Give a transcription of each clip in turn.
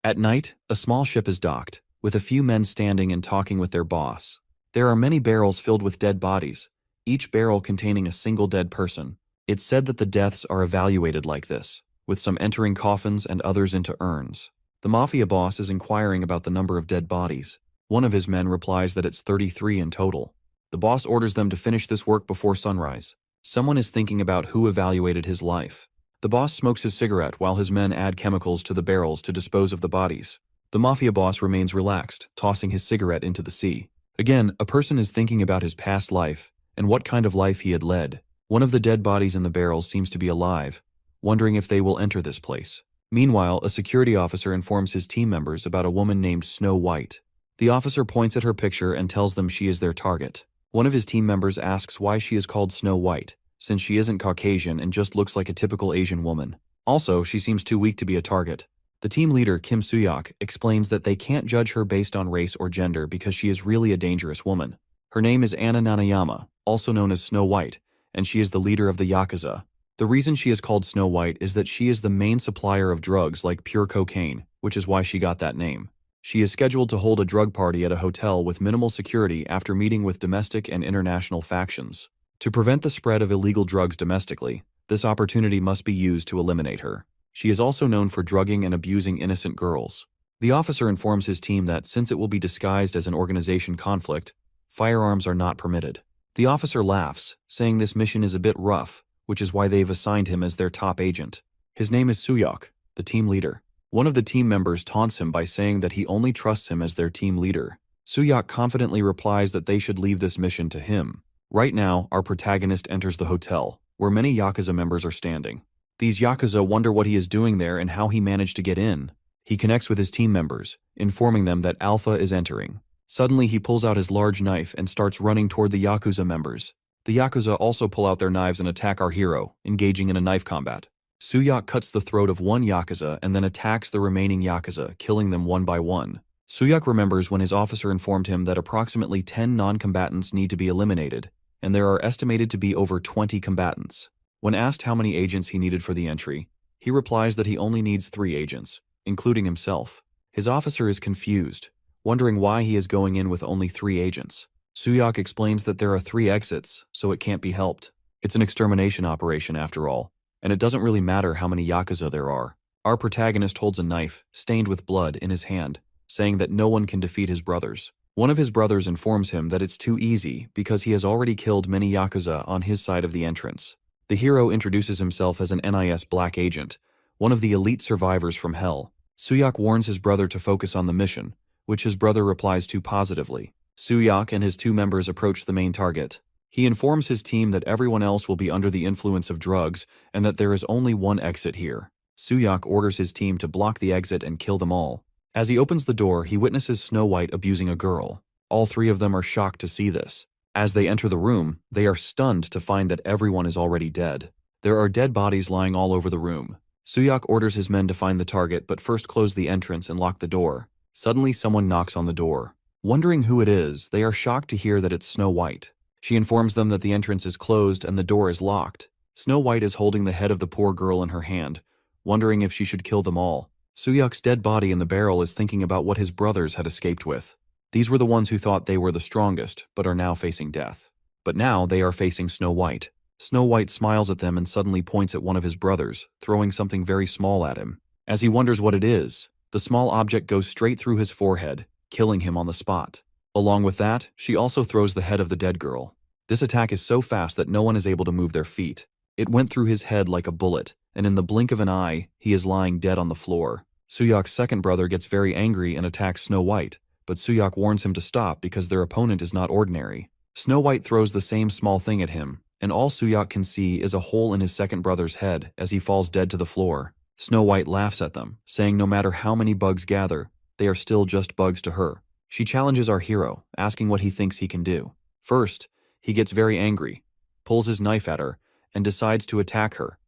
At night, a small ship is docked, with a few men standing and talking with their boss. There are many barrels filled with dead bodies, each barrel containing a single dead person. It's said that the deaths are evaluated like this, with some entering coffins and others into urns. The mafia boss is inquiring about the number of dead bodies. One of his men replies that it's 33 in total. The boss orders them to finish this work before sunrise. Someone is thinking about who evaluated his life. The boss smokes his cigarette while his men add chemicals to the barrels to dispose of the bodies. The mafia boss remains relaxed, tossing his cigarette into the sea. Again, a person is thinking about his past life and what kind of life he had led. One of the dead bodies in the barrels seems to be alive, wondering if they will enter this place. Meanwhile, a security officer informs his team members about a woman named Snow White. The officer points at her picture and tells them she is their target. One of his team members asks why she is called Snow White, since she isn't Caucasian and just looks like a typical Asian woman. Also, she seems too weak to be a target. The team leader, Kim Soo-hyuk, explains that they can't judge her based on race or gender because she is really a dangerous woman. Her name is Anna Nanayama, also known as Snow White, and she is the leader of the Yakuza. The reason she is called Snow White is that she is the main supplier of drugs like pure cocaine, which is why she got that name. She is scheduled to hold a drug party at a hotel with minimal security after meeting with domestic and international factions. To prevent the spread of illegal drugs domestically, this opportunity must be used to eliminate her. She is also known for drugging and abusing innocent girls. The officer informs his team that since it will be disguised as an organization conflict, firearms are not permitted. The officer laughs, saying this mission is a bit rough, which is why they've assigned him as their top agent. His name is Soo-hyuk, the team leader. One of the team members taunts him by saying that he only trusts him as their team leader. Soo-hyuk confidently replies that they should leave this mission to him. Right now, our protagonist enters the hotel, where many Yakuza members are standing. These Yakuza wonder what he is doing there and how he managed to get in. He connects with his team members, informing them that Alpha is entering. Suddenly, he pulls out his large knife and starts running toward the Yakuza members. The Yakuza also pull out their knives and attack our hero, engaging in a knife combat. Soo-hyuk cuts the throat of one Yakuza and then attacks the remaining Yakuza, killing them one by one. Soo-hyuk remembers when his officer informed him that approximately 10 non-combatants need to be eliminated, and there are estimated to be over 20 combatants. When asked how many agents he needed for the entry, he replies that he only needs 3 agents, including himself. His officer is confused, wondering why he is going in with only 3 agents. Soo-hyuk explains that there are 3 exits, so it can't be helped. It's an extermination operation after all, and it doesn't really matter how many Yakuza there are. Our protagonist holds a knife, stained with blood, in his hand, saying that no one can defeat his brothers. One of his brothers informs him that it's too easy because he has already killed many Yakuza on his side of the entrance. The hero introduces himself as an NIS black agent, one of the elite survivors from Hell. Soo-hyuk warns his brother to focus on the mission, which his brother replies to positively. Soo-hyuk and his 2 members approach the main target. He informs his team that everyone else will be under the influence of drugs and that there is only one exit here. Soo-hyuk orders his team to block the exit and kill them all. As he opens the door, he witnesses Snow White abusing a girl. All 3 of them are shocked to see this. As they enter the room, they are stunned to find that everyone is already dead. There are dead bodies lying all over the room. Soo-hyuk orders his men to find the target but first close the entrance and lock the door. Suddenly, someone knocks on the door. Wondering who it is, they are shocked to hear that it's Snow White. She informs them that the entrance is closed and the door is locked. Snow White is holding the head of the poor girl in her hand, wondering if she should kill them all. Soo-hyuk's dead body in the barrel is thinking about what his brothers had escaped with. These were the ones who thought they were the strongest, but are now facing death. But now they are facing Snow White. Snow White smiles at them and suddenly points at one of his brothers, throwing something very small at him. As he wonders what it is, the small object goes straight through his forehead, killing him on the spot. Along with that, she also throws the head of the dead girl. This attack is so fast that no one is able to move their feet. It went through his head like a bullet, and in the blink of an eye, he is lying dead on the floor. Soo-hyuk's second brother gets very angry and attacks Snow White, but Soo-hyuk warns him to stop because their opponent is not ordinary. Snow White throws the same small thing at him, and all Soo-hyuk can see is a hole in his second brother's head as he falls dead to the floor. Snow White laughs at them, saying no matter how many bugs gather, they are still just bugs to her. She challenges our hero, asking what he thinks he can do. First, he gets very angry, pulls his knife at her, and decides to attack her.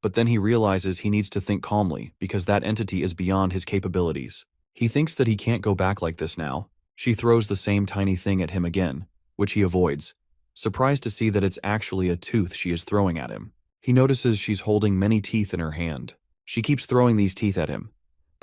But then he realizes he needs to think calmly because that entity is beyond his capabilities. He thinks that he can't go back like this now. She throws the same tiny thing at him again, which he avoids, surprised to see that it's actually a tooth she is throwing at him. He notices she's holding many teeth in her hand. She keeps throwing these teeth at him,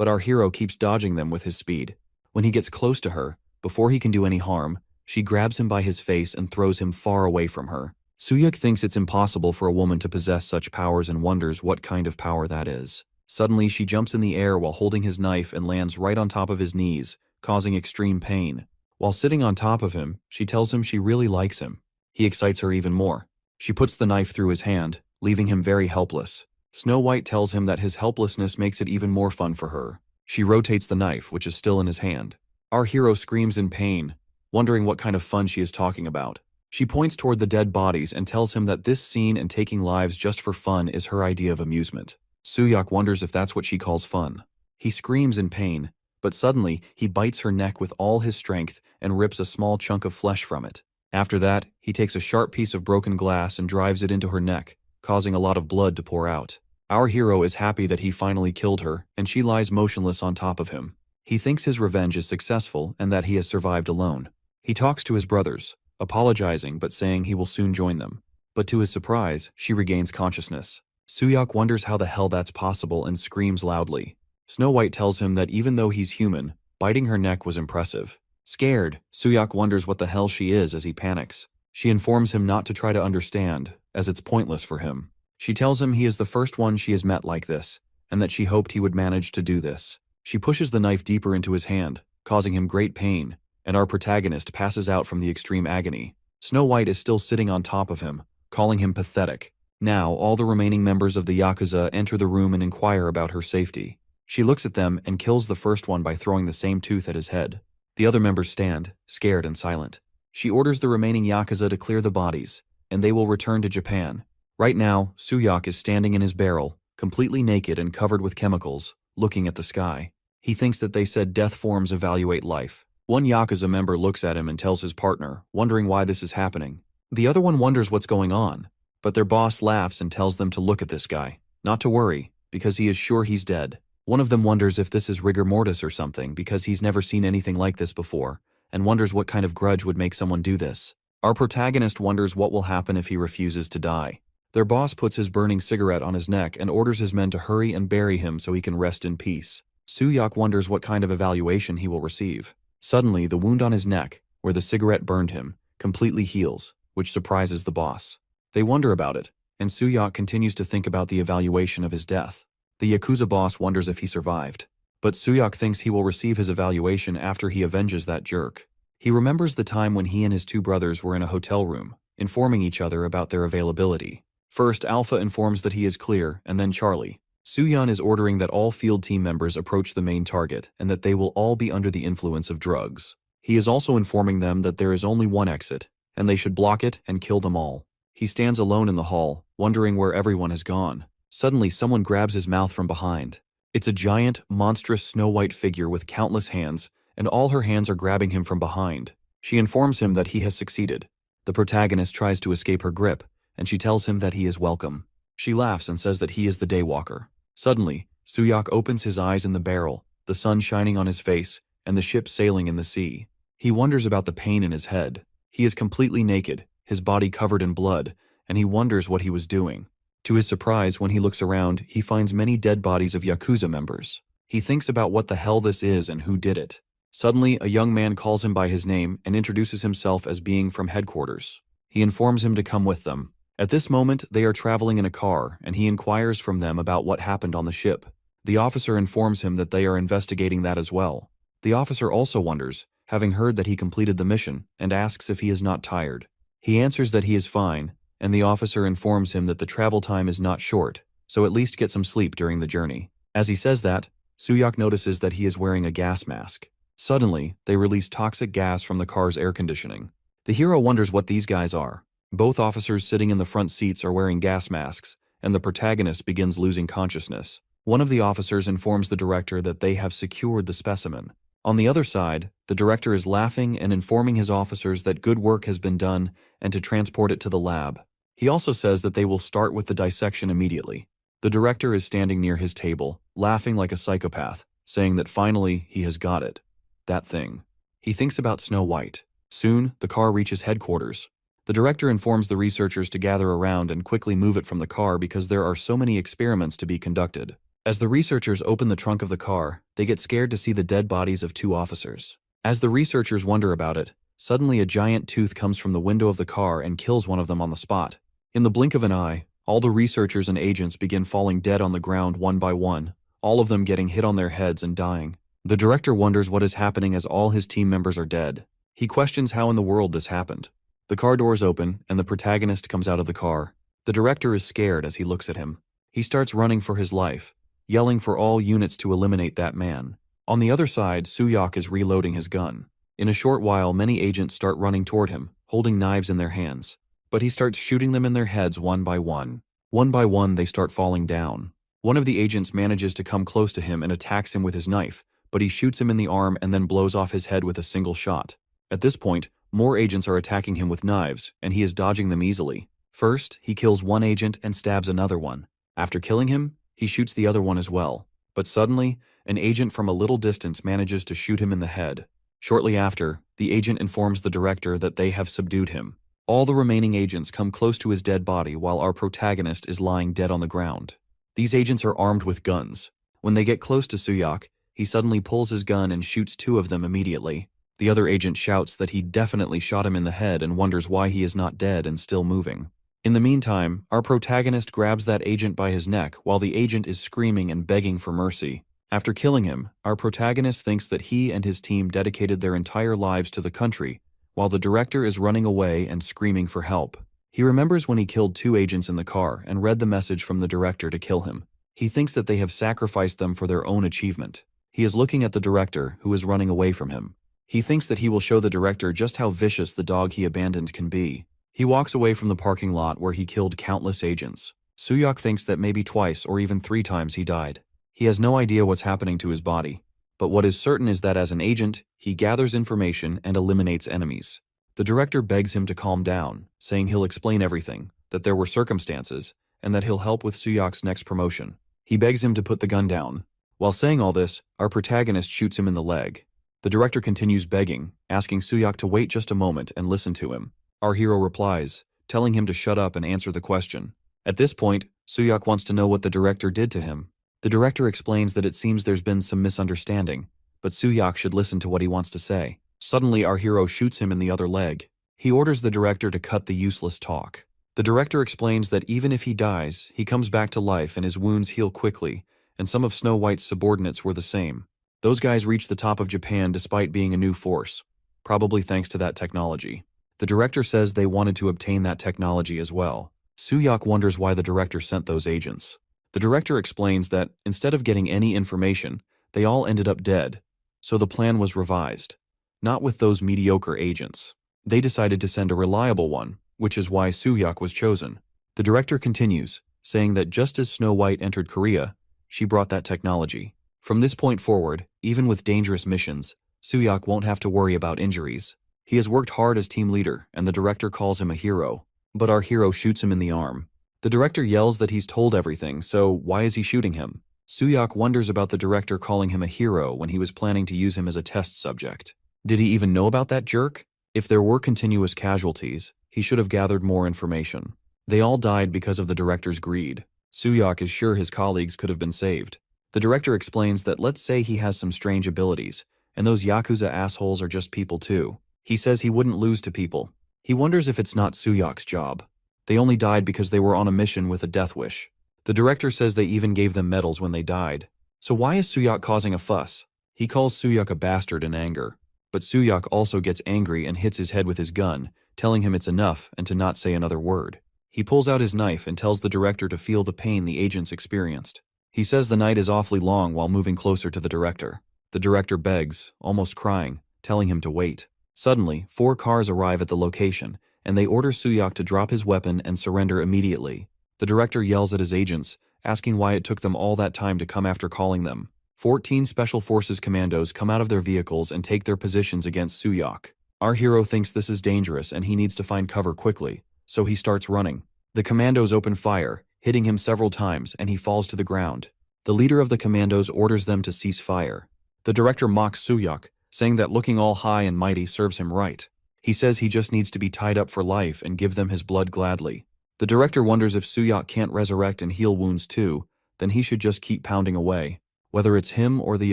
but our hero keeps dodging them with his speed. When he gets close to her, before he can do any harm, she grabs him by his face and throws him far away from her. Suyuk thinks it's impossible for a woman to possess such powers and wonders what kind of power that is. Suddenly, she jumps in the air while holding his knife and lands right on top of his knees, causing extreme pain. While sitting on top of him, she tells him she really likes him. He excites her even more. She puts the knife through his hand, leaving him very helpless. Snow White tells him that his helplessness makes it even more fun for her. She rotates the knife, which is still in his hand. Our hero screams in pain, wondering what kind of fun she is talking about. She points toward the dead bodies and tells him that this scene and taking lives just for fun is her idea of amusement. Suyuk wonders if that's what she calls fun. He screams in pain, but suddenly he bites her neck with all his strength and rips a small chunk of flesh from it. After that, he takes a sharp piece of broken glass and drives it into her neck, causing a lot of blood to pour out. Our hero is happy that he finally killed her, and she lies motionless on top of him. He thinks his revenge is successful and that he has survived alone. He talks to his brothers, apologizing but saying he will soon join them. But to his surprise, she regains consciousness. Suyuk wonders how the hell that's possible and screams loudly. Snow White tells him that even though he's human, biting her neck was impressive. Scared, Suyuk wonders what the hell she is as he panics. She informs him not to try to understand, as it's pointless for him. She tells him he is the first one she has met like this, and that she hoped he would manage to do this. She pushes the knife deeper into his hand, causing him great pain, and our protagonist passes out from the extreme agony. Snow White is still sitting on top of him, calling him pathetic. Now, all the remaining members of the Yakuza enter the room and inquire about her safety. She looks at them and kills the first one by throwing the same tooth at his head. The other members stand, scared and silent. She orders the remaining Yakuza to clear the bodies, and they will return to Japan. Right now, Suyuk is standing in his barrel, completely naked and covered with chemicals, looking at the sky. He thinks that they said death forms evaluate life. One Yakuza member looks at him and tells his partner, wondering why this is happening. The other one wonders what's going on, but their boss laughs and tells them to look at this guy, not to worry, because he is sure he's dead. One of them wonders if this is rigor mortis or something because he's never seen anything like this before, and wonders what kind of grudge would make someone do this. Our protagonist wonders what will happen if he refuses to die. Their boss puts his burning cigarette on his neck and orders his men to hurry and bury him so he can rest in peace. Suyuk wonders what kind of evaluation he will receive. Suddenly, the wound on his neck, where the cigarette burned him, completely heals, which surprises the boss. They wonder about it, and Suyuk continues to think about the evaluation of his death. The Yakuza boss wonders if he survived, but Suyuk thinks he will receive his evaluation after he avenges that jerk. He remembers the time when he and his two brothers were in a hotel room, informing each other about their availability. First, Alpha informs that he is clear, and then Charlie. Suyun is ordering that all field team members approach the main target and that they will all be under the influence of drugs. He is also informing them that there is only one exit, and they should block it and kill them all. He stands alone in the hall, wondering where everyone has gone. Suddenly, someone grabs his mouth from behind. It's a giant, monstrous Snow White figure with countless hands, and all her hands are grabbing him from behind. She informs him that he has succeeded. The protagonist tries to escape her grip, and she tells him that he is welcome. She laughs and says that he is the Daywalker. Suddenly, Suyuk opens his eyes in the barrel, the sun shining on his face, and the ship sailing in the sea. He wonders about the pain in his head. He is completely naked, his body covered in blood, and he wonders what he was doing. To his surprise, when he looks around, he finds many dead bodies of Yakuza members. He thinks about what the hell this is and who did it. Suddenly, a young man calls him by his name and introduces himself as being from headquarters. He informs him to come with them. At this moment, they are traveling in a car, and he inquires from them about what happened on the ship. The officer informs him that they are investigating that as well. The officer also wonders, having heard that he completed the mission, and asks if he is not tired. He answers that he is fine, and the officer informs him that the travel time is not short, so at least get some sleep during the journey. As he says that, Suyuk notices that he is wearing a gas mask. Suddenly, they release toxic gas from the car's air conditioning. The hero wonders what these guys are. Both officers sitting in the front seats are wearing gas masks, and the protagonist begins losing consciousness. One of the officers informs the director that they have secured the specimen. On the other side, the director is laughing and informing his officers that good work has been done and to transport it to the lab. He also says that they will start with the dissection immediately. The director is standing near his table, laughing like a psychopath, saying that finally he has got it. That thing. He thinks about Snow White. Soon, the car reaches headquarters. The director informs the researchers to gather around and quickly move it from the car because there are so many experiments to be conducted. As the researchers open the trunk of the car, they get scared to see the dead bodies of 2 officers. As the researchers wonder about it, suddenly a giant tooth comes from the window of the car and kills one of them on the spot. In the blink of an eye, all the researchers and agents begin falling dead on the ground one by one, all of them getting hit on their heads and dying. The director wonders what is happening as all his team members are dead. He questions how in the world this happened. The car doors open, and the protagonist comes out of the car. The director is scared as he looks at him. He starts running for his life, yelling for all units to eliminate that man. On the other side, Soo-hyuk is reloading his gun. In a short while, many agents start running toward him, holding knives in their hands. But he starts shooting them in their heads one by one. One by one, they start falling down. One of the agents manages to come close to him and attacks him with his knife, but he shoots him in the arm and then blows off his head with a single shot. At this point, more agents are attacking him with knives, and he is dodging them easily. First, he kills one agent and stabs another one. After killing him, he shoots the other one as well. But suddenly, an agent from a little distance manages to shoot him in the head. Shortly after, the agent informs the director that they have subdued him. All the remaining agents come close to his dead body while our protagonist is lying dead on the ground. These agents are armed with guns. When they get close to Soo-hyuk, he suddenly pulls his gun and shoots 2 of them immediately. The other agent shouts that he definitely shot him in the head and wonders why he is not dead and still moving. In the meantime, our protagonist grabs that agent by his neck while the agent is screaming and begging for mercy. After killing him, our protagonist thinks that he and his team dedicated their entire lives to the country, while the director is running away and screaming for help. He remembers when he killed 2 agents in the car and read the message from the director to kill him. He thinks that they have sacrificed them for their own achievement. He is looking at the director, who is running away from him. He thinks that he will show the director just how vicious the dog he abandoned can be. He walks away from the parking lot where he killed countless agents. Soo-hyuk thinks that maybe twice or even 3 times he died. He has no idea what's happening to his body. But what is certain is that as an agent, he gathers information and eliminates enemies. The director begs him to calm down, saying he'll explain everything, that there were circumstances, and that he'll help with Soo-hyuk's next promotion. He begs him to put the gun down. While saying all this, our protagonist shoots him in the leg. The director continues begging, asking Soo-hyuk to wait just a moment and listen to him. Our hero replies, telling him to shut up and answer the question. At this point, Soo-hyuk wants to know what the director did to him. The director explains that it seems there's been some misunderstanding, but Soo-hyuk should listen to what he wants to say. Suddenly, our hero shoots him in the other leg. He orders the director to cut the useless talk. The director explains that even if he dies, he comes back to life and his wounds heal quickly, and some of Snow White's subordinates were the same. Those guys reached the top of Japan despite being a new force, probably thanks to that technology. The director says they wanted to obtain that technology as well. Soo-hyuk wonders why the director sent those agents. The director explains that, instead of getting any information, they all ended up dead, so the plan was revised. Not with those mediocre agents. They decided to send a reliable one, which is why Soo-hyuk was chosen. The director continues, saying that just as Snow White entered Korea, she brought that technology. From this point forward, even with dangerous missions, Soo-hyuk won't have to worry about injuries. He has worked hard as team leader, and the director calls him a hero. But our hero shoots him in the arm. The director yells that he's told everything, so why is he shooting him? Soo-hyuk wonders about the director calling him a hero when he was planning to use him as a test subject. Did he even know about that jerk? If there were continuous casualties, he should have gathered more information. They all died because of the director's greed. Soo-hyuk is sure his colleagues could have been saved. The director explains that let's say he has some strange abilities, and those Yakuza assholes are just people too. He says he wouldn't lose to people. He wonders if it's not Soo-hyuk's job. They only died because they were on a mission with a death wish. The director says they even gave them medals when they died. So why is Soo-hyuk causing a fuss? He calls Soo-hyuk a bastard in anger. But Soo-hyuk also gets angry and hits his head with his gun, telling him it's enough and to not say another word. He pulls out his knife and tells the director to feel the pain the agents experienced. He says the night is awfully long while moving closer to the director. The director begs, almost crying, telling him to wait. Suddenly, 4 cars arrive at the location, and they order Soo-hyuk to drop his weapon and surrender immediately. The director yells at his agents, asking why it took them all that time to come after calling them. 14 Special Forces commandos come out of their vehicles and take their positions against Soo-hyuk. Our hero thinks this is dangerous and he needs to find cover quickly, so he starts running. The commandos open fire, hitting him several times, and he falls to the ground. The leader of the commandos orders them to cease fire. The director mocks Soo-hyuk, saying that looking all high and mighty serves him right. He says he just needs to be tied up for life and give them his blood gladly. The director wonders if Soo-hyuk can't resurrect and heal wounds too, then he should just keep pounding away. Whether it's him or the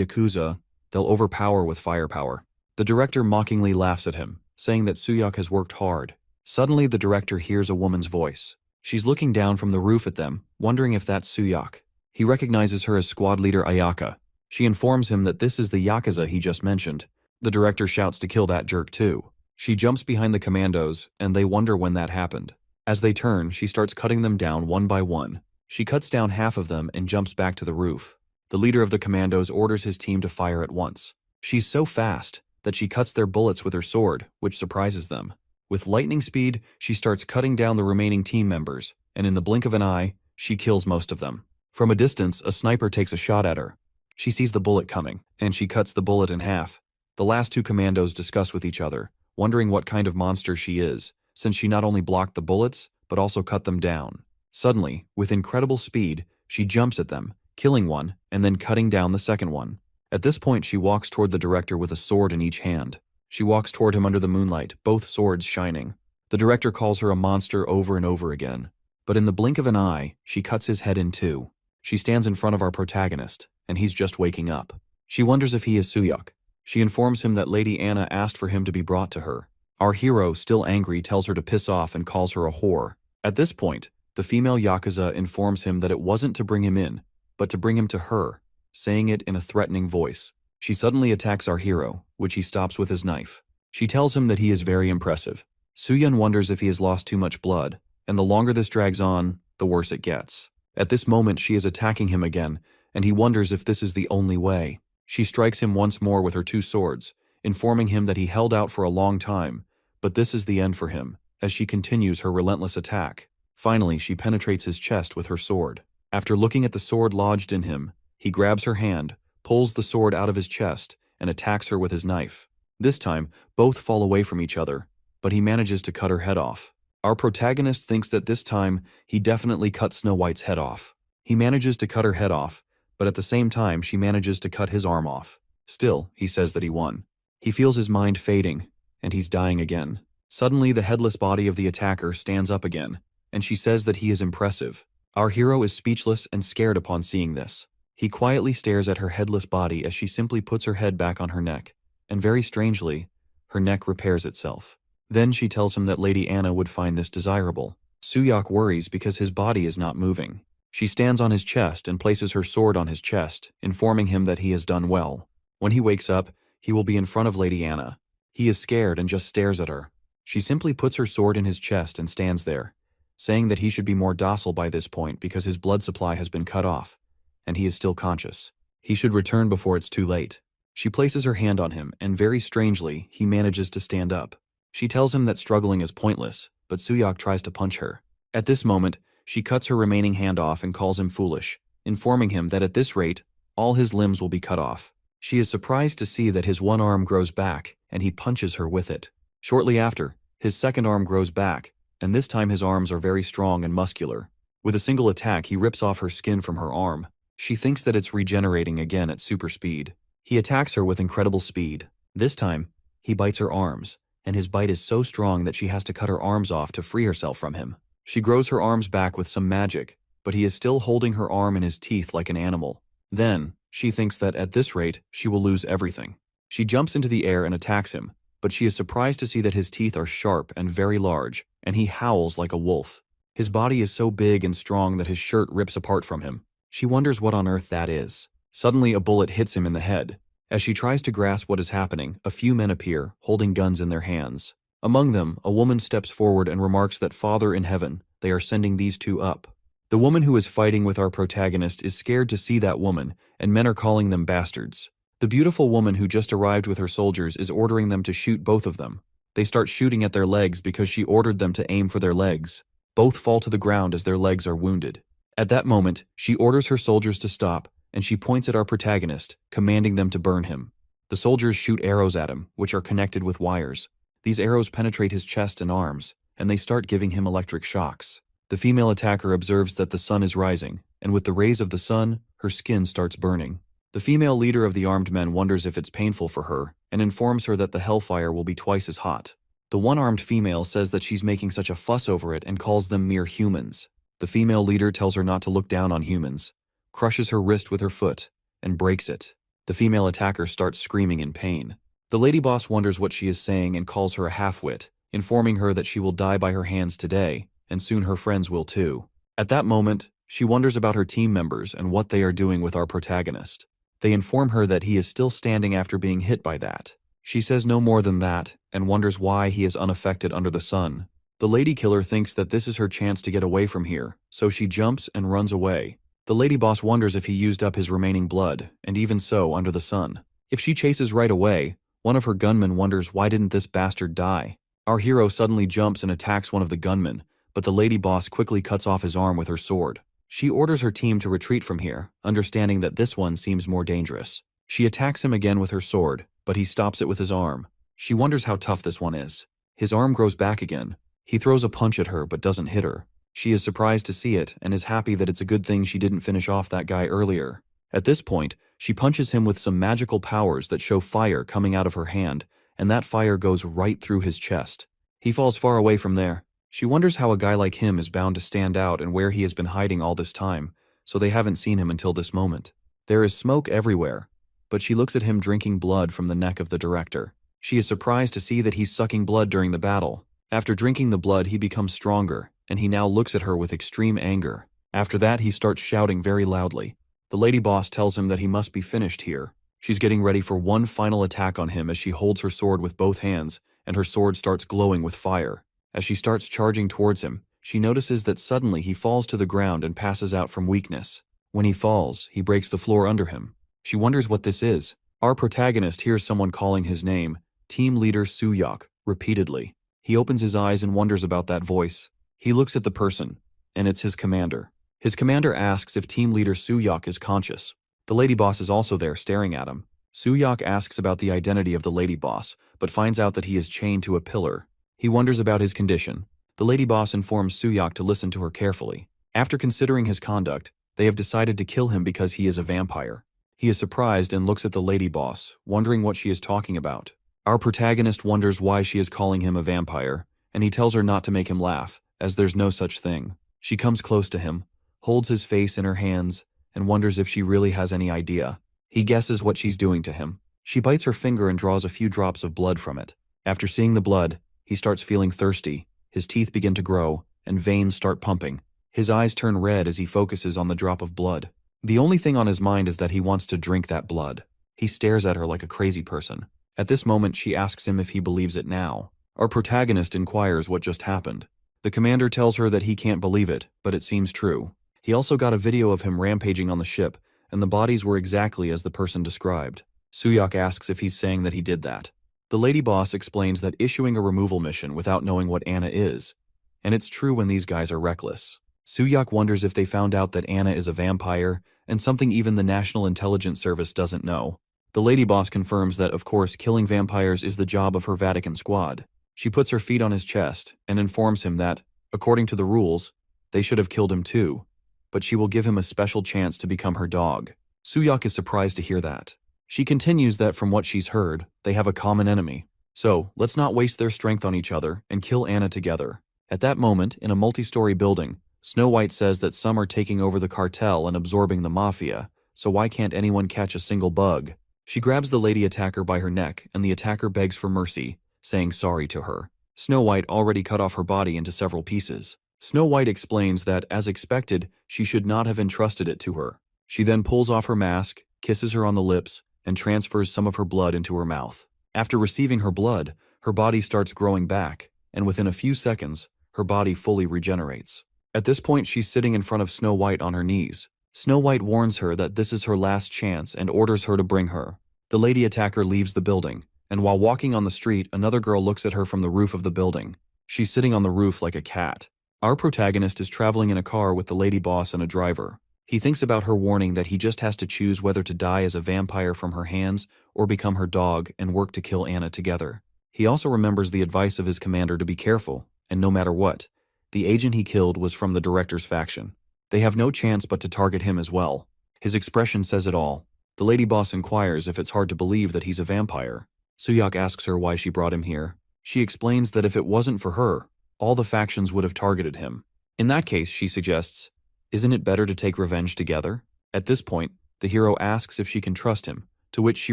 Yakuza, they'll overpower with firepower. The director mockingly laughs at him, saying that Suyok has worked hard. Suddenly, the director hears a woman's voice. She's looking down from the roof at them, wondering if that's Suyok. He recognizes her as squad leader Ayaka. She informs him that this is the Yakuza he just mentioned. The director shouts to kill that jerk too. She jumps behind the commandos, and they wonder when that happened. As they turn, she starts cutting them down one by one. She cuts down half of them and jumps back to the roof. The leader of the commandos orders his team to fire at once. She's so fast that she cuts their bullets with her sword, which surprises them. With lightning speed, she starts cutting down the remaining team members, and in the blink of an eye, she kills most of them. From a distance, a sniper takes a shot at her. She sees the bullet coming, and she cuts the bullet in half. The last two commandos discuss with each other, wondering what kind of monster she is, since she not only blocked the bullets, but also cut them down. Suddenly, with incredible speed, she jumps at them, killing one, and then cutting down the second one. At this point, she walks toward the director with a sword in each hand. She walks toward him under the moonlight, both swords shining. The director calls her a monster over and over again. But in the blink of an eye, she cuts his head in two. She stands in front of our protagonist, and he's just waking up. She wonders if he is Suyok. She informs him that Lady Anna asked for him to be brought to her. Our hero, still angry, tells her to piss off and calls her a whore. At this point, the female Yakuza informs him that it wasn't to bring him in, but to bring him to her, saying it in a threatening voice. She suddenly attacks our hero, which he stops with his knife. She tells him that he is very impressive. Suyun wonders if he has lost too much blood, and the longer this drags on, the worse it gets. At this moment, she is attacking him again, and he wonders if this is the only way. She strikes him once more with her two swords, informing him that he held out for a long time, but this is the end for him, as she continues her relentless attack. Finally, she penetrates his chest with her sword. After looking at the sword lodged in him, he grabs her hand, pulls the sword out of his chest, and attacks her with his knife. This time, both fall away from each other, but he manages to cut her head off. Our protagonist thinks that this time, he definitely cut Snow White's head off. He manages to cut her head off, but at the same time, she manages to cut his arm off. Still, he says that he won. He feels his mind fading, and he's dying again. Suddenly, the headless body of the attacker stands up again, and she says that he is impressive. Our hero is speechless and scared upon seeing this. He quietly stares at her headless body as she simply puts her head back on her neck, and very strangely, her neck repairs itself. Then she tells him that Lady Anna would find this desirable. Suyok worries because his body is not moving. She stands on his chest and places her sword on his chest, informing him that he has done well. When he wakes up, he will be in front of Lady Anna. He is scared and just stares at her. She simply puts her sword in his chest and stands there, saying that he should be more docile by this point because his blood supply has been cut off, and he is still conscious. He should return before it's too late. She places her hand on him, and very strangely, he manages to stand up. She tells him that struggling is pointless, but Suyok tries to punch her. At this moment, she cuts her remaining hand off and calls him foolish, informing him that at this rate, all his limbs will be cut off. She is surprised to see that his one arm grows back, and he punches her with it. Shortly after, his second arm grows back, and this time his arms are very strong and muscular. With a single attack, he rips off her skin from her arm. She thinks that it's regenerating again at super speed. He attacks her with incredible speed. This time, he bites her arms, and his bite is so strong that she has to cut her arms off to free herself from him. She grows her arms back with some magic, but he is still holding her arm in his teeth like an animal. Then, she thinks that at this rate, she will lose everything. She jumps into the air and attacks him, but she is surprised to see that his teeth are sharp and very large, and he howls like a wolf. His body is so big and strong that his shirt rips apart from him. She wonders what on earth that is. Suddenly, a bullet hits him in the head. As she tries to grasp what is happening, a few men appear, holding guns in their hands. Among them, a woman steps forward and remarks that Father in heaven, they are sending these two up. The woman who is fighting with our protagonist is scared to see that woman, and men are calling them bastards. The beautiful woman who just arrived with her soldiers is ordering them to shoot both of them. They start shooting at their legs because she ordered them to aim for their legs. Both fall to the ground as their legs are wounded. At that moment, she orders her soldiers to stop, and she points at our protagonist, commanding them to burn him. The soldiers shoot arrows at him, which are connected with wires. These arrows penetrate his chest and arms, and they start giving him electric shocks. The female attacker observes that the sun is rising, and with the rays of the sun, her skin starts burning. The female leader of the armed men wonders if it's painful for her, and informs her that the hellfire will be twice as hot. The one-armed female says that she's making such a fuss over it and calls them mere humans. The female leader tells her not to look down on humans. crushes her wrist with her foot, and breaks it. The female attacker starts screaming in pain. The lady boss wonders what she is saying and calls her a half-wit, informing her that she will die by her hands today, and soon her friends will too. At that moment, she wonders about her team members and what they are doing with our protagonist. They inform her that he is still standing after being hit by that. She says no more than that, and wonders why he is unaffected under the sun. The lady killer thinks that this is her chance to get away from here, so she jumps and runs away. The lady boss wonders if he used up his remaining blood, and even so, under the sun. If she chases right away, one of her gunmen wonders why didn't this bastard die. Our hero suddenly jumps and attacks one of the gunmen, but the lady boss quickly cuts off his arm with her sword. She orders her team to retreat from here, understanding that this one seems more dangerous. She attacks him again with her sword, but he stops it with his arm. She wonders how tough this one is. His arm grows back again. He throws a punch at her but doesn't hit her. She is surprised to see it and is happy that it's a good thing she didn't finish off that guy earlier. At this point, she punches him with some magical powers that show fire coming out of her hand, and that fire goes right through his chest. He falls far away from there. She wonders how a guy like him is bound to stand out and where he has been hiding all this time, so they haven't seen him until this moment. There is smoke everywhere, but she looks at him drinking blood from the neck of the director. She is surprised to see that he's sucking blood during the battle. After drinking the blood, he becomes stronger, and he now looks at her with extreme anger. After that, he starts shouting very loudly. The lady boss tells him that he must be finished here. She's getting ready for one final attack on him as she holds her sword with both hands, and her sword starts glowing with fire. As she starts charging towards him, she notices that suddenly he falls to the ground and passes out from weakness. When he falls, he breaks the floor under him. She wonders what this is. Our protagonist hears someone calling his name, Team Leader Suyok, repeatedly. He opens his eyes and wonders about that voice. He looks at the person, and it's his commander. His commander asks if Team Leader Suyok is conscious. The lady boss is also there staring at him. Suyok asks about the identity of the lady boss, but finds out that he is chained to a pillar. He wonders about his condition. The lady boss informs Suyok to listen to her carefully. After considering his conduct, they have decided to kill him because he is a vampire. He is surprised and looks at the lady boss, wondering what she is talking about. Our protagonist wonders why she is calling him a vampire, and he tells her not to make him laugh, as there's no such thing. She comes close to him, holds his face in her hands, and wonders if she really has any idea. He guesses what she's doing to him. She bites her finger and draws a few drops of blood from it. After seeing the blood, he starts feeling thirsty. His teeth begin to grow, and veins start pumping. His eyes turn red as he focuses on the drop of blood. The only thing on his mind is that he wants to drink that blood. He stares at her like a crazy person. At this moment, she asks him if he believes it now. Our protagonist inquires what just happened. The commander tells her that he can't believe it, but it seems true. He also got a video of him rampaging on the ship, and the bodies were exactly as the person described. Suyok asks if he's saying that he did that. The lady boss explains that issuing a removal mission without knowing what Anna is, and it's true when these guys are reckless. Suyok wonders if they found out that Anna is a vampire, and something even the National Intelligence Service doesn't know. The lady boss confirms that, of course, killing vampires is the job of her Vatican squad. She puts her feet on his chest and informs him that, according to the rules, they should have killed him too, but she will give him a special chance to become her dog. Suyok is surprised to hear that. She continues that from what she's heard, they have a common enemy. So, let's not waste their strength on each other and kill Anna together. At that moment, in a multi-story building, Snow White says that some are taking over the cartel and absorbing the mafia, so why can't anyone catch a single bug? She grabs the lady attacker by her neck, and the attacker begs for mercy, saying sorry to her. Snow White already cut off her body into several pieces. Snow White explains that, as expected, she should not have entrusted it to her. She then pulls off her mask, kisses her on the lips, and transfers some of her blood into her mouth. After receiving her blood, her body starts growing back, and within a few seconds, her body fully regenerates. At this point, she's sitting in front of Snow White on her knees. Snow White warns her that this is her last chance and orders her to bring her. The lady attacker leaves the building, and while walking on the street, another girl looks at her from the roof of the building. She's sitting on the roof like a cat. Our protagonist is traveling in a car with the lady boss and a driver. He thinks about her warning that he just has to choose whether to die as a vampire from her hands or become her dog and work to kill Anna together. He also remembers the advice of his commander to be careful, and no matter what, the agent he killed was from the director's faction. They have no chance but to target him as well. His expression says it all. The lady boss inquires if it's hard to believe that he's a vampire. Suyok asks her why she brought him here. She explains that if it wasn't for her, all the factions would have targeted him. In that case, she suggests, isn't it better to take revenge together? At this point, the hero asks if she can trust him, to which she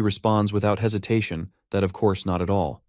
responds without hesitation that of course not at all.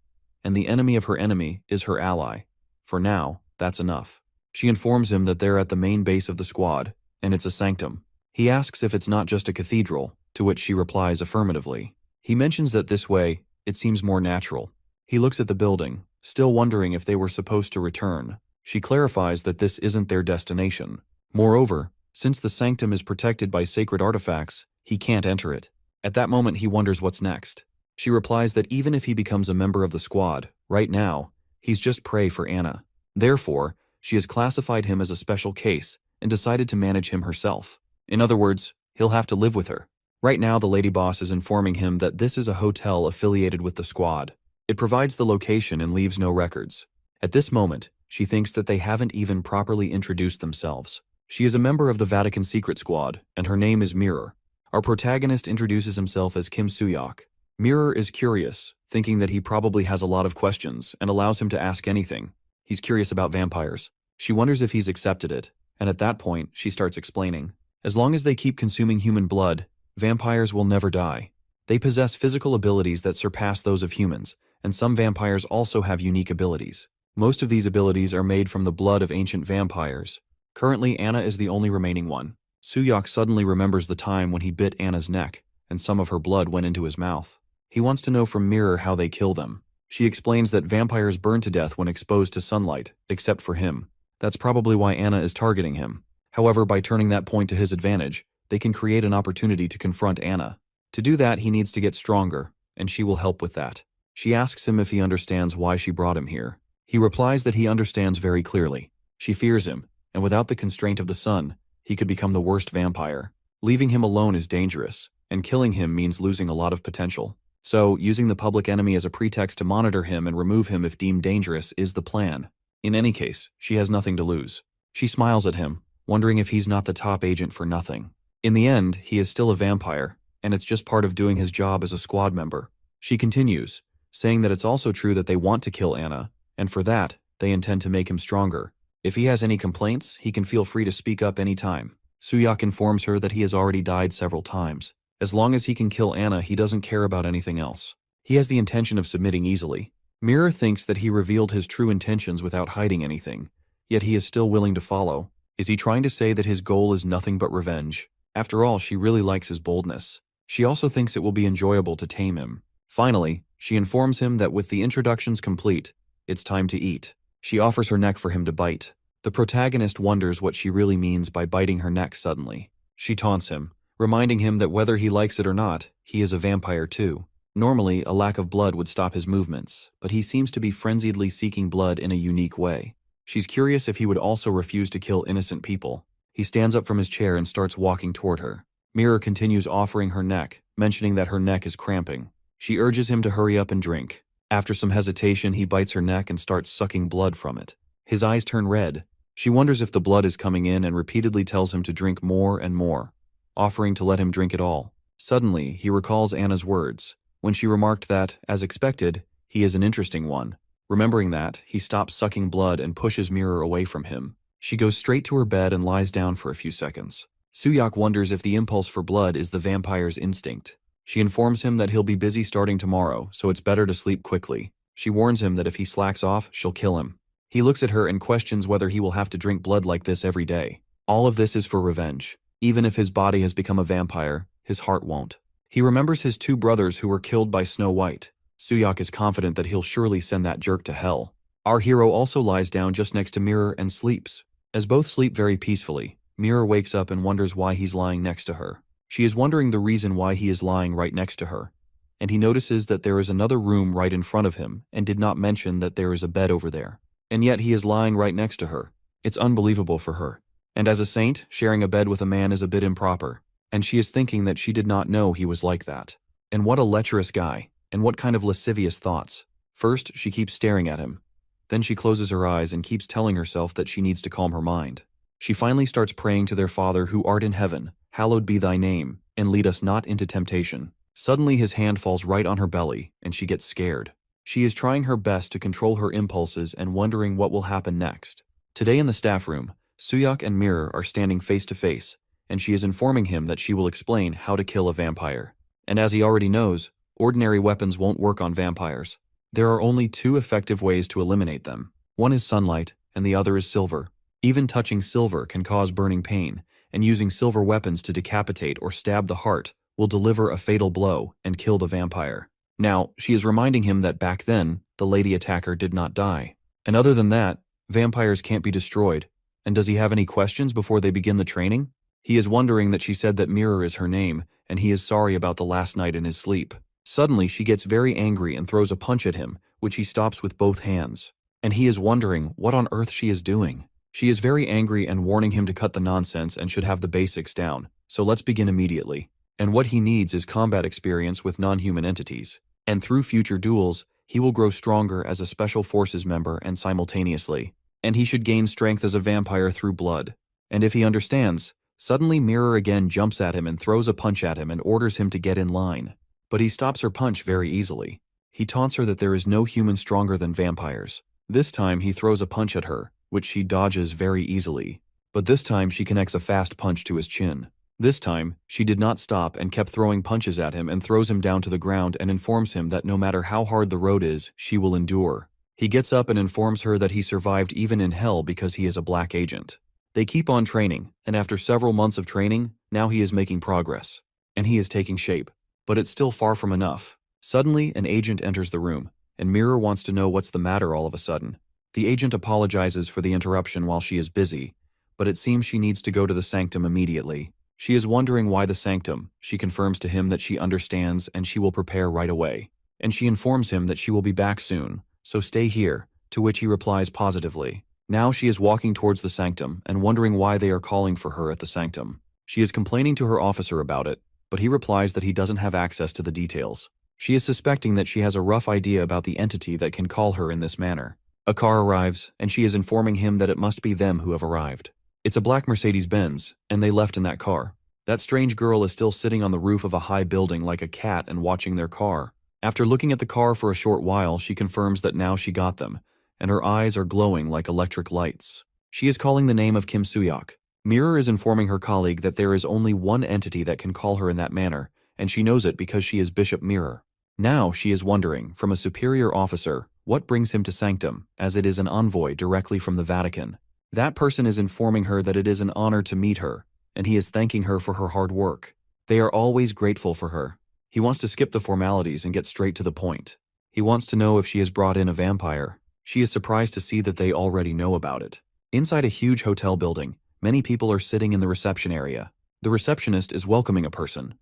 And the enemy of her enemy is her ally. For now, that's enough. She informs him that they're at the main base of the squad, and it's a sanctum. He asks if it's not just a cathedral, to which she replies affirmatively. He mentions that this way, it seems more natural. He looks at the building, still wondering if they were supposed to return. She clarifies that this isn't their destination. Moreover, since the sanctum is protected by sacred artifacts, he can't enter it. At that moment he wonders what's next. She replies that even if he becomes a member of the squad, right now, he's just prey for Anna. Therefore, she has classified him as a special case and decided to manage him herself. In other words, he'll have to live with her. Right now the lady boss is informing him that this is a hotel affiliated with the squad. It provides the location and leaves no records. At this moment, she thinks that they haven't even properly introduced themselves. She is a member of the Vatican Secret Squad, and her name is Mirror. Our protagonist introduces himself as Kim Soo-hyuk. Mirror is curious, thinking that he probably has a lot of questions and allows him to ask anything. He's curious about vampires. She wonders if he's accepted it, and at that point, she starts explaining. As long as they keep consuming human blood, vampires will never die. They possess physical abilities that surpass those of humans, and some vampires also have unique abilities. Most of these abilities are made from the blood of ancient vampires. Currently, Anna is the only remaining one. Soo-hyuk suddenly remembers the time when he bit Anna's neck, and some of her blood went into his mouth. He wants to know from Mirror how they kill them. She explains that vampires burn to death when exposed to sunlight, except for him. That's probably why Anna is targeting him. However, by turning that point to his advantage, they can create an opportunity to confront Anna. To do that, he needs to get stronger, and she will help with that. She asks him if he understands why she brought him here. He replies that he understands very clearly. She fears him, and without the constraint of the sun, he could become the worst vampire. Leaving him alone is dangerous, and killing him means losing a lot of potential. So, using the public enemy as a pretext to monitor him and remove him if deemed dangerous is the plan. In any case, she has nothing to lose. She smiles at him, wondering if he's not the top agent for nothing. In the end, he is still a vampire, and it's just part of doing his job as a squad member. She continues, saying that it's also true that they want to kill Anna, and for that, they intend to make him stronger. If he has any complaints, he can feel free to speak up any time. Soo-hyuk informs her that he has already died several times. As long as he can kill Anna, he doesn't care about anything else. He has the intention of submitting easily. Mirror thinks that he revealed his true intentions without hiding anything, yet he is still willing to follow. Is he trying to say that his goal is nothing but revenge? After all, she really likes his boldness. She also thinks it will be enjoyable to tame him. Finally, she informs him that with the introductions complete, it's time to eat. She offers her neck for him to bite. The protagonist wonders what she really means by biting her neck suddenly. She taunts him, reminding him that whether he likes it or not, he is a vampire too. Normally, a lack of blood would stop his movements, but he seems to be frenziedly seeking blood in a unique way. She's curious if he would also refuse to kill innocent people. He stands up from his chair and starts walking toward her. Mirror continues offering her neck, mentioning that her neck is cramping. She urges him to hurry up and drink. After some hesitation, he bites her neck and starts sucking blood from it. His eyes turn red. She wonders if the blood is coming in and repeatedly tells him to drink more and more, offering to let him drink it all. Suddenly, he recalls Anna's words, when she remarked that, as expected, he is an interesting one. Remembering that, he stops sucking blood and pushes Mirror away from him. She goes straight to her bed and lies down for a few seconds. Soo-hyuk wonders if the impulse for blood is the vampire's instinct. She informs him that he'll be busy starting tomorrow, so it's better to sleep quickly. She warns him that if he slacks off, she'll kill him. He looks at her and questions whether he will have to drink blood like this every day. All of this is for revenge. Even if his body has become a vampire, his heart won't. He remembers his two brothers who were killed by Snow White. Soo-hyuk is confident that he'll surely send that jerk to hell. Our hero also lies down just next to Mirror and sleeps. As both sleep very peacefully, Mirror wakes up and wonders why he's lying next to her. She is wondering the reason why he is lying right next to her, and he notices that there is another room right in front of him and did not mention that there is a bed over there. And yet he is lying right next to her. It's unbelievable for her. And as a saint, sharing a bed with a man is a bit improper, and she is thinking that she did not know he was like that. And what a lecherous guy, and what kind of lascivious thoughts. First, she keeps staring at him. Then she closes her eyes and keeps telling herself that she needs to calm her mind. She finally starts praying to their Father who art in heaven, hallowed be thy name, and lead us not into temptation. Suddenly his hand falls right on her belly, and she gets scared. She is trying her best to control her impulses and wondering what will happen next. Today in the staff room, Soo-hyuk and Mirror are standing face to face, and she is informing him that she will explain how to kill a vampire. And as he already knows, ordinary weapons won't work on vampires. There are only two effective ways to eliminate them. One is sunlight, and the other is silver. Even touching silver can cause burning pain, and using silver weapons to decapitate or stab the heart will deliver a fatal blow and kill the vampire. Now, she is reminding him that back then, the lady attacker did not die. And other than that, vampires can't be destroyed. And does he have any questions before they begin the training? He is wondering that she said that Mirror is her name, and he is sorry about the last night in his sleep. Suddenly, she gets very angry and throws a punch at him, which he stops with both hands. And he is wondering what on earth she is doing. She is very angry and warning him to cut the nonsense and should have the basics down. So let's begin immediately. And what he needs is combat experience with non-human entities. And through future duels, he will grow stronger as a special forces member and simultaneously. And he should gain strength as a vampire through blood. And if he understands, suddenly Mirror again jumps at him and throws a punch at him and orders him to get in line. But he stops her punch very easily. He taunts her that there is no human stronger than vampires. This time he throws a punch at her, which she dodges very easily. But this time she connects a fast punch to his chin. This time, she did not stop and kept throwing punches at him and throws him down to the ground and informs him that no matter how hard the road is, she will endure. He gets up and informs her that he survived even in hell because he is a black agent. They keep on training, and after several months of training, now he is making progress. And he is taking shape. But it's still far from enough. Suddenly, an agent enters the room, and Mirror wants to know what's the matter all of a sudden. The agent apologizes for the interruption while she is busy, but it seems she needs to go to the sanctum immediately. She is wondering why the sanctum. She confirms to him that she understands and she will prepare right away. And she informs him that she will be back soon, so stay here, to which he replies positively. Now she is walking towards the sanctum and wondering why they are calling for her at the sanctum. She is complaining to her officer about it, but he replies that he doesn't have access to the details. She is suspecting that she has a rough idea about the entity that can call her in this manner. A car arrives, and she is informing him that it must be them who have arrived. It's a black Mercedes-Benz, and they left in that car. That strange girl is still sitting on the roof of a high building like a cat and watching their car. After looking at the car for a short while, she confirms that now she got them, and her eyes are glowing like electric lights. She is calling the name of Kim Soo-hyuk. Mirror is informing her colleague that there is only one entity that can call her in that manner, and she knows it because she is Bishop Mirror. Now she is wondering, from a superior officer, what brings him to Sanctum, as it is an envoy directly from the Vatican. That person is informing her that it is an honor to meet her, and he is thanking her for her hard work. They are always grateful for her. He wants to skip the formalities and get straight to the point. He wants to know if she has brought in a vampire. She is surprised to see that they already know about it. Inside a huge hotel building, many people are sitting in the reception area. The receptionist is welcoming a person.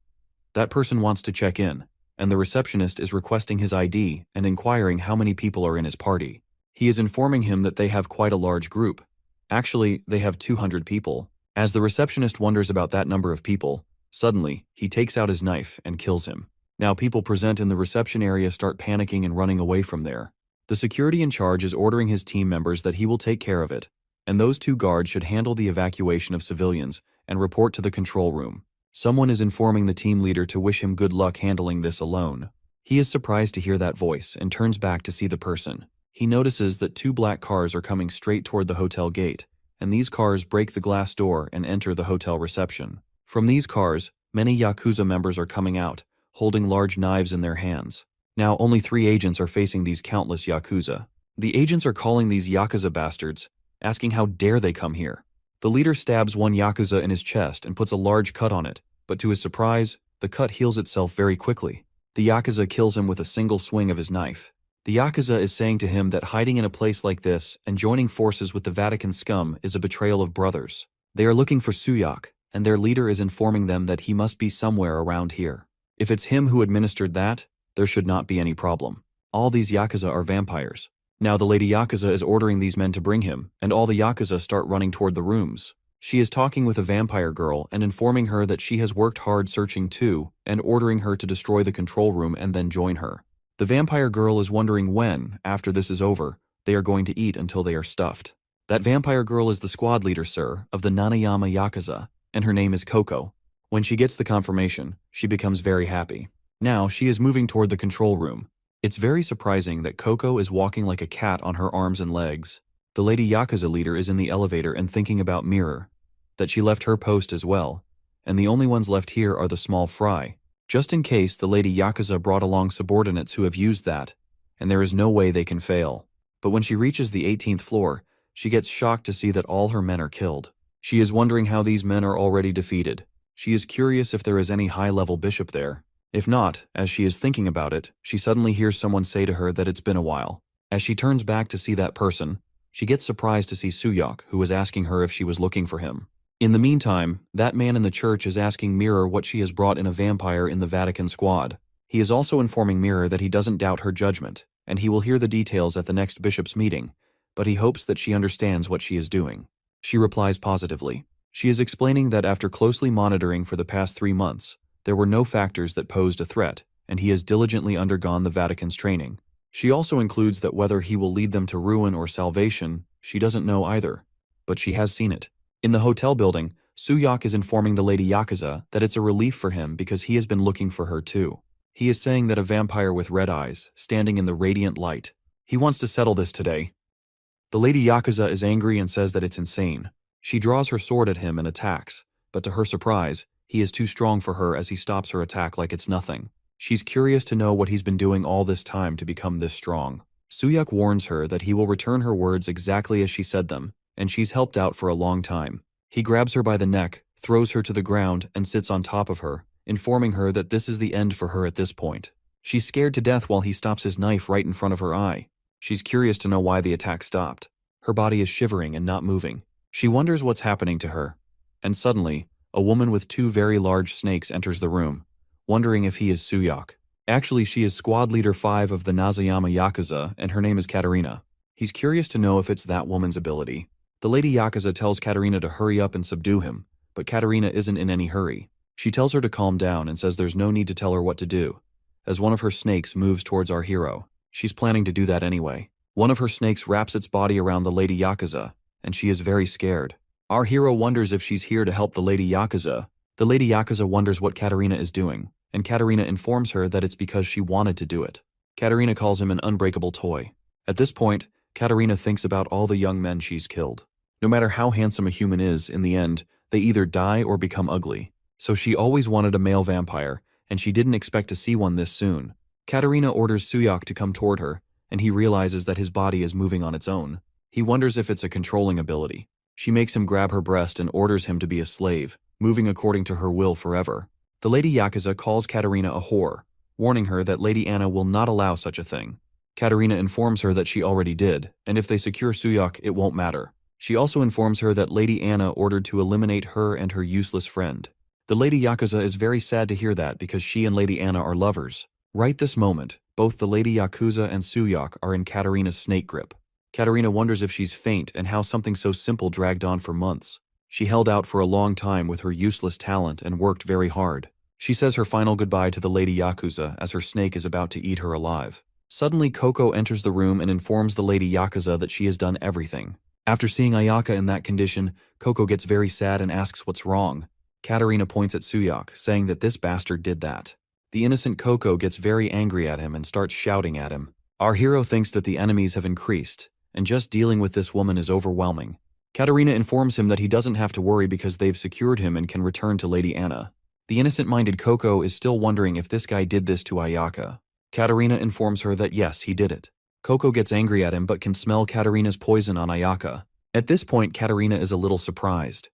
That person wants to check in, and the receptionist is requesting his ID and inquiring how many people are in his party. He is informing him that they have quite a large group. Actually, they have 200 people. As the receptionist wonders about that number of people, suddenly, he takes out his knife and kills him. Now people present in the reception area start panicking and running away from there. The security in charge is ordering his team members that he will take care of it, and those two guards should handle the evacuation of civilians and report to the control room. Someone is informing the team leader to wish him good luck handling this alone. He is surprised to hear that voice and turns back to see the person. He notices that 2 black cars are coming straight toward the hotel gate, and these cars break the glass door and enter the hotel reception. From these cars, many Yakuza members are coming out, holding large knives in their hands. Now only 3 agents are facing these countless Yakuza. The agents are calling these Yakuza bastards, asking how dare they come here. The leader stabs one Yakuza in his chest and puts a large cut on it, but to his surprise, the cut heals itself very quickly. The Yakuza kills him with a single swing of his knife. The Yakuza is saying to him that hiding in a place like this and joining forces with the Vatican scum is a betrayal of brothers. They are looking for Soo-hyuk, and their leader is informing them that he must be somewhere around here. If it's him who administered that, there should not be any problem. All these Yakuza are vampires. Now the lady Yakuza is ordering these men to bring him, and all the Yakuza start running toward the rooms. She is talking with a vampire girl and informing her that she has worked hard searching too, and ordering her to destroy the control room and then join her. The vampire girl is wondering when, after this is over, they are going to eat until they are stuffed. That vampire girl is the squad leader, sir, of the Nanayama Yakuza, and her name is Coco. When she gets the confirmation, she becomes very happy. Now she is moving toward the control room. It's very surprising that Coco is walking like a cat on her arms and legs. The lady Yakuza leader is in the elevator and thinking about Mirror, that she left her post as well, and the only ones left here are the small fry. Just in case, the Lady Yakuza brought along subordinates who have used that, and there is no way they can fail. But when she reaches the 18th floor, she gets shocked to see that all her men are killed. She is wondering how these men are already defeated. She is curious if there is any high-level bishop there. If not, as she is thinking about it, she suddenly hears someone say to her that it's been a while. As she turns back to see that person, she gets surprised to see Suyok, who is asking her if she was looking for him. In the meantime, that man in the church is asking Mirror what she has brought in a vampire in the Vatican squad. He is also informing Mirror that he doesn't doubt her judgment, and he will hear the details at the next bishop's meeting, but he hopes that she understands what she is doing. She replies positively. She is explaining that after closely monitoring for the past 3 months, there were no factors that posed a threat, and he has diligently undergone the Vatican's training. She also includes that whether he will lead them to ruin or salvation, she doesn't know either, but she has seen it. In the hotel building, Suyok is informing the Lady Yakuza that it's a relief for him because he has been looking for her too. He is saying that a vampire with red eyes, standing in the radiant light. He wants to settle this today. The Lady Yakuza is angry and says that it's insane. She draws her sword at him and attacks, but to her surprise, he is too strong for her as he stops her attack like it's nothing. She's curious to know what he's been doing all this time to become this strong. Suyok warns her that he will return her words exactly as she said them, and she's helped out for a long time. He grabs her by the neck, throws her to the ground, and sits on top of her, informing her that this is the end for her at this point. She's scared to death while he stops his knife right in front of her eye. She's curious to know why the attack stopped. Her body is shivering and not moving. She wonders what's happening to her. And suddenly, a woman with 2 very large snakes enters the room, wondering if he is Suyok. Actually, she is squad leader 5 of the Nazayama Yakuza, and her name is Katarina. He's curious to know if it's that woman's ability. The Lady Yakuza tells Katarina to hurry up and subdue him, but Katarina isn't in any hurry. She tells her to calm down and says there's no need to tell her what to do, as one of her snakes moves towards our hero. She's planning to do that anyway. One of her snakes wraps its body around the Lady Yakuza, and she is very scared. Our hero wonders if she's here to help the Lady Yakuza. The Lady Yakuza wonders what Katarina is doing, and Katarina informs her that it's because she wanted to do it. Katarina calls him an unbreakable toy. At this point, Katarina thinks about all the young men she's killed. No matter how handsome a human is, in the end, they either die or become ugly. So she always wanted a male vampire, and she didn't expect to see one this soon. Katarina orders Suyok to come toward her, and he realizes that his body is moving on its own. He wonders if it's a controlling ability. She makes him grab her breast and orders him to be a slave, moving according to her will forever. The Lady Yakuza calls Katarina a whore, warning her that Lady Anna will not allow such a thing. Katarina informs her that she already did, and if they secure Suyok, it won't matter. She also informs her that Lady Anna ordered to eliminate her and her useless friend. The Lady Yakuza is very sad to hear that because she and Lady Anna are lovers. Right this moment, both the Lady Yakuza and Suyok are in Katarina's snake grip. Katarina wonders if she's faint and how something so simple dragged on for months. She held out for a long time with her useless talent and worked very hard. She says her final goodbye to the Lady Yakuza as her snake is about to eat her alive. Suddenly, Coco enters the room and informs the Lady Yakuza that she has done everything. After seeing Ayaka in that condition, Coco gets very sad and asks what's wrong. Katarina points at Suyok, saying that this bastard did that. The innocent Coco gets very angry at him and starts shouting at him. Our hero thinks that the enemies have increased, and just dealing with this woman is overwhelming. Katarina informs him that he doesn't have to worry because they've secured him and can return to Lady Anna. The innocent-minded Coco is still wondering if this guy did this to Ayaka. Katarina informs her that yes, he did it. Coco gets angry at him but can smell Katarina's poison on Ayaka. At this point, Katarina is a little surprised.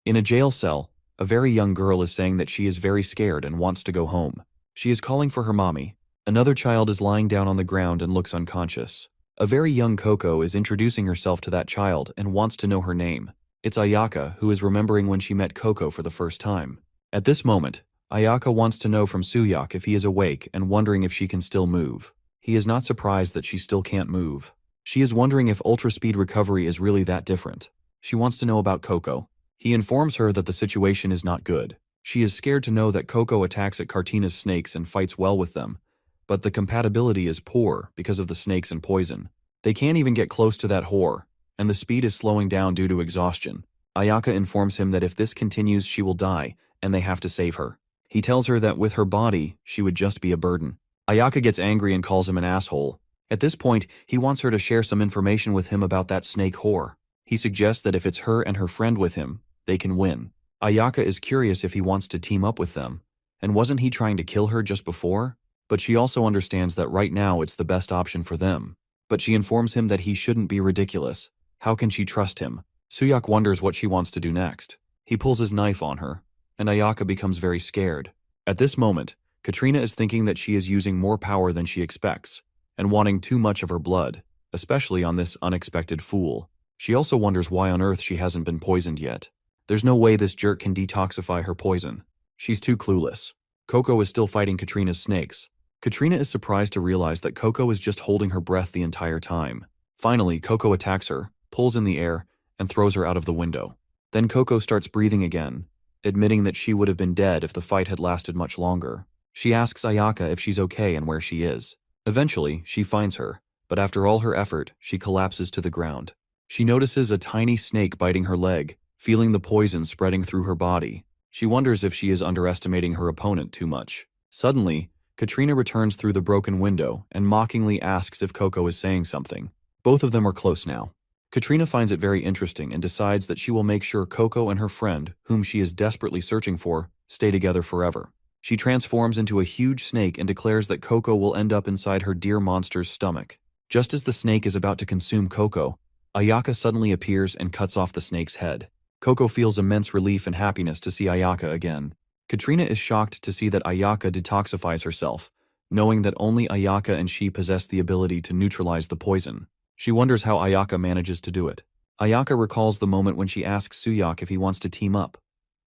In a jail cell, a very young girl is saying that she is very scared and wants to go home. She is calling for her mommy. Another child is lying down on the ground and looks unconscious. A very young Coco is introducing herself to that child and wants to know her name. It's Ayaka, who is remembering when she met Coco for the first time. At this moment, Ayaka wants to know from Suyok if he is awake and wondering if she can still move. He is not surprised that she still can't move. She is wondering if ultra-speed recovery is really that different. She wants to know about Coco. He informs her that the situation is not good. She is scared to know that Coco attacks at Cartina's snakes and fights well with them, but the compatibility is poor because of the snakes and poison. They can't even get close to that whore, and the speed is slowing down due to exhaustion. Ayaka informs him that if this continues, she will die, and they have to save her. He tells her that with her body, she would just be a burden. Ayaka gets angry and calls him an asshole. At this point, he wants her to share some information with him about that snake whore. He suggests that if it's her and her friend with him, they can win. Ayaka is curious if he wants to team up with them, and wasn't he trying to kill her just before? But she also understands that right now it's the best option for them. But she informs him that he shouldn't be ridiculous. How can she trust him? Suyok wonders what she wants to do next. He pulls his knife on her, and Ayaka becomes very scared. At this moment, Katrina is thinking that she is using more power than she expects, and wanting too much of her blood, especially on this unexpected fool. She also wonders why on earth she hasn't been poisoned yet. There's no way this jerk can detoxify her poison. She's too clueless. Coco is still fighting Katrina's snakes. Katrina is surprised to realize that Coco is just holding her breath the entire time. Finally, Coco attacks her, pulls in the air, and throws her out of the window. Then Coco starts breathing again, admitting that she would have been dead if the fight had lasted much longer. She asks Ayaka if she's okay and where she is. Eventually, she finds her, but after all her effort, she collapses to the ground. She notices a tiny snake biting her leg, feeling the poison spreading through her body. She wonders if she is underestimating her opponent too much. Suddenly, Katrina returns through the broken window and mockingly asks if Coco is saying something. Both of them are close now. Katrina finds it very interesting and decides that she will make sure Coco and her friend, whom she is desperately searching for, stay together forever. She transforms into a huge snake and declares that Coco will end up inside her dear monster's stomach. Just as the snake is about to consume Coco, Ayaka suddenly appears and cuts off the snake's head. Coco feels immense relief and happiness to see Ayaka again. Katrina is shocked to see that Ayaka detoxifies herself, knowing that only Ayaka and she possess the ability to neutralize the poison. She wonders how Ayaka manages to do it. Ayaka recalls the moment when she asks Suyok if he wants to team up,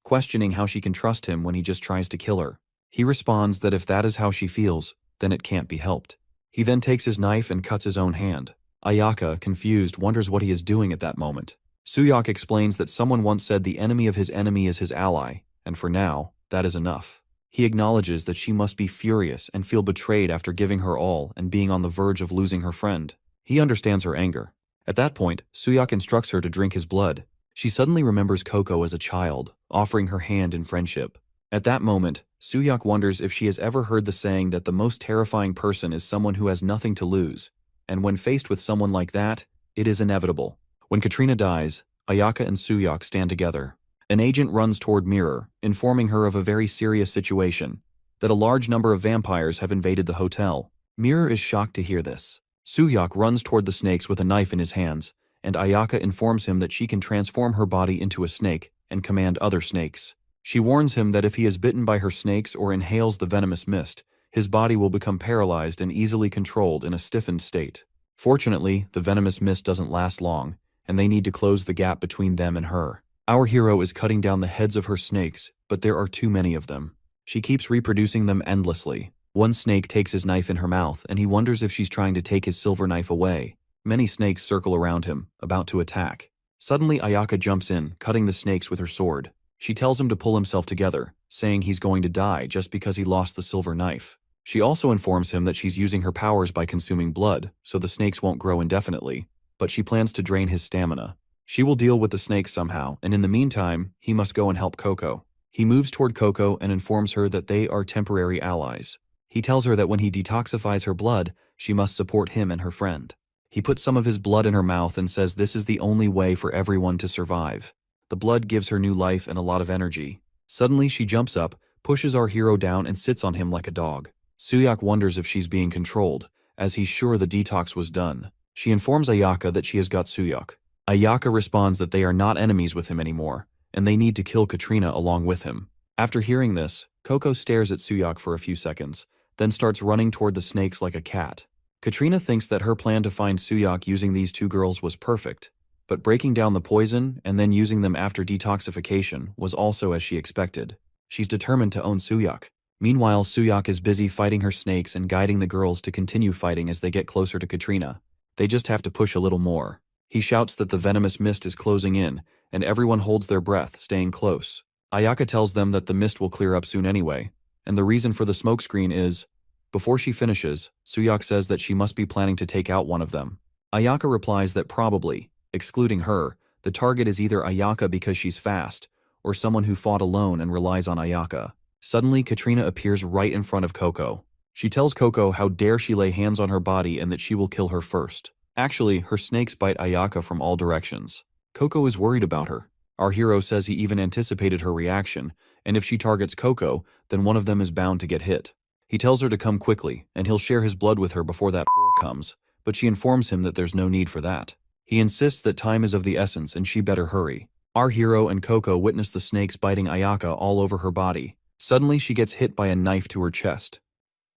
questioning how she can trust him when he just tries to kill her. He responds that if that is how she feels, then it can't be helped. He then takes his knife and cuts his own hand. Ayaka, confused, wonders what he is doing at that moment. Suyok explains that someone once said the enemy of his enemy is his ally, and for now, that is enough. He acknowledges that she must be furious and feel betrayed after giving her all and being on the verge of losing her friend. He understands her anger. At that point, Suyok instructs her to drink his blood. She suddenly remembers Coco as a child, offering her hand in friendship. At that moment, Suyok wonders if she has ever heard the saying that the most terrifying person is someone who has nothing to lose, and when faced with someone like that, it is inevitable. When Katrina dies, Ayaka and Suyok stand together. An agent runs toward Mirror, informing her of a very serious situation, that a large number of vampires have invaded the hotel. Mirror is shocked to hear this. Suyok runs toward the snakes with a knife in his hands, and Ayaka informs him that she can transform her body into a snake and command other snakes. She warns him that if he is bitten by her snakes or inhales the venomous mist, his body will become paralyzed and easily controlled in a stiffened state. Fortunately, the venomous mist doesn't last long, and they need to close the gap between them and her. Our hero is cutting down the heads of her snakes, but there are too many of them. She keeps reproducing them endlessly. One snake takes his knife in her mouth, and he wonders if she's trying to take his silver knife away. Many snakes circle around him, about to attack. Suddenly, Ayaka jumps in, cutting the snakes with her sword. She tells him to pull himself together, saying he's going to die just because he lost the silver knife. She also informs him that she's using her powers by consuming blood, so the snakes won't grow indefinitely, but she plans to drain his stamina. She will deal with the snakes somehow, and in the meantime, he must go and help Coco. He moves toward Coco and informs her that they are temporary allies. He tells her that when he detoxifies her blood, she must support him and her friend. He puts some of his blood in her mouth and says this is the only way for everyone to survive. The blood gives her new life and a lot of energy. Suddenly, she jumps up, pushes our hero down and sits on him like a dog. Suyok wonders if she's being controlled, as he's sure the detox was done. She informs Ayaka that she has got Suyok. Ayaka responds that they are not enemies with him anymore, and they need to kill Katrina along with him. After hearing this, Coco stares at Suyok for a few seconds, then starts running toward the snakes like a cat. Katrina thinks that her plan to find Suyok using these two girls was perfect, but breaking down the poison and then using them after detoxification was also as she expected. She's determined to own Suyok. Meanwhile, Suyok is busy fighting her snakes and guiding the girls to continue fighting as they get closer to Katrina. They just have to push a little more. He shouts that the venomous mist is closing in, and everyone holds their breath, staying close. Ayaka tells them that the mist will clear up soon anyway, and the reason for the smokescreen is... Before she finishes, Suyok says that she must be planning to take out one of them. Ayaka replies that probably, excluding her, the target is either Ayaka because she's fast, or someone who fought alone and relies on Ayaka. Suddenly, Katrina appears right in front of Coco. She tells Coco how dare she lay hands on her body and that she will kill her first. Actually, her snakes bite Ayaka from all directions. Coco is worried about her. Our hero says he even anticipated her reaction, and if she targets Coco, then one of them is bound to get hit. He tells her to come quickly, and he'll share his blood with her before that whore comes, but she informs him that there's no need for that. He insists that time is of the essence and she better hurry. Our hero and Coco witness the snakes biting Ayaka all over her body. Suddenly she gets hit by a knife to her chest.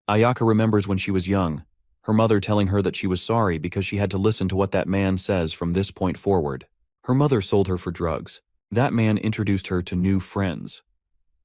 Ayaka remembers when she was young, her mother telling her that she was sorry because she had to listen to what that man says from this point forward. Her mother sold her for drugs. That man introduced her to new friends.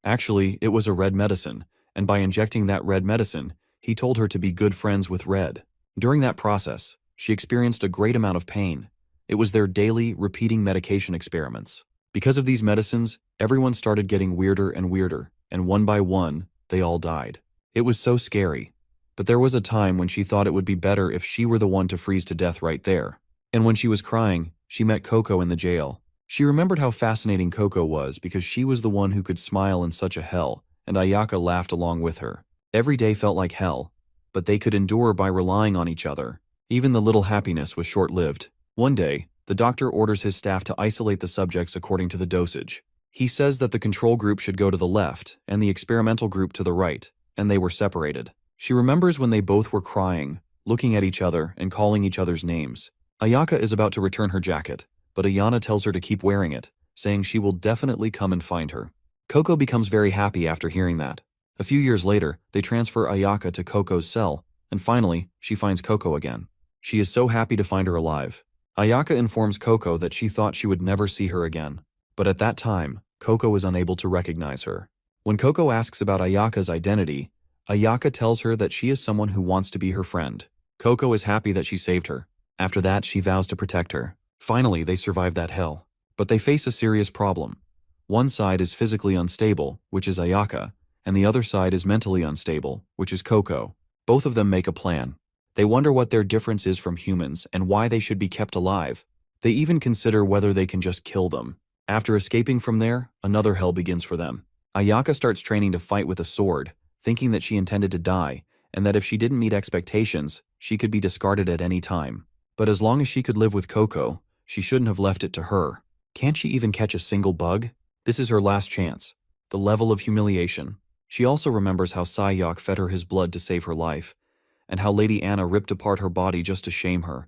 Actually, it was a red medicine, and by injecting that red medicine, he told her to be good friends with Red. During that process, she experienced a great amount of pain. It was their daily, repeating medication experiments. Because of these medicines, everyone started getting weirder and weirder, and one by one, they all died. It was so scary. But there was a time when she thought it would be better if she were the one to freeze to death right there. And when she was crying, she met Coco in the jail. She remembered how fascinating Coco was because she was the one who could smile in such a hell, and Ayaka laughed along with her. Every day felt like hell, but they could endure by relying on each other. Even the little happiness was short-lived. One day, the doctor orders his staff to isolate the subjects according to the dosage. He says that the control group should go to the left and the experimental group to the right, and they were separated. She remembers when they both were crying, looking at each other and calling each other's names. Ayaka is about to return her jacket, but Ayana tells her to keep wearing it, saying she will definitely come and find her. Coco becomes very happy after hearing that. A few years later, they transfer Ayaka to Coco's cell, and finally, she finds Coco again. She is so happy to find her alive. Ayaka informs Coco that she thought she would never see her again, but at that time, Coco is unable to recognize her. When Coco asks about Ayaka's identity, Ayaka tells her that she is someone who wants to be her friend. Coco is happy that she saved her. After that, she vows to protect her. Finally, they survive that hell. But they face a serious problem. One side is physically unstable, which is Ayaka, and the other side is mentally unstable, which is Coco. Both of them make a plan. They wonder what their difference is from humans and why they should be kept alive. They even consider whether they can just kill them. After escaping from there, another hell begins for them. Ayaka starts training to fight with a sword, thinking that she intended to die, and that if she didn't meet expectations, she could be discarded at any time. But as long as she could live with Coco, she shouldn't have left it to her. Can't she even catch a single bug? This is her last chance. The level of humiliation. She also remembers how Sayak fed her his blood to save her life, and how Lady Anna ripped apart her body just to shame her,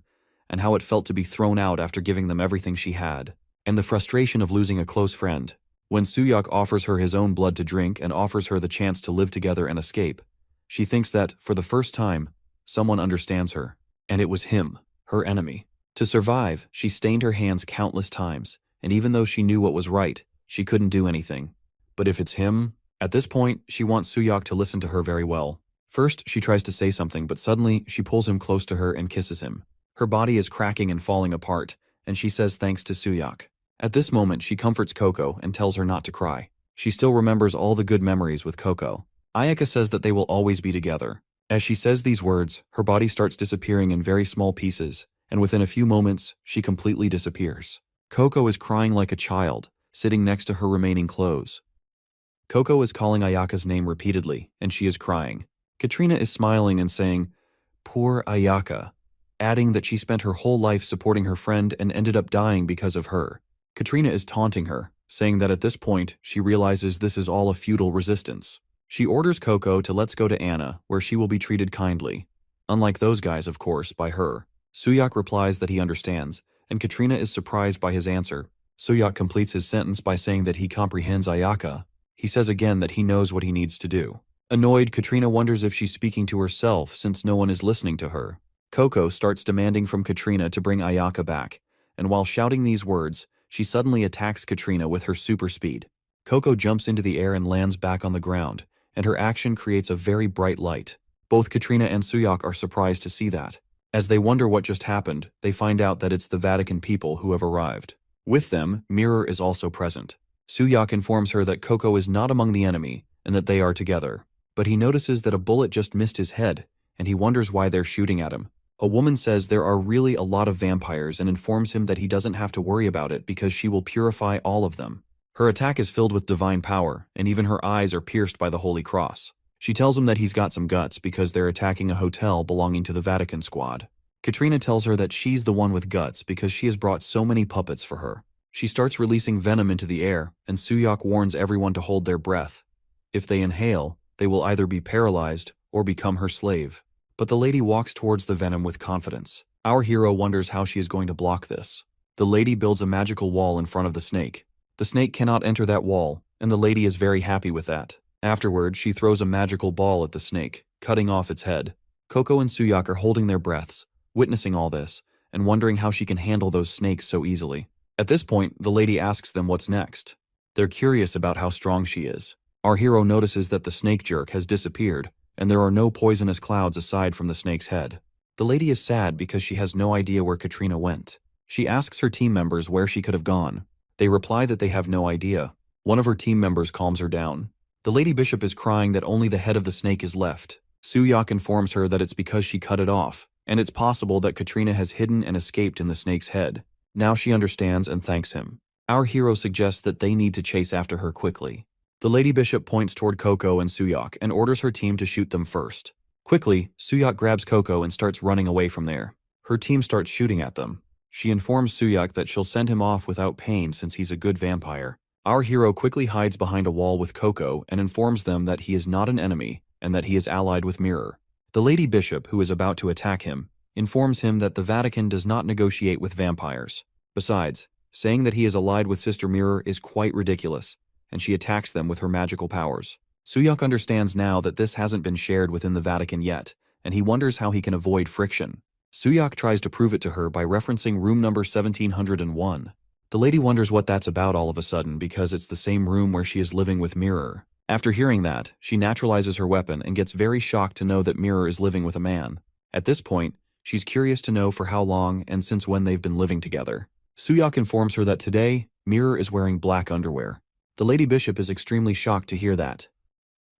and how it felt to be thrown out after giving them everything she had, and the frustration of losing a close friend. When Suyak offers her his own blood to drink and offers her the chance to live together and escape, she thinks that, for the first time, someone understands her, and it was him, her enemy. To survive, she stained her hands countless times, and even though she knew what was right, she couldn't do anything. But if it's him, at this point, she wants Suyak to listen to her very well. First, she tries to say something, but suddenly, she pulls him close to her and kisses him. Her body is cracking and falling apart, and she says thanks to Suyak. At this moment, she comforts Coco and tells her not to cry. She still remembers all the good memories with Coco. Ayaka says that they will always be together. As she says these words, her body starts disappearing in very small pieces, and within a few moments, she completely disappears. Coco is crying like a child, sitting next to her remaining clothes. Coco is calling Ayaka's name repeatedly, and she is crying. Katrina is smiling and saying, "Poor Ayaka," adding that she spent her whole life supporting her friend and ended up dying because of her. Katrina is taunting her, saying that at this point, she realizes this is all a futile resistance. She orders Coco to let's go to Anna, where she will be treated kindly. Unlike those guys, of course, by her. Suyak replies that he understands, and Katrina is surprised by his answer. Suyak completes his sentence by saying that he comprehends Ayaka. He says again that he knows what he needs to do. Annoyed, Katrina wonders if she's speaking to herself since no one is listening to her. Coco starts demanding from Katrina to bring Ayaka back, and while shouting these words, she suddenly attacks Katrina with her super speed. Coco jumps into the air and lands back on the ground, and her action creates a very bright light. Both Katrina and Suyak are surprised to see that. As they wonder what just happened, they find out that it's the Vatican people who have arrived. With them, Mirror is also present. Suyak informs her that Coco is not among the enemy, and that they are together. But he notices that a bullet just missed his head, and he wonders why they're shooting at him. A woman says there are really a lot of vampires and informs him that he doesn't have to worry about it because she will purify all of them. Her attack is filled with divine power, and even her eyes are pierced by the Holy Cross. She tells him that he's got some guts because they're attacking a hotel belonging to the Vatican squad. Katrina tells her that she's the one with guts because she has brought so many puppets for her. She starts releasing venom into the air, and Suyok warns everyone to hold their breath. If they inhale, they will either be paralyzed or become her slave. But the lady walks towards the venom with confidence. Our hero wonders how she is going to block this. The lady builds a magical wall in front of the snake. The snake cannot enter that wall, and the lady is very happy with that. Afterward, she throws a magical ball at the snake, cutting off its head. Coco and Suyok are holding their breaths, witnessing all this, and wondering how she can handle those snakes so easily. At this point, the lady asks them what's next. They're curious about how strong she is. Our hero notices that the snake jerk has disappeared, and there are no poisonous clouds aside from the snake's head. The lady is sad because she has no idea where Katrina went. She asks her team members where she could have gone. They reply that they have no idea. One of her team members calms her down. The Lady Bishop is crying that only the head of the snake is left. Suyok informs her that it's because she cut it off, and it's possible that Katrina has hidden and escaped in the snake's head. Now she understands and thanks him. Our hero suggests that they need to chase after her quickly. The Lady Bishop points toward Coco and Suyok and orders her team to shoot them first. Quickly, Suyok grabs Coco and starts running away from there. Her team starts shooting at them. She informs Suyok that she'll send him off without pain since he's a good vampire. Our hero quickly hides behind a wall with Coco and informs them that he is not an enemy and that he is allied with Mirror. The Lady Bishop, who is about to attack him, informs him that the Vatican does not negotiate with vampires. Besides, saying that he is allied with Sister Mirror is quite ridiculous, and she attacks them with her magical powers. Suyok understands now that this hasn't been shared within the Vatican yet, and he wonders how he can avoid friction. Suyok tries to prove it to her by referencing room number 1701. The lady wonders what that's about all of a sudden because it's the same room where she is living with Mirror. After hearing that, she naturalizes her weapon and gets very shocked to know that Mirror is living with a man. At this point, she's curious to know for how long and since when they've been living together. Suyok informs her that today, Mirror is wearing black underwear. The Lady Bishop is extremely shocked to hear that.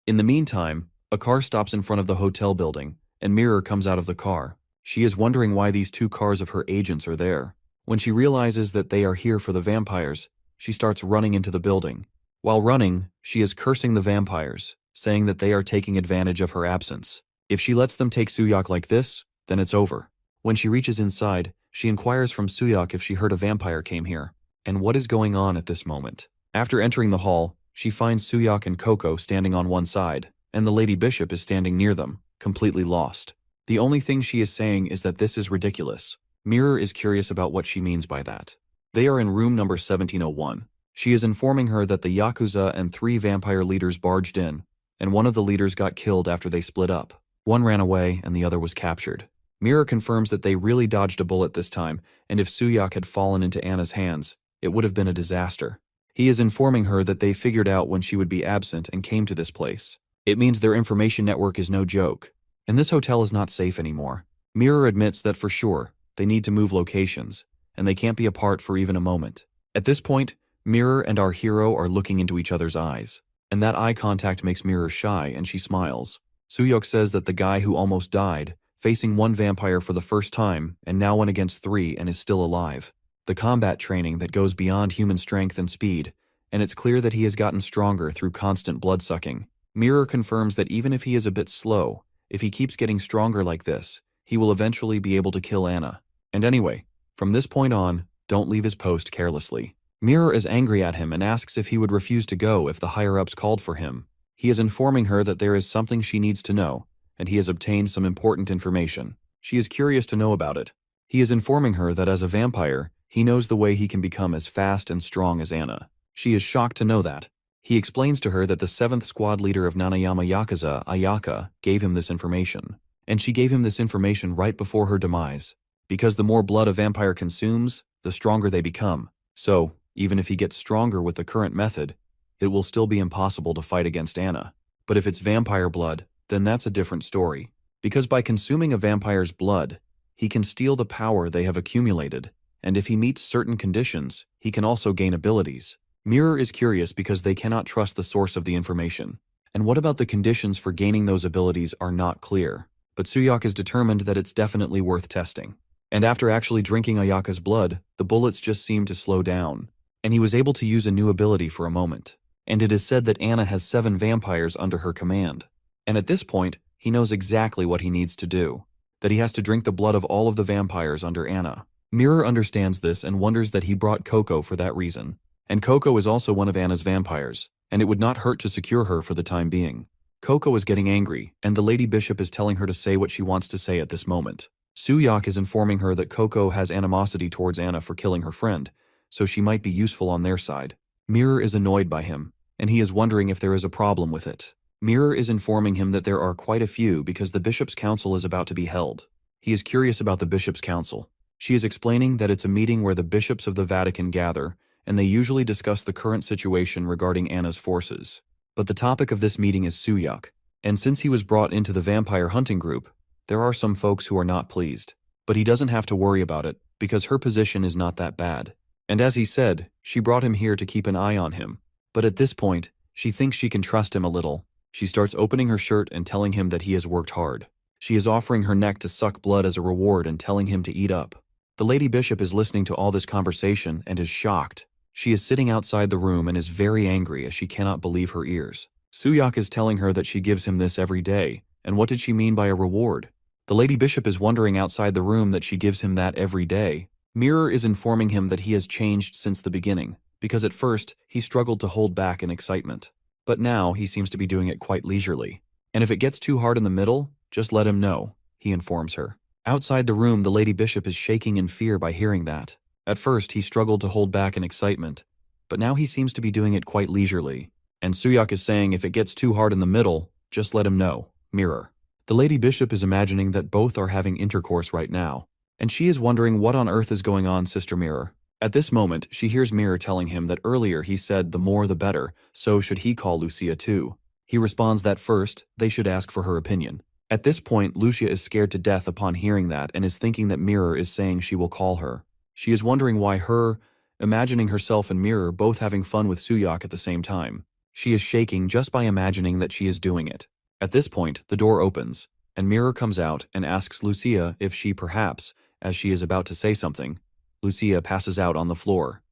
In the meantime, a car stops in front of the hotel building, and Mirror comes out of the car. She is wondering why these two cars of her agents are there. When she realizes that they are here for the vampires, she starts running into the building. While running, she is cursing the vampires, saying that they are taking advantage of her absence. If she lets them take Suyok like this, then it's over. When she reaches inside, she inquires from Suyok if she heard a vampire came here, and what is going on at this moment. After entering the hall, she finds Suyok and Coco standing on one side, and the Lady Bishop is standing near them, completely lost. The only thing she is saying is that this is ridiculous. Mirror is curious about what she means by that. They are in room number 1701. She is informing her that the Yakuza and 3 vampire leaders barged in, and one of the leaders got killed after they split up. One ran away and the other was captured. Mirror confirms that they really dodged a bullet this time, and if Suyok had fallen into Anna's hands, it would have been a disaster. He is informing her that they figured out when she would be absent and came to this place. It means their information network is no joke, and this hotel is not safe anymore. Mirror admits that for sure, they need to move locations, and they can't be apart for even a moment. At this point, Mirror and our hero are looking into each other's eyes, and that eye contact makes Mirror shy and she smiles. Suyok says that the guy who almost died, facing one vampire for the first time, and now went against 3 and is still alive. The combat training that goes beyond human strength and speed, and it's clear that he has gotten stronger through constant blood-sucking. Mirror confirms that even if he is a bit slow, if he keeps getting stronger like this, he will eventually be able to kill Anna. And anyway, from this point on, don't leave his post carelessly. Mirror is angry at him and asks if he would refuse to go if the higher-ups called for him. He is informing her that there is something she needs to know, and he has obtained some important information. She is curious to know about it. He is informing her that as a vampire, he knows the way he can become as fast and strong as Anna. She is shocked to know that. He explains to her that the 7th squad leader of Nanayama Yakuza, Ayaka, gave him this information. And she gave him this information right before her demise. Because the more blood a vampire consumes, the stronger they become. So, even if he gets stronger with the current method, it will still be impossible to fight against Anna. But if it's vampire blood, then that's a different story. Because by consuming a vampire's blood, he can steal the power they have accumulated, and if he meets certain conditions, he can also gain abilities. Mirror is curious because they cannot trust the source of the information. And what about the conditions for gaining those abilities are not clear. But Suyok is determined that it's definitely worth testing. And after actually drinking Ayaka's blood, the bullets just seemed to slow down, and he was able to use a new ability for a moment. And it is said that Anna has 7 vampires under her command. And at this point, he knows exactly what he needs to do. That he has to drink the blood of all of the vampires under Anna. Mirror understands this and wonders that he brought Coco for that reason. And Coco is also one of Anna's vampires, and it would not hurt to secure her for the time being. Coco is getting angry, and the Lady Bishop is telling her to say what she wants to say at this moment. Suyak is informing her that Coco has animosity towards Anna for killing her friend, so she might be useful on their side. Mirror is annoyed by him, and he is wondering if there is a problem with it. Mirror is informing him that there are quite a few because the Bishop's Council is about to be held. He is curious about the Bishop's Council. She is explaining that it's a meeting where the bishops of the Vatican gather, and they usually discuss the current situation regarding Anna's forces. But the topic of this meeting is Suyak, and since he was brought into the vampire hunting group, there are some folks who are not pleased. But he doesn't have to worry about it, because her position is not that bad. And as he said, she brought him here to keep an eye on him. But at this point, she thinks she can trust him a little. She starts opening her shirt and telling him that he has worked hard. She is offering her neck to suck blood as a reward and telling him to eat up. The Lady Bishop is listening to all this conversation and is shocked. She is sitting outside the room and is very angry as she cannot believe her ears. Suyak is telling her that she gives him this every day, and what did she mean by a reward? The Lady Bishop is wondering outside the room that she gives him that every day. Mirror is informing him that he has changed since the beginning, because at first, he struggled to hold back in excitement. But now, he seems to be doing it quite leisurely. And if it gets too hard in the middle, just let him know, he informs her. Outside the room, the Lady Bishop is shaking in fear by hearing that. At first, he struggled to hold back in excitement, but now he seems to be doing it quite leisurely. And Suyak is saying if it gets too hard in the middle, just let him know, Mirror. The Lady Bishop is imagining that both are having intercourse right now, and she is wondering what on earth is going on, Sister Mirror. At this moment, she hears Mirror telling him that earlier he said the more the better, so should he call Lucia too. He responds that first, they should ask for her opinion. At this point, Lucia is scared to death upon hearing that and is thinking that Mirror is saying she will call her. She is wondering why her, imagining herself and Mirror both having fun with Suyak at the same time. She is shaking just by imagining that she is doing it. At this point, the door opens, and Mirror comes out and asks Lucia if she perhaps, as she is about to say something, Lucia passes out on the floor.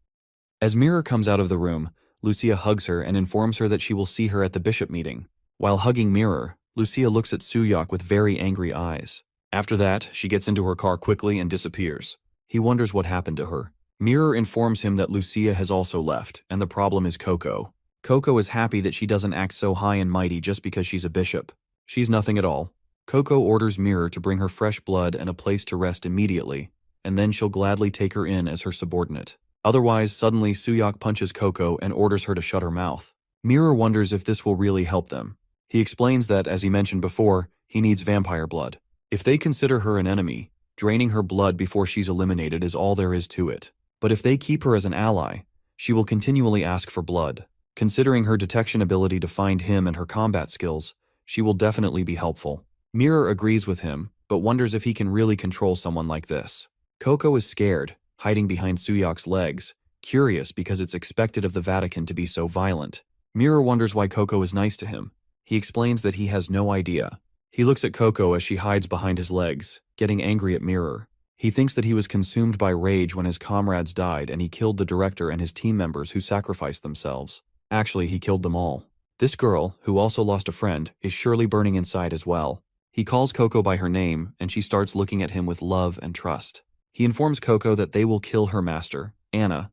As Mirror comes out of the room, Lucia hugs her and informs her that she will see her at the bishop meeting. While hugging Mirror, Lucia looks at Suyak with very angry eyes. After that, she gets into her car quickly and disappears. He wonders what happened to her. Mirror informs him that Lucia has also left, and the problem is Coco. Coco is happy that she doesn't act so high and mighty just because she's a bishop. She's nothing at all. Coco orders Mirror to bring her fresh blood and a place to rest immediately, and then she'll gladly take her in as her subordinate. Otherwise, suddenly Suyak punches Coco and orders her to shut her mouth. Mirror wonders if this will really help them. He explains that, as he mentioned before, he needs vampire blood. If they consider her an enemy, draining her blood before she's eliminated is all there is to it. But if they keep her as an ally, she will continually ask for blood. Considering her detection ability to find him and her combat skills, she will definitely be helpful. Mirror agrees with him, but wonders if he can really control someone like this. Coco is scared, hiding behind Suyak's legs, curious because it's expected of the Vatican to be so violent. Mirror wonders why Coco is nice to him. He explains that he has no idea. He looks at Coco as she hides behind his legs, getting angry at Mirror. He thinks that he was consumed by rage when his comrades died and he killed the director and his team members who sacrificed themselves. Actually, he killed them all. This girl, who also lost a friend, is surely burning inside as well. He calls Coco by her name, and she starts looking at him with love and trust. He informs Coco that they will kill her master, Anna,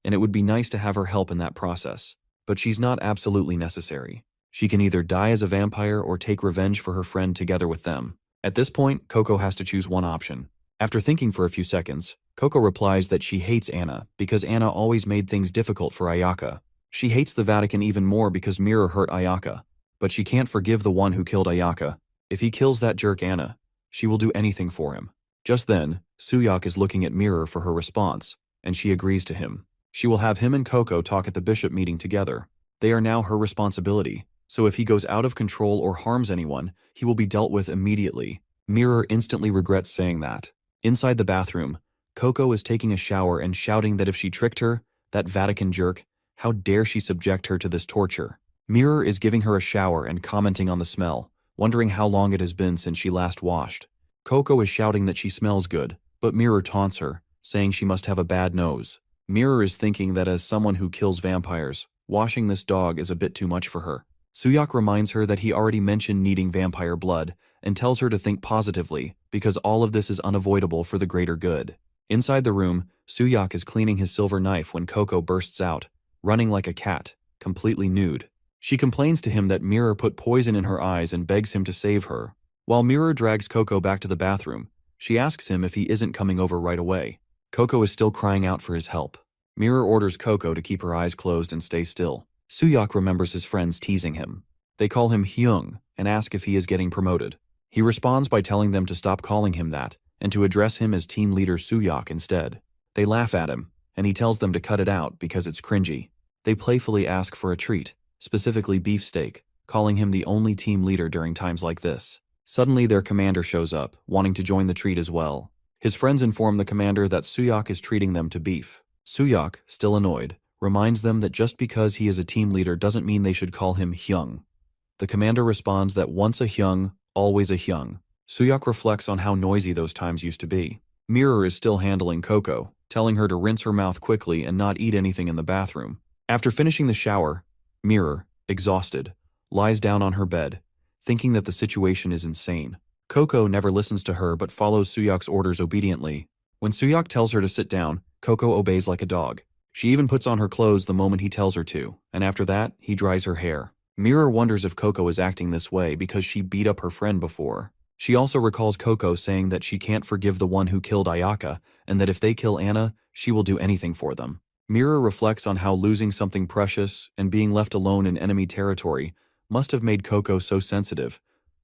and it would be nice to have her help in that process. But she's not absolutely necessary. She can either die as a vampire or take revenge for her friend together with them. At this point, Coco has to choose one option. After thinking for a few seconds, Coco replies that she hates Anna because Anna always made things difficult for Ayaka. She hates the Vatican even more because Mirror hurt Ayaka, but she can't forgive the one who killed Ayaka. If he kills that jerk Anna, she will do anything for him. Just then, Suyak is looking at Mirror for her response, and she agrees to him. She will have him and Coco talk at the bishop meeting together. They are now her responsibility, so if he goes out of control or harms anyone, he will be dealt with immediately. Mirror instantly regrets saying that. Inside the bathroom, Coco is taking a shower and shouting that if she tricked her, that Vatican jerk, how dare she subject her to this torture. Mirror is giving her a shower and commenting on the smell, wondering how long it has been since she last washed. Coco is shouting that she smells good, but Mirror taunts her, saying she must have a bad nose. Mirror is thinking that as someone who kills vampires, washing this dog is a bit too much for her. Suyak reminds her that he already mentioned needing vampire blood and tells her to think positively because all of this is unavoidable for the greater good. Inside the room, Suyak is cleaning his silver knife when Coco bursts out, running like a cat, completely nude. She complains to him that Mirror put poison in her eyes and begs him to save her. While Mirror drags Coco back to the bathroom, she asks him if he isn't coming over right away. Coco is still crying out for his help. Mirror orders Coco to keep her eyes closed and stay still. Suyak remembers his friends teasing him. They call him Hyung and ask if he is getting promoted. He responds by telling them to stop calling him that and to address him as team leader Suyak instead. They laugh at him, and he tells them to cut it out because it's cringy. They playfully ask for a treat, specifically beefsteak, calling him the only team leader during times like this. Suddenly their commander shows up, wanting to join the treat as well. His friends inform the commander that Suyak is treating them to beef. Suyak, still annoyed, reminds them that just because he is a team leader doesn't mean they should call him Hyung. The commander responds that once a Hyung, always a Hyung. Suyak reflects on how noisy those times used to be. Mirror is still handling Coco, telling her to rinse her mouth quickly and not eat anything in the bathroom. After finishing the shower, Mirror, exhausted, lies down on her bed, thinking that the situation is insane. Coco never listens to her but follows Suyak's orders obediently. When Suyak tells her to sit down, Coco obeys like a dog. She even puts on her clothes the moment he tells her to, and after that, he dries her hair. Mirror wonders if Coco is acting this way because she beat up her friend before. She also recalls Coco saying that she can't forgive the one who killed Ayaka, and that if they kill Anna, she will do anything for them. Mirror reflects on how losing something precious and being left alone in enemy territory must have made Coco so sensitive,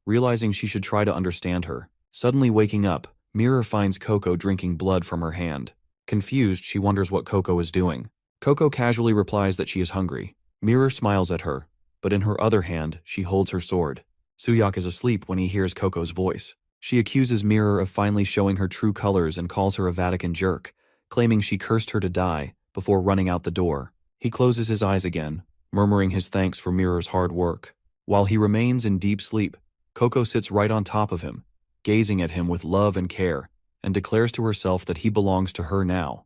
realizing she should try to understand her. Suddenly waking up, Mirror finds Coco drinking blood from her hand. Confused, she wonders what Coco is doing. Coco casually replies that she is hungry. Mirror smiles at her, but in her other hand, she holds her sword. Suyak is asleep when he hears Coco's voice. She accuses Mirror of finally showing her true colors and calls her a Vatican jerk, claiming she cursed her to die before running out the door. He closes his eyes again, murmuring his thanks for Mirror's hard work. While he remains in deep sleep, Coco sits right on top of him, gazing at him with love and care, and declares to herself that he belongs to her now.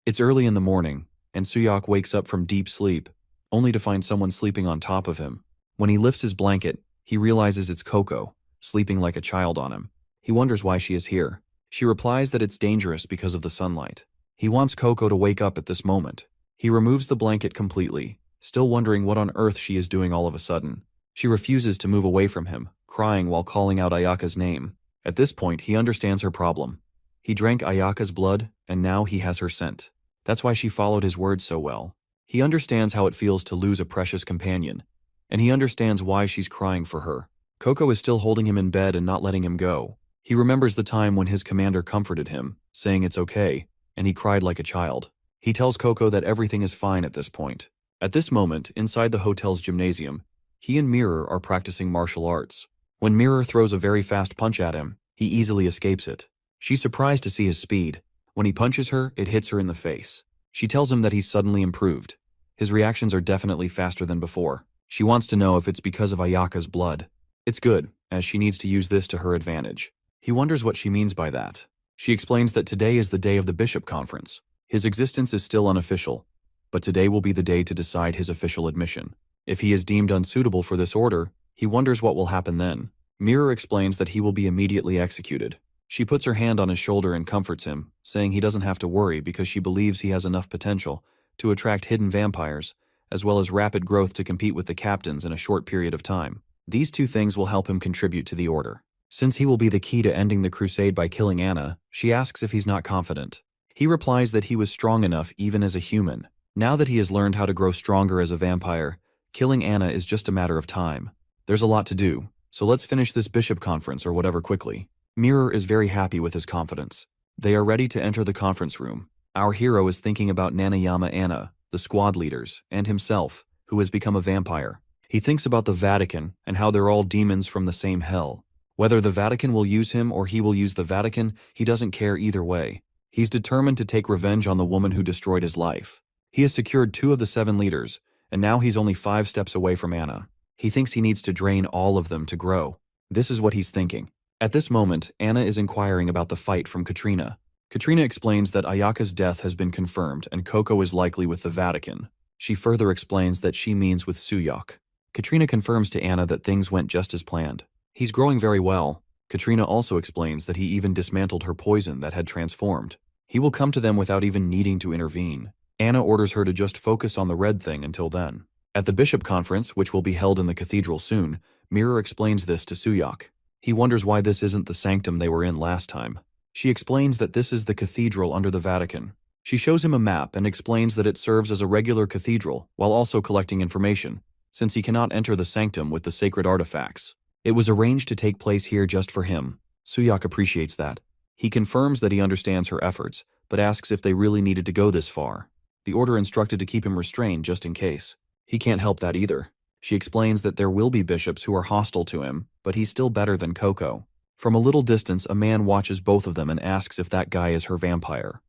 It's early in the morning, and Suyak wakes up from deep sleep, only to find someone sleeping on top of him. When he lifts his blanket, he realizes it's Coco, sleeping like a child on him. He wonders why she is here. She replies that it's dangerous because of the sunlight. He wants Coco to wake up at this moment. He removes the blanket completely, still wondering what on earth she is doing all of a sudden. She refuses to move away from him, crying while calling out Ayaka's name. At this point, he understands her problem. He drank Ayaka's blood, and now he has her scent. That's why she followed his words so well. He understands how it feels to lose a precious companion, and he understands why she's crying for her. Coco is still holding him in bed and not letting him go. He remembers the time when his commander comforted him, saying it's okay, and he cried like a child. He tells Coco that everything is fine at this point. At this moment, inside the hotel's gymnasium, he and Mirror are practicing martial arts. When Mirror throws a very fast punch at him, he easily escapes it. She's surprised to see his speed. When he punches her, it hits her in the face. She tells him that he's suddenly improved. His reactions are definitely faster than before. She wants to know if it's because of Ayaka's blood. It's good, as she needs to use this to her advantage. He wonders what she means by that. She explains that today is the day of the Bishop Conference. His existence is still unofficial, but today will be the day to decide his official admission. If he is deemed unsuitable for this order, he wonders what will happen then. Mirror explains that he will be immediately executed. She puts her hand on his shoulder and comforts him, saying he doesn't have to worry because she believes he has enough potential to attract hidden vampires, as well as rapid growth to compete with the captains in a short period of time. These two things will help him contribute to the order. Since he will be the key to ending the crusade by killing Anna, she asks if he's not confident. He replies that he was strong enough even as a human. Now that he has learned how to grow stronger as a vampire, killing Anna is just a matter of time. There's a lot to do, so let's finish this Bishop Conference or whatever quickly. Mirror is very happy with his confidence. They are ready to enter the conference room. Our hero is thinking about Nanayama Anna, the squad leaders, and himself, who has become a vampire. He thinks about the Vatican and how they're all demons from the same hell. Whether the Vatican will use him or he will use the Vatican, he doesn't care either way. He's determined to take revenge on the woman who destroyed his life. He has secured 2 of the 7 leaders, and now he's only 5 steps away from Anna. He thinks he needs to drain all of them to grow. This is what he's thinking. At this moment, Anna is inquiring about the fight from Katrina. Katrina explains that Ayaka's death has been confirmed and Coco is likely with the Vatican. She further explains that she means with Suyak. Katrina confirms to Anna that things went just as planned. He's growing very well. Katrina also explains that he even dismantled her poison that had transformed. He will come to them without even needing to intervene. Anna orders her to just focus on the red thing until then. At the bishop conference, which will be held in the cathedral soon, Mirror explains this to Suyak. He wonders why this isn't the sanctum they were in last time. She explains that this is the cathedral under the Vatican. She shows him a map and explains that it serves as a regular cathedral while also collecting information, since he cannot enter the sanctum with the sacred artifacts. It was arranged to take place here just for him. Suyak appreciates that. He confirms that he understands her efforts, but asks if they really needed to go this far. The order instructed to keep him restrained just in case. He can't help that either. She explains that there will be bishops who are hostile to him, but he's still better than Coco. From a little distance, a man watches both of them and asks if that guy is her vampire.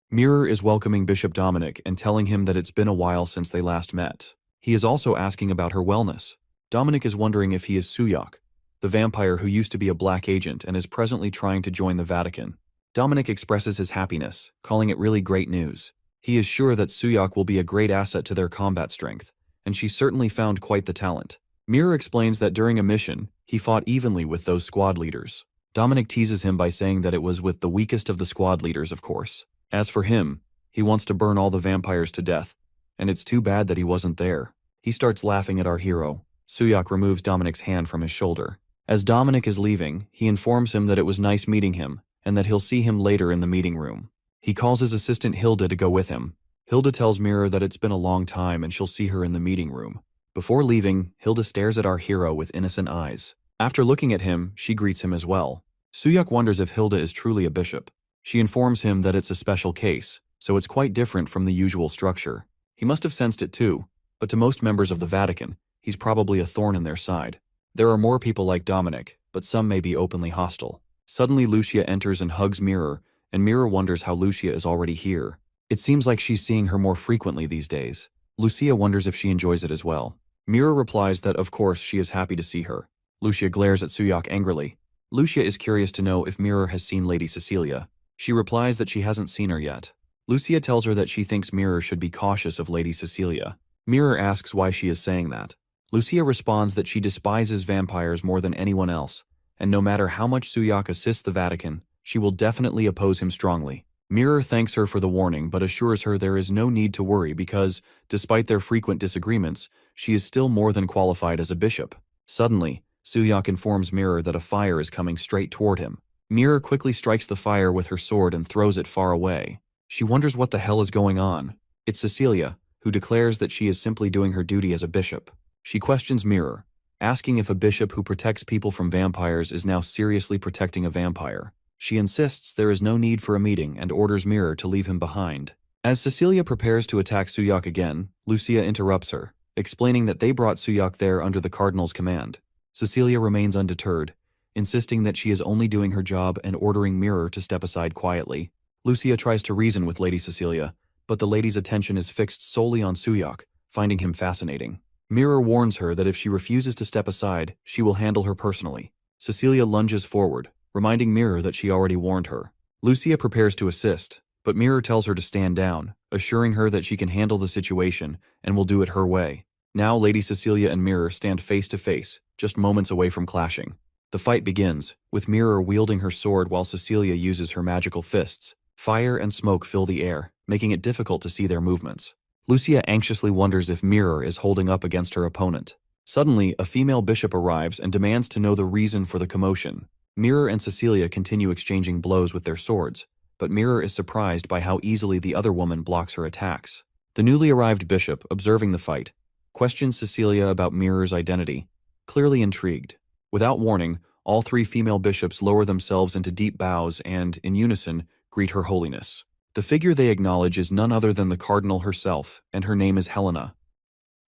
Mirror is welcoming Bishop Dominic and telling him that it's been a while since they last met. He is also asking about her wellness. Dominic is wondering if he is Suyak, the vampire who used to be a black agent and is presently trying to join the Vatican. Dominic expresses his happiness, calling it really great news. He is sure that Suyak will be a great asset to their combat strength, and she certainly found quite the talent. Mirror explains that during a mission, he fought evenly with those squad leaders. Dominic teases him by saying that it was with the weakest of the squad leaders, of course. As for him, he wants to burn all the vampires to death, and it's too bad that he wasn't there. He starts laughing at our hero. Suyak removes Dominic's hand from his shoulder. As Dominic is leaving, he informs him that it was nice meeting him, and that he'll see him later in the meeting room. He calls his assistant Hilda to go with him. Hilda tells Mirror that it's been a long time and she'll see her in the meeting room. Before leaving, Hilda stares at our hero with innocent eyes. After looking at him, she greets him as well. Suyak wonders if Hilda is truly a bishop. She informs him that it's a special case, so it's quite different from the usual structure. He must have sensed it too, but to most members of the Vatican, he's probably a thorn in their side. There are more people like Dominic, but some may be openly hostile. Suddenly Lucia enters and hugs Mirror, and Mirror wonders how Lucia is already here. It seems like she's seeing her more frequently these days. Lucia wonders if she enjoys it as well. Mirror replies that of course she is happy to see her. Lucia glares at Suyak angrily. Lucia is curious to know if Mirror has seen Lady Cecilia. She replies that she hasn't seen her yet. Lucia tells her that she thinks Mirror should be cautious of Lady Cecilia. Mirror asks why she is saying that. Lucia responds that she despises vampires more than anyone else, and no matter how much Suyak assists the Vatican, she will definitely oppose him strongly. Mirror thanks her for the warning but assures her there is no need to worry because, despite their frequent disagreements, she is still more than qualified as a bishop. Suddenly, Suyak informs Mirror that a fire is coming straight toward him. Mirror quickly strikes the fire with her sword and throws it far away. She wonders what the hell is going on. It's Cecilia, who declares that she is simply doing her duty as a bishop. She questions Mirror, asking if a bishop who protects people from vampires is now seriously protecting a vampire. She insists there is no need for a meeting and orders Mirror to leave him behind. As Cecilia prepares to attack Suyak again, Lucia interrupts her, explaining that they brought Suyak there under the Cardinal's command. Cecilia remains undeterred, insisting that she is only doing her job and ordering Mirror to step aside quietly. Lucia tries to reason with Lady Cecilia, but the lady's attention is fixed solely on Suyak, finding him fascinating. Mirror warns her that if she refuses to step aside, she will handle her personally. Cecilia lunges forward, reminding Mirror that she already warned her. Lucia prepares to assist, but Mirror tells her to stand down, assuring her that she can handle the situation and will do it her way. Now Lady Cecilia and Mirror stand face to face, just moments away from clashing. The fight begins, with Mirror wielding her sword while Cecilia uses her magical fists. Fire and smoke fill the air, making it difficult to see their movements. Lucia anxiously wonders if Mirror is holding up against her opponent. Suddenly, a female bishop arrives and demands to know the reason for the commotion. Mirror and Cecilia continue exchanging blows with their swords, but Mirror is surprised by how easily the other woman blocks her attacks. The newly arrived bishop, observing the fight, questions Cecilia about Mirror's identity, clearly intrigued. Without warning, all three female bishops lower themselves into deep bows and, in unison, greet Her Holiness. The figure they acknowledge is none other than the Cardinal herself, and her name is Helena.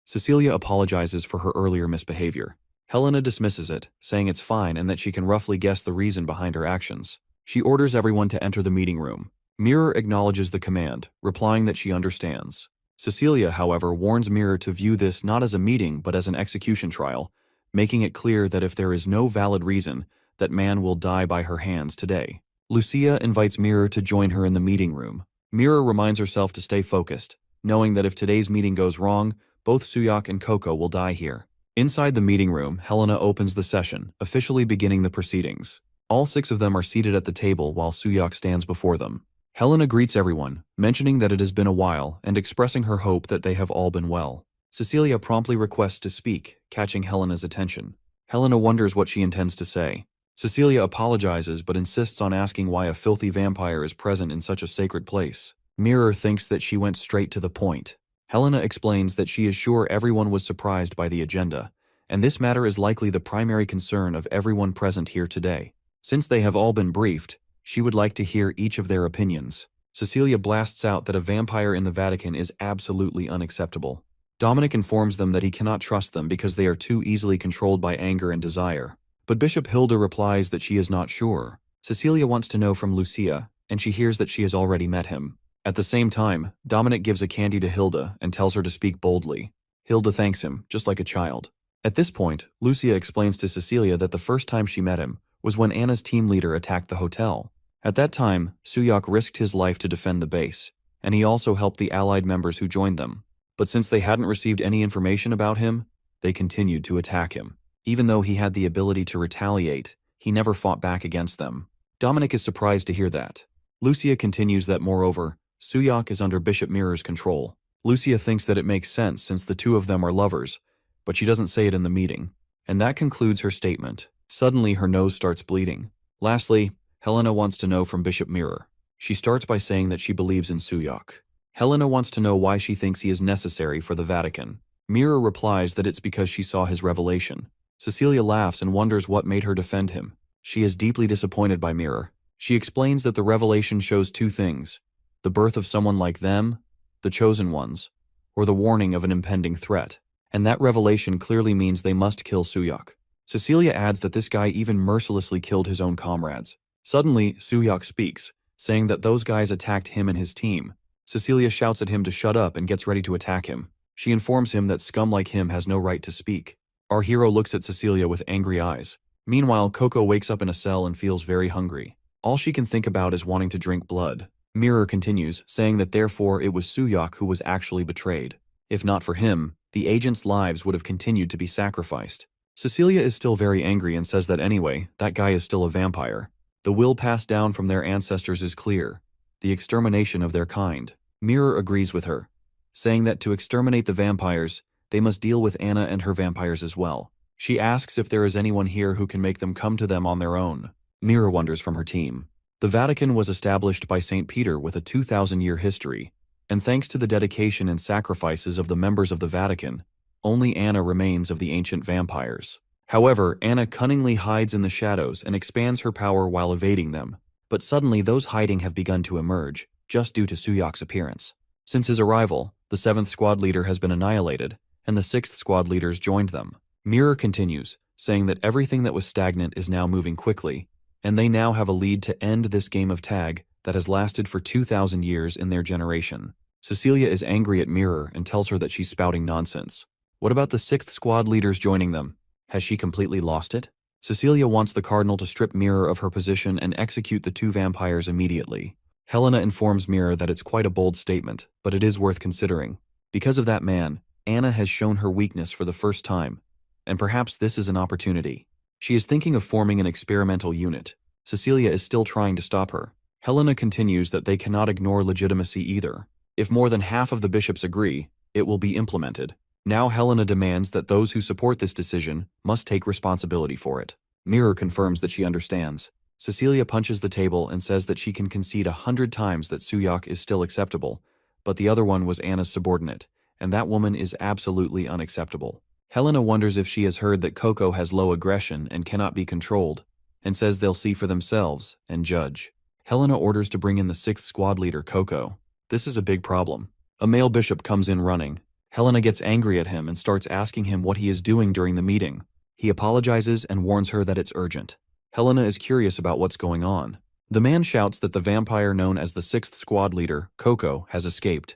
Cecilia apologizes for her earlier misbehavior. Helena dismisses it, saying it's fine and that she can roughly guess the reason behind her actions. She orders everyone to enter the meeting room. Mirror acknowledges the command, replying that she understands. Cecilia, however, warns Mirror to view this not as a meeting but as an execution trial, making it clear that if there is no valid reason, that man will die by her hands today. Lucia invites Mirror to join her in the meeting room. Mirror reminds herself to stay focused, knowing that if today's meeting goes wrong, both Suyak and Coco will die here. Inside the meeting room, Helena opens the session, officially beginning the proceedings. All 6 of them are seated at the table while Suyak stands before them. Helena greets everyone, mentioning that it has been a while and expressing her hope that they have all been well. Cecilia promptly requests to speak, catching Helena's attention. Helena wonders what she intends to say. Cecilia apologizes but insists on asking why a filthy vampire is present in such a sacred place. Mirror thinks that she went straight to the point. Helena explains that she is sure everyone was surprised by the agenda, and this matter is likely the primary concern of everyone present here today. Since they have all been briefed, she would like to hear each of their opinions. Cecilia blasts out that a vampire in the Vatican is absolutely unacceptable. Dominic informs them that he cannot trust them because they are too easily controlled by anger and desire. But Bishop Hilda replies that she is not sure. Cecilia wants to know from Lucia, and she hears that she has already met him. At the same time, Dominic gives a candy to Hilda and tells her to speak boldly. Hilda thanks him, just like a child. At this point, Lucia explains to Cecilia that the first time she met him was when Anna's team leader attacked the hotel. At that time, Suyok risked his life to defend the base, and he also helped the allied members who joined them. But since they hadn't received any information about him, they continued to attack him. Even though he had the ability to retaliate, he never fought back against them. Dominic is surprised to hear that. Lucia continues that moreover, Suyok is under Bishop Mirror's control. Lucia thinks that it makes sense since the two of them are lovers, but she doesn't say it in the meeting. And that concludes her statement. Suddenly her nose starts bleeding. Lastly, Helena wants to know from Bishop Mirror. She starts by saying that she believes in Suyok. Helena wants to know why she thinks he is necessary for the Vatican. Mirror replies that it's because she saw his revelation. Cecilia laughs and wonders what made her defend him. She is deeply disappointed by Mirror. She explains that the revelation shows two things: the birth of someone like them, the chosen ones, or the warning of an impending threat. And that revelation clearly means they must kill Suyok. Cecilia adds that this guy even mercilessly killed his own comrades. Suddenly, Suyok speaks, saying that those guys attacked him and his team. Cecilia shouts at him to shut up and gets ready to attack him. She informs him that scum like him has no right to speak. Our hero looks at Cecilia with angry eyes. Meanwhile, Coco wakes up in a cell and feels very hungry. All she can think about is wanting to drink blood. Mirror continues, saying that therefore it was Suyok who was actually betrayed. If not for him, the agents' lives would have continued to be sacrificed. Cecilia is still very angry and says that anyway, that guy is still a vampire. The will passed down from their ancestors is clear: the extermination of their kind. Mirror agrees with her, saying that to exterminate the vampires, they must deal with Anna and her vampires as well. She asks if there is anyone here who can make them come to them on their own. Mirror wonders from her team. The Vatican was established by St. Peter with a 2,000-year history, and thanks to the dedication and sacrifices of the members of the Vatican, only Anna remains of the ancient vampires. However, Anna cunningly hides in the shadows and expands her power while evading them, but suddenly those hiding have begun to emerge, just due to Suyok's appearance. Since his arrival, the 7th squad leader has been annihilated, and the 6th squad leaders joined them. Mirror continues, saying that everything that was stagnant is now moving quickly, and they now have a lead to end this game of tag that has lasted for 2,000 years in their generation. Cecilia is angry at Mirror and tells her that she's spouting nonsense. What about the 6th squad leaders joining them? Has she completely lost it? Cecilia wants the Cardinal to strip Mirror of her position and execute the two vampires immediately. Helena informs Mirror that it's quite a bold statement, but it is worth considering. Because of that man, Anna has shown her weakness for the first time, and perhaps this is an opportunity. She is thinking of forming an experimental unit. Cecilia is still trying to stop her. Helena continues that they cannot ignore legitimacy either. If more than half of the bishops agree, it will be implemented. Now Helena demands that those who support this decision must take responsibility for it. Mirror confirms that she understands. Cecilia punches the table and says that she can concede 100 times that Suyok is still acceptable, but the other one was Anna's subordinate, and that woman is absolutely unacceptable. Helena wonders if she has heard that Coco has low aggression and cannot be controlled, and says they'll see for themselves and judge. Helena orders to bring in the 6th squad leader, Coco. This is a big problem. A male bishop comes in running. Helena gets angry at him and starts asking him what he is doing during the meeting. He apologizes and warns her that it's urgent. Helena is curious about what's going on. The man shouts that the vampire known as the 6th squad leader, Coco, has escaped.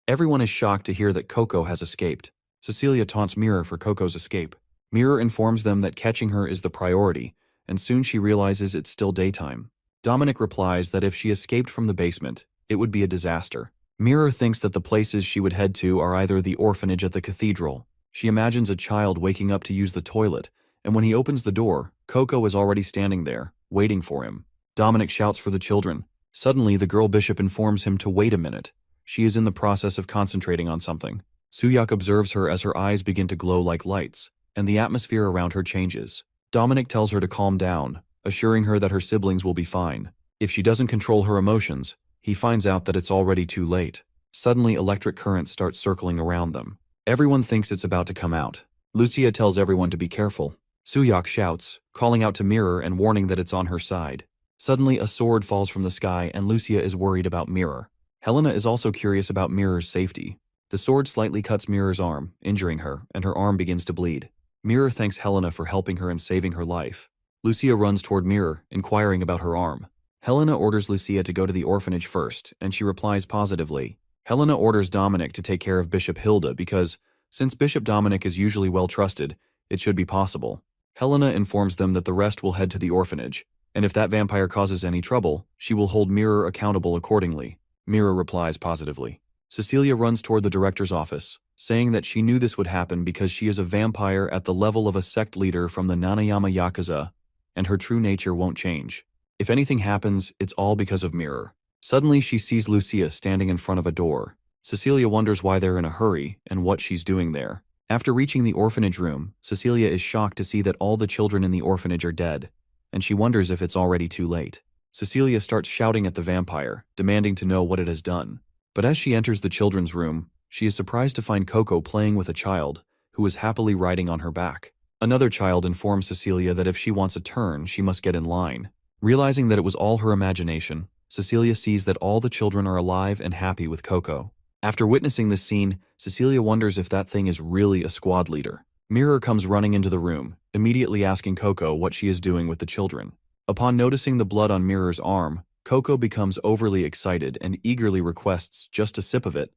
Everyone is shocked to hear that Coco has escaped. Cecilia taunts Mirror for Coco's escape. Mirror informs them that catching her is the priority, and soon she realizes it's still daytime. Dominic replies that if she escaped from the basement, it would be a disaster. Mirror thinks that the places she would head to are either the orphanage at the cathedral. She imagines a child waking up to use the toilet, and when he opens the door, Coco is already standing there, waiting for him. Dominic shouts for the children, Suddenly, the girl bishop informs him to wait a minute. She is in the process of concentrating on something. Suyak observes her as her eyes begin to glow like lights, and the atmosphere around her changes. Dominic tells her to calm down, assuring her that her siblings will be fine. If she doesn't control her emotions, he finds out that it's already too late. Suddenly, electric currents start circling around them. Everyone thinks it's about to come out. Lucia tells everyone to be careful. Suyak shouts, calling out to Mirror and warning that it's on her side. Suddenly, a sword falls from the sky and Lucia is worried about Mirror. Helena is also curious about Mirror's safety. The sword slightly cuts Mirror's arm, injuring her, and her arm begins to bleed. Mirror thanks Helena for helping her and saving her life. Lucia runs toward Mirror, inquiring about her arm. Helena orders Lucia to go to the orphanage first, and she replies positively. Helena orders Dominic to take care of Bishop Hilda because, since Bishop Dominic is usually well trusted, it should be possible. Helena informs them that the rest will head to the orphanage, and if that vampire causes any trouble, she will hold Mirror accountable accordingly. Mirror replies positively. Cecilia runs toward the director's office, saying that she knew this would happen because she is a vampire at the level of a sect leader from the Nanayama Yakuza, and her true nature won't change. If anything happens, it's all because of Mirror. Suddenly, she sees Lucia standing in front of a door. Cecilia wonders why they're in a hurry and what she's doing there. After reaching the orphanage room, Cecilia is shocked to see that all the children in the orphanage are dead, and she wonders if it's already too late. Cecilia starts shouting at the vampire, demanding to know what it has done. But as she enters the children's room, she is surprised to find Coco playing with a child, who is happily riding on her back. Another child informs Cecilia that if she wants a turn, she must get in line. Realizing that it was all her imagination, Cecilia sees that all the children are alive and happy with Coco. After witnessing this scene, Cecilia wonders if that thing is really a squad leader. Mirror comes running into the room, immediately asking Coco what she is doing with the children. Upon noticing the blood on Mirror's arm, Coco becomes overly excited and eagerly requests just a sip of it,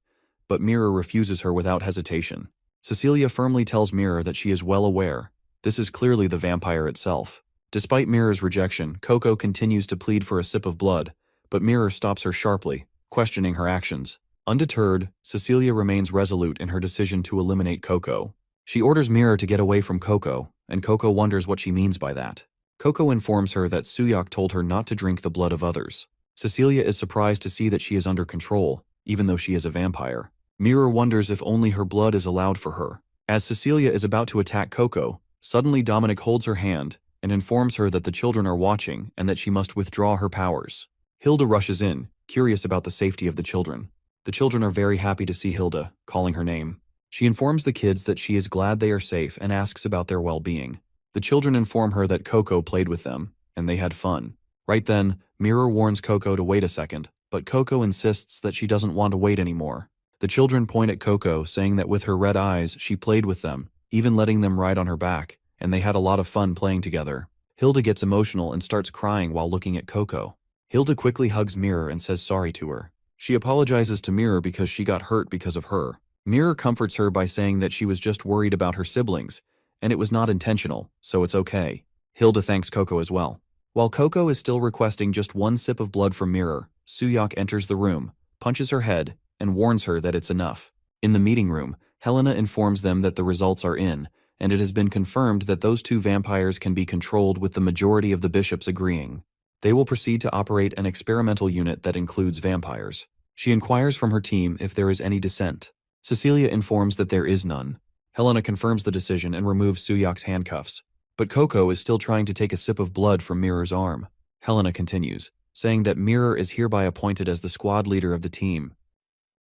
but Mirror refuses her without hesitation. Cecilia firmly tells Mirror that she is well aware. This is clearly the vampire itself. Despite Mirror's rejection, Coco continues to plead for a sip of blood, but Mirror stops her sharply, questioning her actions. Undeterred, Cecilia remains resolute in her decision to eliminate Coco. She orders Mirror to get away from Coco, and Coco wonders what she means by that. Coco informs her that Suyak told her not to drink the blood of others. Cecilia is surprised to see that she is under control, even though she is a vampire. Mirror wonders if only her blood is allowed for her. As Cecilia is about to attack Coco, suddenly Dominic holds her hand and informs her that the children are watching and that she must withdraw her powers. Hilda rushes in, curious about the safety of the children. The children are very happy to see Hilda, calling her name. She informs the kids that she is glad they are safe and asks about their well-being. The children inform her that Coco played with them, and they had fun. Right then, Mirror warns Coco to wait a second, but Coco insists that she doesn't want to wait anymore. The children point at Coco, saying that with her red eyes, she played with them, even letting them ride on her back, and they had a lot of fun playing together. Hilda gets emotional and starts crying while looking at Coco. Hilda quickly hugs Mirror and says sorry to her. She apologizes to Mirror because she got hurt because of her. Mirror comforts her by saying that she was just worried about her siblings, and it was not intentional, so it's okay. Hilda thanks Coco as well. While Coco is still requesting just one sip of blood from Mirror, Suyak enters the room, punches her head, and warns her that it's enough. In the meeting room, Helena informs them that the results are in, and it has been confirmed that those two vampires can be controlled with the majority of the bishops agreeing. They will proceed to operate an experimental unit that includes vampires. She inquires from her team if there is any dissent. Cecilia informs that there is none. Helena confirms the decision and removes Suyak's handcuffs. But Coco is still trying to take a sip of blood from Mirror's arm. Helena continues, saying that Mirror is hereby appointed as the squad leader of the team.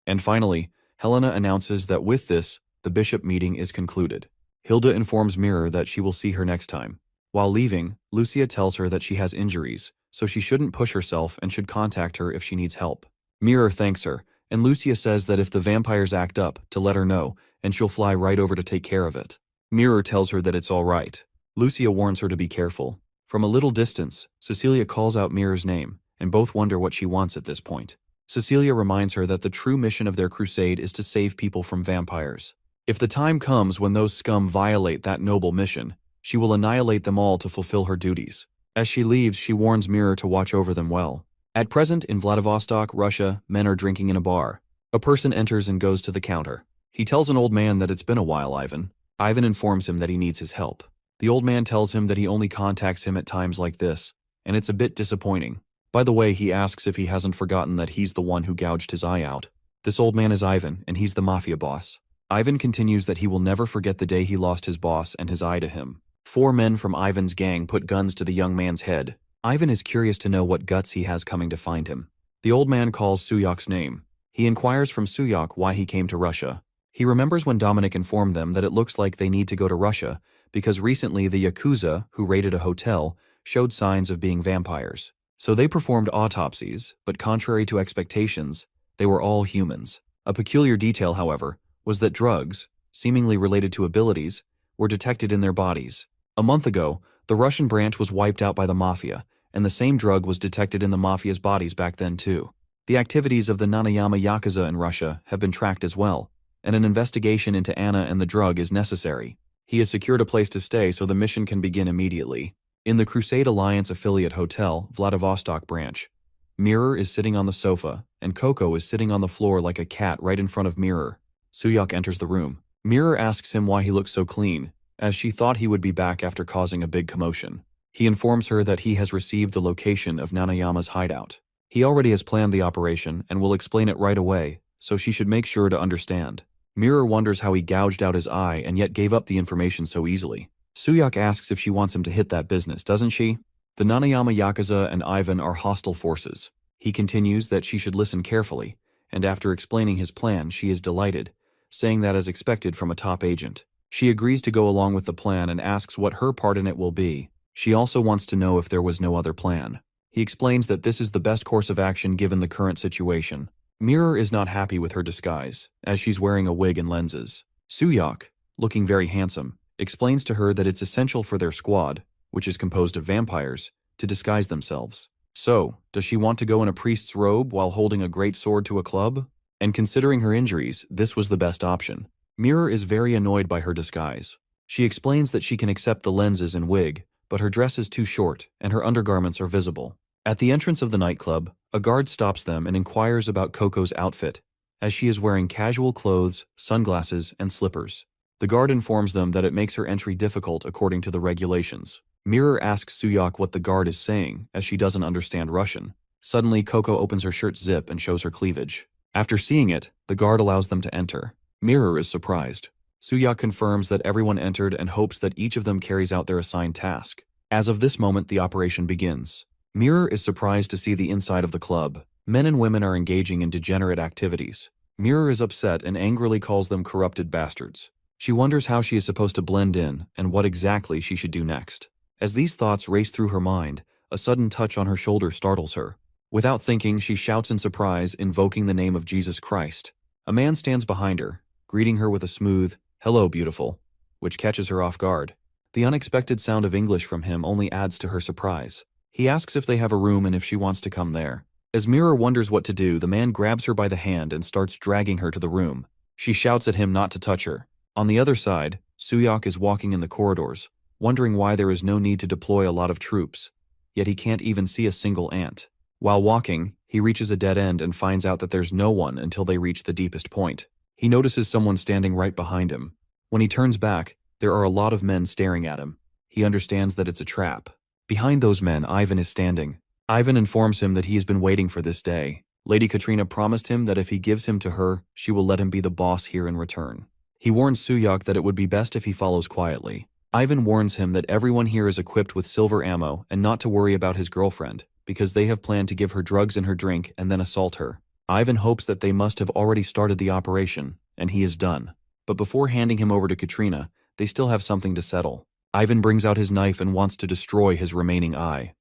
And finally, Helena announces that with this, the bishop meeting is concluded. Hilda informs Mirror that she will see her next time. While leaving, Lucia tells her that she has injuries, so she shouldn't push herself and should contact her if she needs help. Mirror thanks her, and Lucia says that if the vampires act up, to let her know, and she'll fly right over to take care of it. Mirror tells her that it's all right. Lucia warns her to be careful. From a little distance, Cecilia calls out Mirror's name, and both wonder what she wants at this point. Cecilia reminds her that the true mission of their crusade is to save people from vampires. If the time comes when those scum violate that noble mission, she will annihilate them all to fulfill her duties. As she leaves, she warns Mirror to watch over them well. At present, in Vladivostok, Russia, men are drinking in a bar. A person enters and goes to the counter. He tells an old man that it's been a while, Ivan. Ivan informs him that he needs his help. The old man tells him that he only contacts him at times like this, and it's a bit disappointing. By the way, he asks if he hasn't forgotten that he's the one who gouged his eye out. This old man is Ivan, and he's the mafia boss. Ivan continues that he will never forget the day he lost his boss and his eye to him. 4 men from Ivan's gang put guns to the young man's head. Ivan is curious to know what guts he has coming to find him. The old man calls Suyak's name. He inquires from Suyak why he came to Russia. He remembers when Dominic informed them that it looks like they need to go to Russia because recently the Yakuza, who raided a hotel, showed signs of being vampires. So they performed autopsies, but contrary to expectations, they were all humans. A peculiar detail, however, was that drugs, seemingly related to abilities, were detected in their bodies. A month ago, the Russian branch was wiped out by the mafia, and the same drug was detected in the mafia's bodies back then too. The activities of the Nanayama Yakuza in Russia have been tracked as well, and an investigation into Anna and the drug is necessary. He has secured a place to stay so the mission can begin immediately. In the Crusade Alliance affiliate hotel, Vladivostok branch, Mirror is sitting on the sofa, and Coco is sitting on the floor like a cat right in front of Mirror. Suyak enters the room. Mirror asks him why he looks so clean, as she thought he would be back after causing a big commotion. He informs her that he has received the location of Nanayama's hideout. He already has planned the operation and will explain it right away, so she should make sure to understand. Mirror wonders how he gouged out his eye and yet gave up the information so easily. Suyak asks if she wants him to hit that business, doesn't she? The Nanayama Yakuza and Ivan are hostile forces. He continues that she should listen carefully, and after explaining his plan, she is delighted, saying that as expected from a top agent. She agrees to go along with the plan and asks what her part in it will be. She also wants to know if there was no other plan. He explains that this is the best course of action given the current situation. Mirror is not happy with her disguise, as she's wearing a wig and lenses. Suyak, looking very handsome, explains to her that it's essential for their squad, which is composed of vampires, to disguise themselves. So, does she want to go in a priest's robe while holding a great sword to a club? And considering her injuries, this was the best option. Mirror is very annoyed by her disguise. She explains that she can accept the lenses and wig, but her dress is too short and her undergarments are visible. At the entrance of the nightclub, a guard stops them and inquires about Coco's outfit, as she is wearing casual clothes, sunglasses, and slippers. The guard informs them that it makes her entry difficult according to the regulations. Mirror asks Suyak what the guard is saying, as she doesn't understand Russian. Suddenly, Coco opens her shirt zip and shows her cleavage. After seeing it, the guard allows them to enter. Mirror is surprised. Suyak confirms that everyone entered and hopes that each of them carries out their assigned task. As of this moment, the operation begins. Mirror is surprised to see the inside of the club. Men and women are engaging in degenerate activities. Mirror is upset and angrily calls them corrupted bastards. She wonders how she is supposed to blend in and what exactly she should do next. As these thoughts race through her mind, a sudden touch on her shoulder startles her. Without thinking, she shouts in surprise, invoking the name of Jesus Christ. A man stands behind her, greeting her with a smooth, "Hello, beautiful," which catches her off guard. The unexpected sound of English from him only adds to her surprise. He asks if they have a room and if she wants to come there. As Mirror wonders what to do, the man grabs her by the hand and starts dragging her to the room. She shouts at him not to touch her. On the other side, Suyak is walking in the corridors, wondering why there is no need to deploy a lot of troops, yet he can't even see a single ant. While walking, he reaches a dead end and finds out that there's no one until they reach the deepest point. He notices someone standing right behind him. When he turns back, there are a lot of men staring at him. He understands that it's a trap. Behind those men, Ivan is standing. Ivan informs him that he has been waiting for this day. Lady Katrina promised him that if he gives him to her, she will let him be the boss here in return. He warns Suyak that it would be best if he follows quietly. Ivan warns him that everyone here is equipped with silver ammo and not to worry about his girlfriend, because they have planned to give her drugs in her drink and then assault her. Ivan hopes that they must have already started the operation, and he is done. But before handing him over to Katrina, they still have something to settle. Ivan brings out his knife and wants to destroy his remaining eye.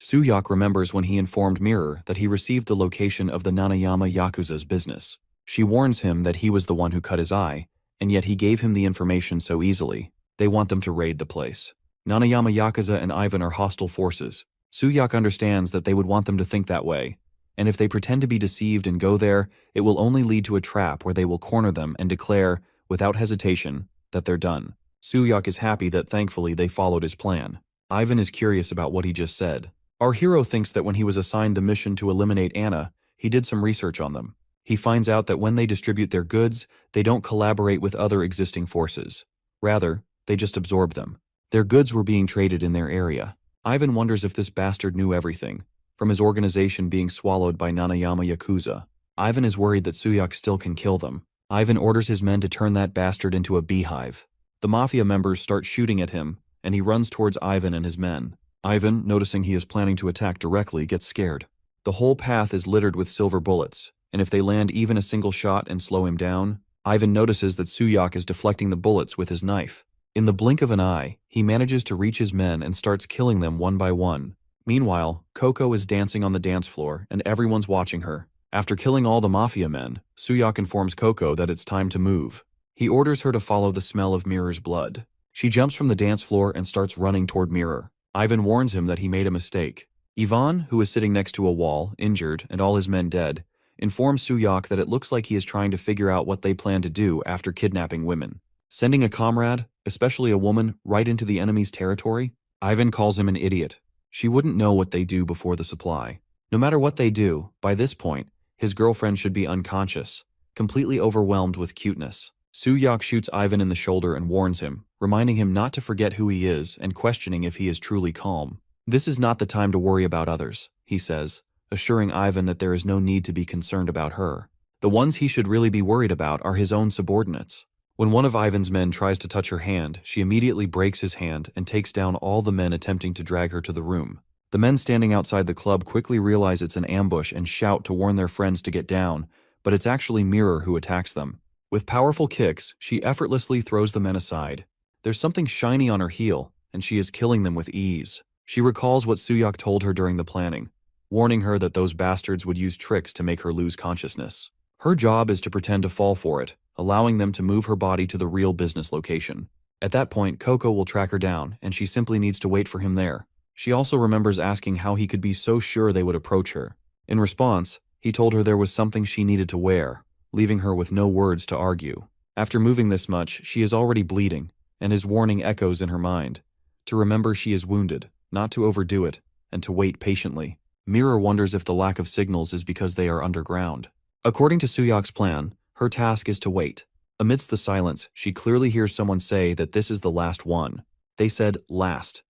Suyak remembers when he informed Mirror that he received the location of the Nanayama Yakuza's business. She warns him that he was the one who cut his eye, and yet he gave him the information so easily. They want them to raid the place. Nanayama Yakuza and Ivan are hostile forces. Suyak understands that they would want them to think that way, and if they pretend to be deceived and go there, it will only lead to a trap where they will corner them and declare, without hesitation, that they're done. Suyak is happy that thankfully they followed his plan. Ivan is curious about what he just said. Our hero thinks that when he was assigned the mission to eliminate Anna, he did some research on them. He finds out that when they distribute their goods, they don't collaborate with other existing forces. Rather, they just absorb them. Their goods were being traded in their area. Ivan wonders if this bastard knew everything. from his organization being swallowed by Nanayama Yakuza. Ivan is worried that Suyak still can kill them. Ivan orders his men to turn that bastard into a beehive. The mafia members start shooting at him, and he runs towards Ivan and his men. Ivan, noticing he is planning to attack directly, gets scared. The whole path is littered with silver bullets, and if they land even a single shot and slow him down, Ivan notices that Suyak is deflecting the bullets with his knife. In the blink of an eye, he manages to reach his men and starts killing them one by one. Meanwhile, Coco is dancing on the dance floor, and everyone's watching her. After killing all the mafia men, Suyak informs Coco that it's time to move. He orders her to follow the smell of Mirror's blood. She jumps from the dance floor and starts running toward Mirror. Ivan warns him that he made a mistake. Ivan, who is sitting next to a wall, injured, and all his men dead, informs Suyak that it looks like he is trying to figure out what they plan to do after kidnapping women. Sending a comrade, especially a woman, right into the enemy's territory? Ivan calls him an idiot. She wouldn't know what they do before the supply. No matter what they do, by this point, his girlfriend should be unconscious, completely overwhelmed with cuteness. Suyak shoots Ivan in the shoulder and warns him, reminding him not to forget who he is and questioning if he is truly calm. This is not the time to worry about others, he says, assuring Ivan that there is no need to be concerned about her. The ones he should really be worried about are his own subordinates. When one of Ivan's men tries to touch her hand, she immediately breaks his hand and takes down all the men attempting to drag her to the room. The men standing outside the club quickly realize it's an ambush and shout to warn their friends to get down, but it's actually Mirror who attacks them. With powerful kicks, she effortlessly throws the men aside. There's something shiny on her heel, and she is killing them with ease. She recalls what Suyak told her during the planning, warning her that those bastards would use tricks to make her lose consciousness. Her job is to pretend to fall for it, allowing them to move her body to the real business location. At that point, Coco will track her down, and she simply needs to wait for him there. She also remembers asking how he could be so sure they would approach her. In response, he told her there was something she needed to wear, leaving her with no words to argue. After moving this much, she is already bleeding, and his warning echoes in her mind. To remember she is wounded, not to overdo it, and to wait patiently. Mirror wonders if the lack of signals is because they are underground. According to Suyak's plan, her task is to wait. Amidst the silence, she clearly hears someone say that this is the last one. They said last.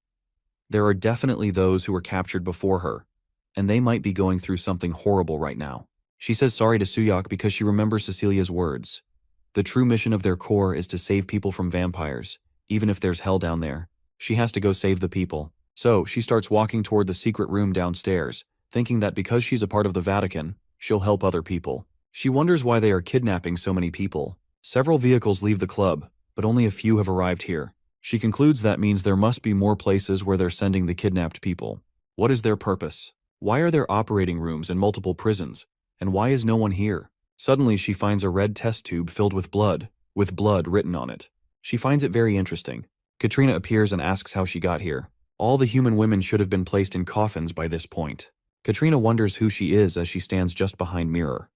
There are definitely those who were captured before her, and they might be going through something horrible right now. She says sorry to Suyak because she remembers Cecilia's words. The true mission of their core is to save people from vampires, even if there's hell down there. She has to go save the people. So she starts walking toward the secret room downstairs, thinking that because she's a part of the Vatican, she'll help other people. She wonders why they are kidnapping so many people. Several vehicles leave the club, but only a few have arrived here. She concludes that means there must be more places where they're sending the kidnapped people. What is their purpose? Why are there operating rooms in multiple prisons? And why is no one here? Suddenly she finds a red test tube filled with blood written on it. She finds it very interesting. Katrina appears and asks how she got here. All the human women should have been placed in coffins by this point. Katrina wonders who she is as she stands just behind Mirror.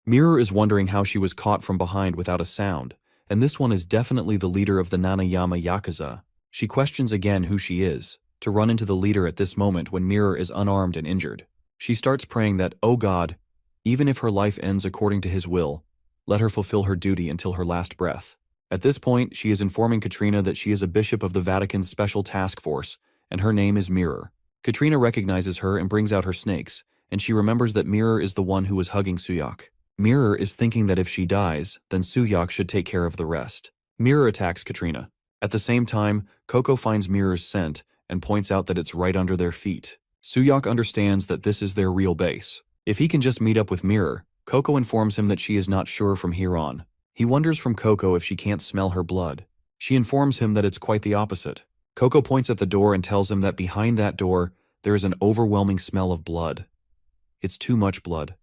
Mirror is wondering how she was caught from behind without a sound, and this one is definitely the leader of the Nanayama Yakuza. She questions again who she is, to run into the leader at this moment when Mirror is unarmed and injured. She starts praying that, oh God, even if her life ends according to his will, let her fulfill her duty until her last breath. At this point, she is informing Katrina that she is a bishop of the Vatican's Special Task Force, and her name is Mirror. Katrina recognizes her and brings out her snakes, and she remembers that Mirror is the one who was hugging Suyak. Mirror is thinking that if she dies, then Suyak should take care of the rest. Mirror attacks Katrina. At the same time, Coco finds Mirror's scent and points out that it's right under their feet. Suyak understands that this is their real base. If he can just meet up with Mirror, Coco informs him that she is not sure from here on. He wonders from Coco if she can't smell her blood. She informs him that it's quite the opposite. Coco points at the door and tells him that behind that door, there is an overwhelming smell of blood. It's too much blood.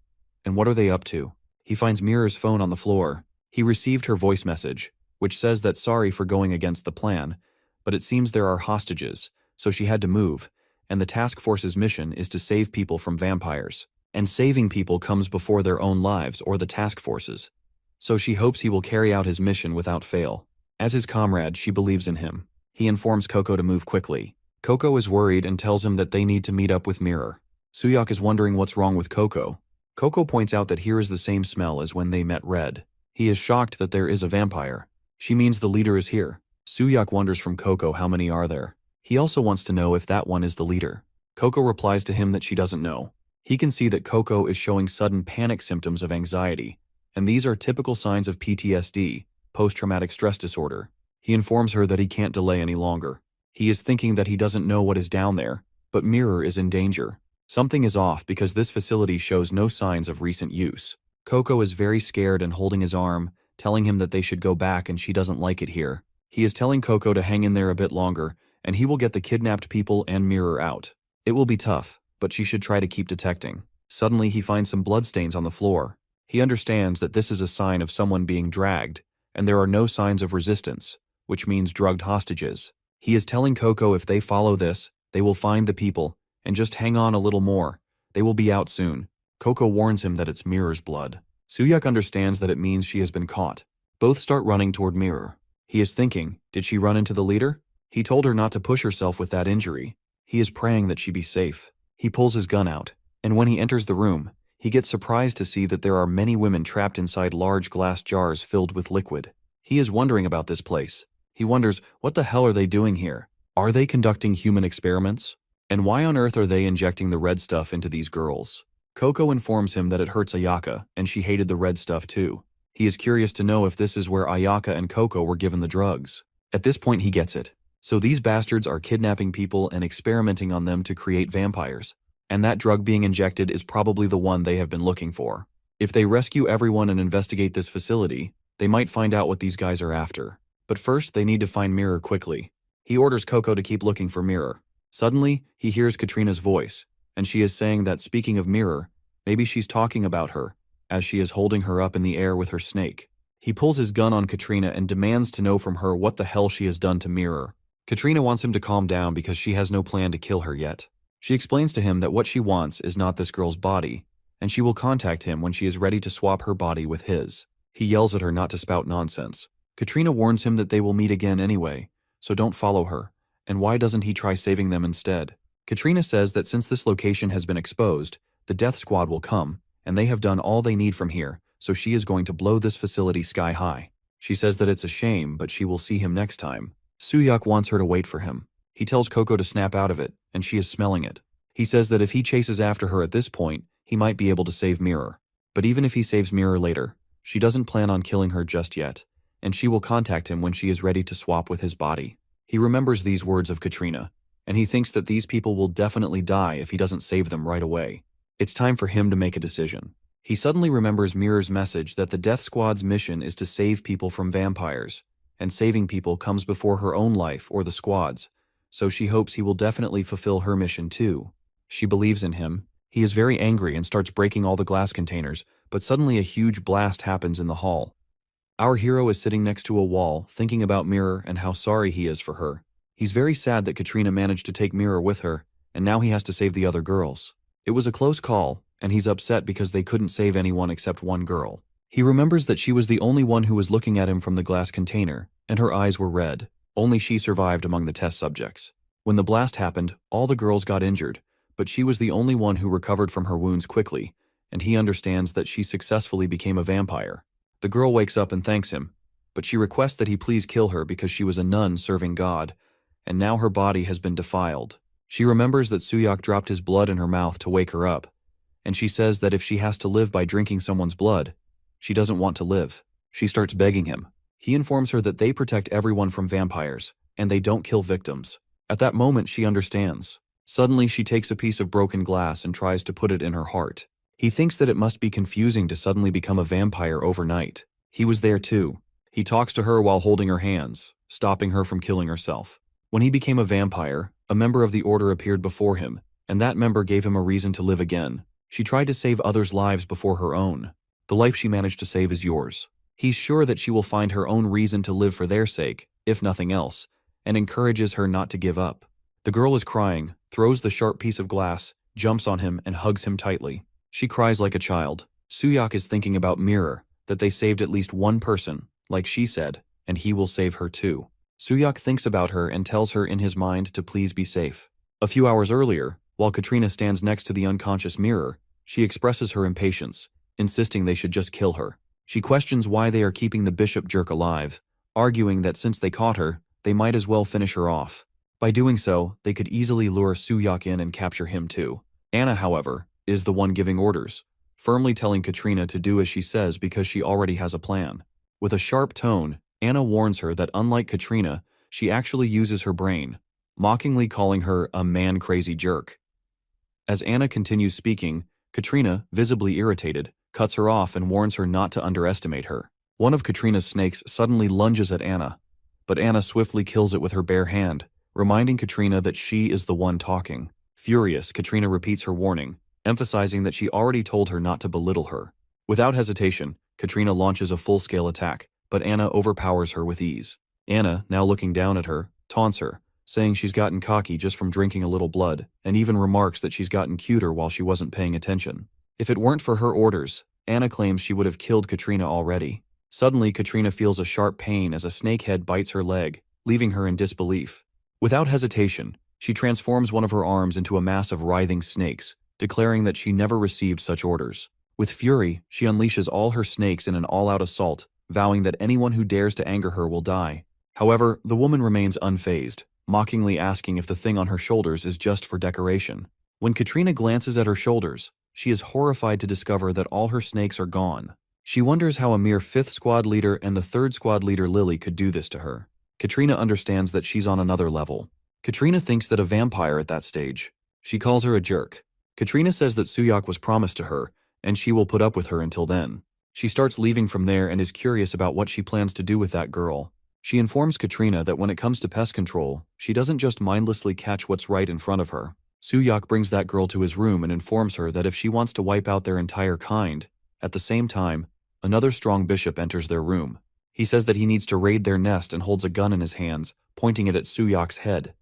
And what are they up to? He finds Mirror's phone on the floor. He received her voice message, which says that sorry for going against the plan, but it seems there are hostages, so she had to move, and the task force's mission is to save people from vampires. And saving people comes before their own lives or the task force's. So she hopes he will carry out his mission without fail. As his comrade, she believes in him. He informs Coco to move quickly. Coco is worried and tells him that they need to meet up with Mirror. Suyak is wondering what's wrong with Coco. Coco points out that here is the same smell as when they met Red. He is shocked that there is a vampire. She means the leader is here. Suyak wonders from Coco how many are there. He also wants to know if that one is the leader. Coco replies to him that she doesn't know. He can see that Coco is showing sudden panic symptoms of anxiety, and these are typical signs of PTSD, post-traumatic stress disorder. He informs her that he can't delay any longer. He is thinking that he doesn't know what is down there, but Mirror is in danger. Something is off because this facility shows no signs of recent use. Coco is very scared and holding his arm, telling him that they should go back and she doesn't like it here. He is telling Coco to hang in there a bit longer, and he will get the kidnapped people and Mirror out. It will be tough, but she should try to keep detecting. Suddenly he finds some bloodstains on the floor. He understands that this is a sign of someone being dragged, and there are no signs of resistance, which means drugged hostages. He is telling Coco if they follow this, they will find the people, and just hang on a little more. They will be out soon. Coco warns him that it's Mirror's blood. Soohyuk understands that it means she has been caught. Both start running toward Mirror. He is thinking, did she run into the leader? He told her not to push herself with that injury. He is praying that she be safe. He pulls his gun out, and when he enters the room, he gets surprised to see that there are many women trapped inside large glass jars filled with liquid. He is wondering about this place. He wonders, what the hell are they doing here? Are they conducting human experiments? And why on earth are they injecting the red stuff into these girls? Coco informs him that it hurts Ayaka, and she hated the red stuff too. He is curious to know if this is where Ayaka and Coco were given the drugs. At this point he gets it. So these bastards are kidnapping people and experimenting on them to create vampires. And that drug being injected is probably the one they have been looking for. If they rescue everyone and investigate this facility, they might find out what these guys are after. But first they need to find Mirror quickly. He orders Coco to keep looking for Mirror. Suddenly, he hears Katrina's voice, and she is saying that speaking of Mirror, maybe she's talking about her, as she is holding her up in the air with her snake. He pulls his gun on Katrina and demands to know from her what the hell she has done to Mirror. Katrina wants him to calm down because she has no plan to kill her yet. She explains to him that what she wants is not this girl's body, and she will contact him when she is ready to swap her body with his. He yells at her not to spout nonsense. Katrina warns him that they will meet again anyway, so don't follow her. And why doesn't he try saving them instead? Katrina says that since this location has been exposed, the death squad will come, and they have done all they need from here, so she is going to blow this facility sky high. She says that it's a shame, but she will see him next time. Soohyuk wants her to wait for him. He tells Coco to snap out of it, and she is smelling it. He says that if he chases after her at this point, he might be able to save Mirror. But even if he saves Mirror later, she doesn't plan on killing her just yet, and she will contact him when she is ready to swap with his body. He remembers these words of Katrina, and he thinks that these people will definitely die if he doesn't save them right away. It's time for him to make a decision. He suddenly remembers Mirror's message that the Death Squad's mission is to save people from vampires, and saving people comes before her own life or the squad's, so she hopes he will definitely fulfill her mission too. She believes in him. He is very angry and starts breaking all the glass containers, but suddenly a huge blast happens in the hall. Our hero is sitting next to a wall, thinking about Mirror and how sorry he is for her. He's very sad that Katrina managed to take Mirror with her, and now he has to save the other girls. It was a close call, and he's upset because they couldn't save anyone except one girl. He remembers that she was the only one who was looking at him from the glass container, and her eyes were red. Only she survived among the test subjects. When the blast happened, all the girls got injured, but she was the only one who recovered from her wounds quickly, and he understands that she successfully became a vampire. The girl wakes up and thanks him, but she requests that he please kill her because she was a nun serving God, and now her body has been defiled. She remembers that Soohyuk dropped his blood in her mouth to wake her up, and she says that if she has to live by drinking someone's blood, she doesn't want to live. She starts begging him. He informs her that they protect everyone from vampires, and they don't kill victims. At that moment, she understands. Suddenly, she takes a piece of broken glass and tries to put it in her heart. He thinks that it must be confusing to suddenly become a vampire overnight. He was there too. He talks to her while holding her hands, stopping her from killing herself. When he became a vampire, a member of the Order appeared before him, and that member gave him a reason to live again. She tried to save others' lives before her own. The life she managed to save is yours. He's sure that she will find her own reason to live for their sake, if nothing else, and encourages her not to give up. The girl is crying, throws the sharp piece of glass, jumps on him, and hugs him tightly. She cries like a child. Soohyuk is thinking about Mirror, that they saved at least one person, like she said, and he will save her too. Soohyuk thinks about her and tells her in his mind to please be safe. A few hours earlier, while Katrina stands next to the unconscious Mirror, she expresses her impatience, insisting they should just kill her. She questions why they are keeping the bishop jerk alive, arguing that since they caught her, they might as well finish her off. By doing so, they could easily lure Soo-hyuk in and capture him too. Anna, however, is the one giving orders, firmly telling Katrina to do as she says because she already has a plan. With a sharp tone, Anna warns her that unlike Katrina, she actually uses her brain, mockingly calling her a man-crazy jerk. As Anna continues speaking, Katrina, visibly irritated, cuts her off and warns her not to underestimate her. One of Katrina's snakes suddenly lunges at Anna, but Anna swiftly kills it with her bare hand, reminding Katrina that she is the one talking. Furious, Katrina repeats her warning, emphasizing that she already told her not to belittle her. Without hesitation, Katrina launches a full-scale attack, but Anna overpowers her with ease. Anna, now looking down at her, taunts her, saying she's gotten cocky just from drinking a little blood, and even remarks that she's gotten cuter while she wasn't paying attention. If it weren't for her orders, Anna claims she would have killed Katrina already. Suddenly, Katrina feels a sharp pain as a snakehead bites her leg, leaving her in disbelief. Without hesitation, she transforms one of her arms into a mass of writhing snakes, declaring that she never received such orders. With fury, she unleashes all her snakes in an all-out assault, vowing that anyone who dares to anger her will die. However, the woman remains unfazed, mockingly asking if the thing on her shoulders is just for decoration. When Katrina glances at her shoulders, she is horrified to discover that all her snakes are gone. She wonders how a mere 5th squad leader and the 3rd squad leader Lily could do this to her. Katrina understands that she's on another level. Katrina thinks that a vampire at that stage. She calls her a jerk. Katrina says that Soo-hyuk was promised to her, and she will put up with her until then. She starts leaving from there and is curious about what she plans to do with that girl. She informs Katrina that when it comes to pest control, she doesn't just mindlessly catch what's right in front of her. Soo-hyuk brings that girl to his room and informs her that if she wants to wipe out their entire kind, at the same time, another strong bishop enters their room. He says that he needs to raid their nest and holds a gun in his hands, pointing it at Soo-hyuk's head.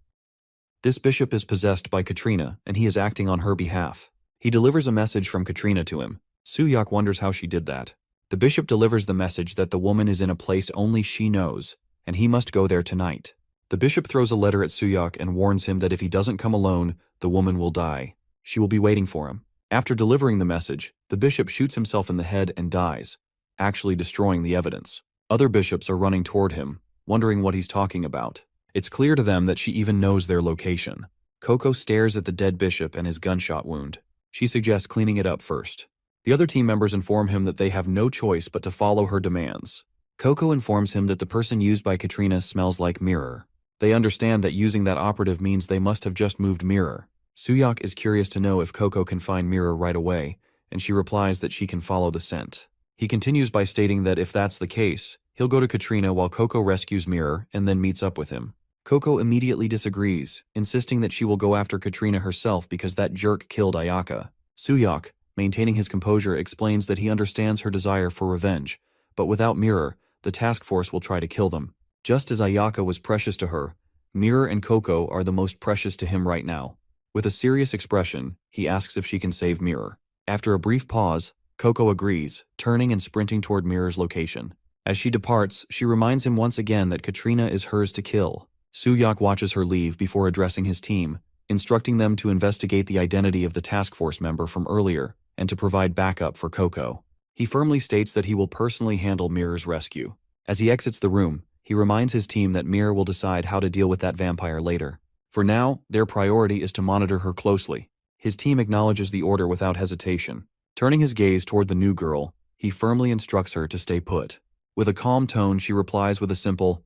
This bishop is possessed by Katrina, and he is acting on her behalf. He delivers a message from Katrina to him. Soo-hyuk wonders how she did that. The bishop delivers the message that the woman is in a place only she knows, and he must go there tonight. The bishop throws a letter at Soo-hyuk and warns him that if he doesn't come alone, the woman will die. She will be waiting for him. After delivering the message, the bishop shoots himself in the head and dies, actually destroying the evidence. Other bishops are running toward him, wondering what he's talking about. It's clear to them that she even knows their location. Coco stares at the dead bishop and his gunshot wound. She suggests cleaning it up first. The other team members inform him that they have no choice but to follow her demands. Coco informs him that the person used by Katrina smells like Mirror. They understand that using that operative means they must have just moved Mirror. Soo-hyuk is curious to know if Coco can find Mirror right away, and she replies that she can follow the scent. He continues by stating that if that's the case, he'll go to Katrina while Coco rescues Mirror and then meets up with him. Coco immediately disagrees, insisting that she will go after Katrina herself because that jerk killed Ayaka. Soo-hyuk, maintaining his composure, explains that he understands her desire for revenge, but without Mirror, the task force will try to kill them. Just as Ayaka was precious to her, Mirror and Coco are the most precious to him right now. With a serious expression, he asks if she can save Mirror. After a brief pause, Coco agrees, turning and sprinting toward Mirror's location. As she departs, she reminds him once again that Katrina is hers to kill. Soo-hyuk watches her leave before addressing his team, instructing them to investigate the identity of the task force member from earlier and to provide backup for Coco. He firmly states that he will personally handle Mirror's rescue. As he exits the room, he reminds his team that Mirror will decide how to deal with that vampire later. For now, their priority is to monitor her closely. His team acknowledges the order without hesitation. Turning his gaze toward the new girl, he firmly instructs her to stay put. With a calm tone, she replies with a simple,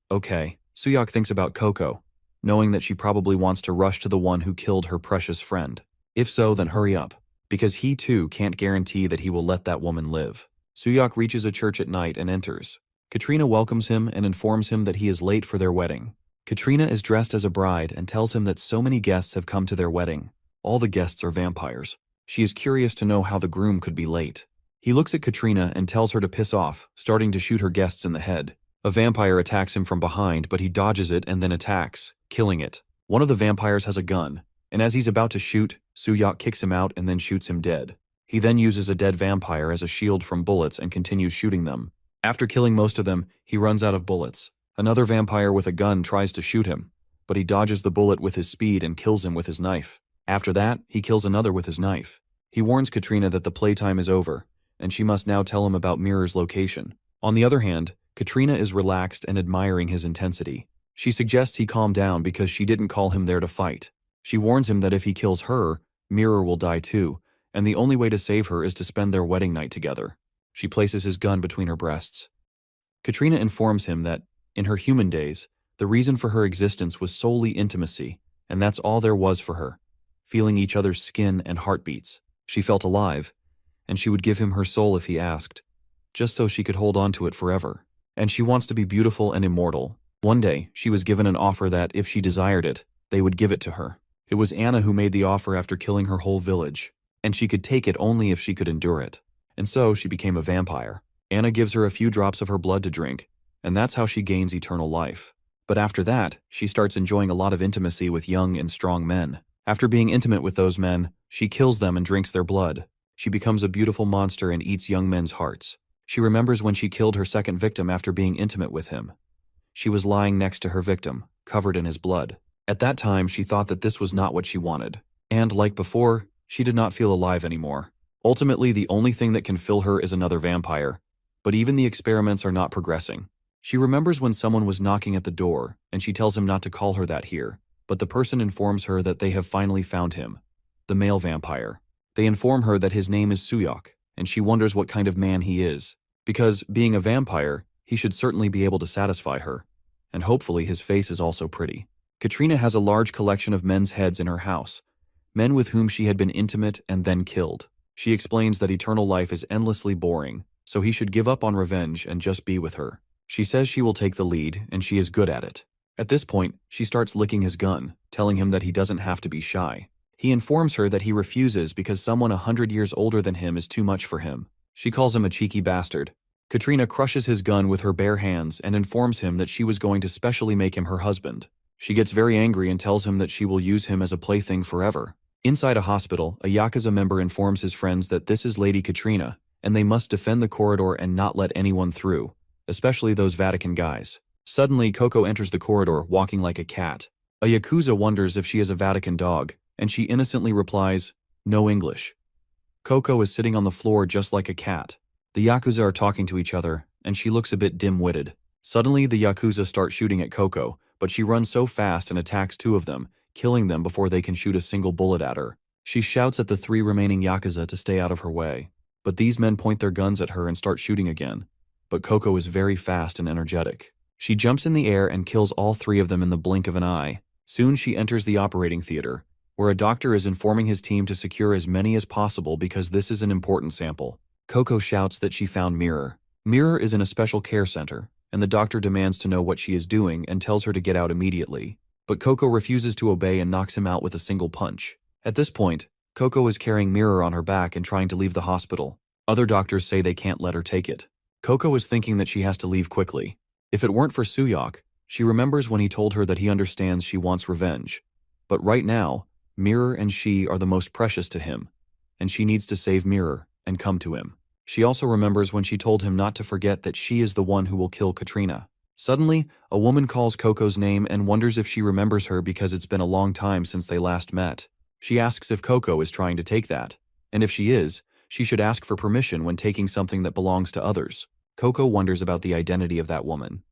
"Okay." Soo-hyuk thinks about Coco, knowing that she probably wants to rush to the one who killed her precious friend. If so, then hurry up, because he too can't guarantee that he will let that woman live. Soo-hyuk reaches a church at night and enters. Katrina welcomes him and informs him that he is late for their wedding. Katrina is dressed as a bride and tells him that so many guests have come to their wedding. All the guests are vampires. She is curious to know how the groom could be late. He looks at Katrina and tells her to piss off, starting to shoot her guests in the head. A vampire attacks him from behind, but he dodges it and then attacks, killing it. One of the vampires has a gun, and as he's about to shoot, Soo-hyuk kicks him out and then shoots him dead. He then uses a dead vampire as a shield from bullets and continues shooting them. After killing most of them, he runs out of bullets. Another vampire with a gun tries to shoot him, but he dodges the bullet with his speed and kills him with his knife. After that, he kills another with his knife. He warns Katrina that the playtime is over, and she must now tell him about Mirror's location. On the other hand, Katrina is relaxed and admiring his intensity. She suggests he calm down because she didn't call him there to fight. She warns him that if he kills her, Mirror will die too, and the only way to save her is to spend their wedding night together. She places his gun between her breasts. Katrina informs him that, in her human days, the reason for her existence was solely intimacy, and that's all there was for her. Feeling each other's skin and heartbeats, she felt alive, and she would give him her soul if he asked, just so she could hold on to it forever. And she wants to be beautiful and immortal. One day, she was given an offer that, if she desired it, they would give it to her. It was Anna who made the offer after killing her whole village, and she could take it only if she could endure it. And so, she became a vampire. Anna gives her a few drops of her blood to drink, and that's how she gains eternal life. But after that, she starts enjoying a lot of intimacy with young and strong men. After being intimate with those men, she kills them and drinks their blood. She becomes a beautiful monster and eats young men's hearts. She remembers when she killed her second victim after being intimate with him. She was lying next to her victim, covered in his blood. At that time, she thought that this was not what she wanted. And, like before, she did not feel alive anymore. Ultimately, the only thing that can fill her is another vampire. But even the experiments are not progressing. She remembers when someone was knocking at the door, and she tells him not to call her that here. But the person informs her that they have finally found him, the male vampire. They inform her that his name is Suyok, and she wonders what kind of man he is. Because, being a vampire, he should certainly be able to satisfy her. And hopefully his face is also pretty. Katrina has a large collection of men's heads in her house, men with whom she had been intimate and then killed. She explains that eternal life is endlessly boring, so he should give up on revenge and just be with her. She says she will take the lead, and she is good at it. At this point, she starts licking his gun, telling him that he doesn't have to be shy. He informs her that he refuses because someone 100 years older than him is too much for him. She calls him a cheeky bastard. Katrina crushes his gun with her bare hands and informs him that she was going to specially make him her husband. She gets very angry and tells him that she will use him as a plaything forever. Inside a hospital, a Yakuza member informs his friends that this is Lady Katrina, and they must defend the corridor and not let anyone through, especially those Vatican guys. Suddenly, Coco enters the corridor, walking like a cat. A Yakuza wonders if she is a Vatican dog, and she innocently replies, "No English." Coco is sitting on the floor just like a cat. The Yakuza are talking to each other, and she looks a bit dim-witted. Suddenly, the Yakuza start shooting at Coco, but she runs so fast and attacks two of them, killing them before they can shoot a single bullet at her. She shouts at the three remaining Yakuza to stay out of her way. But these men point their guns at her and start shooting again. But Coco is very fast and energetic. She jumps in the air and kills all three of them in the blink of an eye. Soon she enters the operating theater, where a doctor is informing his team to secure as many as possible because this is an important sample. Coco shouts that she found Mirror. Mirror is in a special care center, and the doctor demands to know what she is doing and tells her to get out immediately. But Coco refuses to obey and knocks him out with a single punch. At this point, Coco is carrying Mirror on her back and trying to leave the hospital. Other doctors say they can't let her take it. Coco is thinking that she has to leave quickly. If it weren't for Suyok, she remembers when he told her that he understands she wants revenge. But right now, Mirror and she are the most precious to him, and she needs to save Mirror and come to him. She also remembers when she told him not to forget that she is the one who will kill Katrina. Suddenly, a woman calls Coco's name and wonders if she remembers her because it's been a long time since they last met. She asks if Coco is trying to take that, and if she is, she should ask for permission when taking something that belongs to others. Coco wonders about the identity of that woman.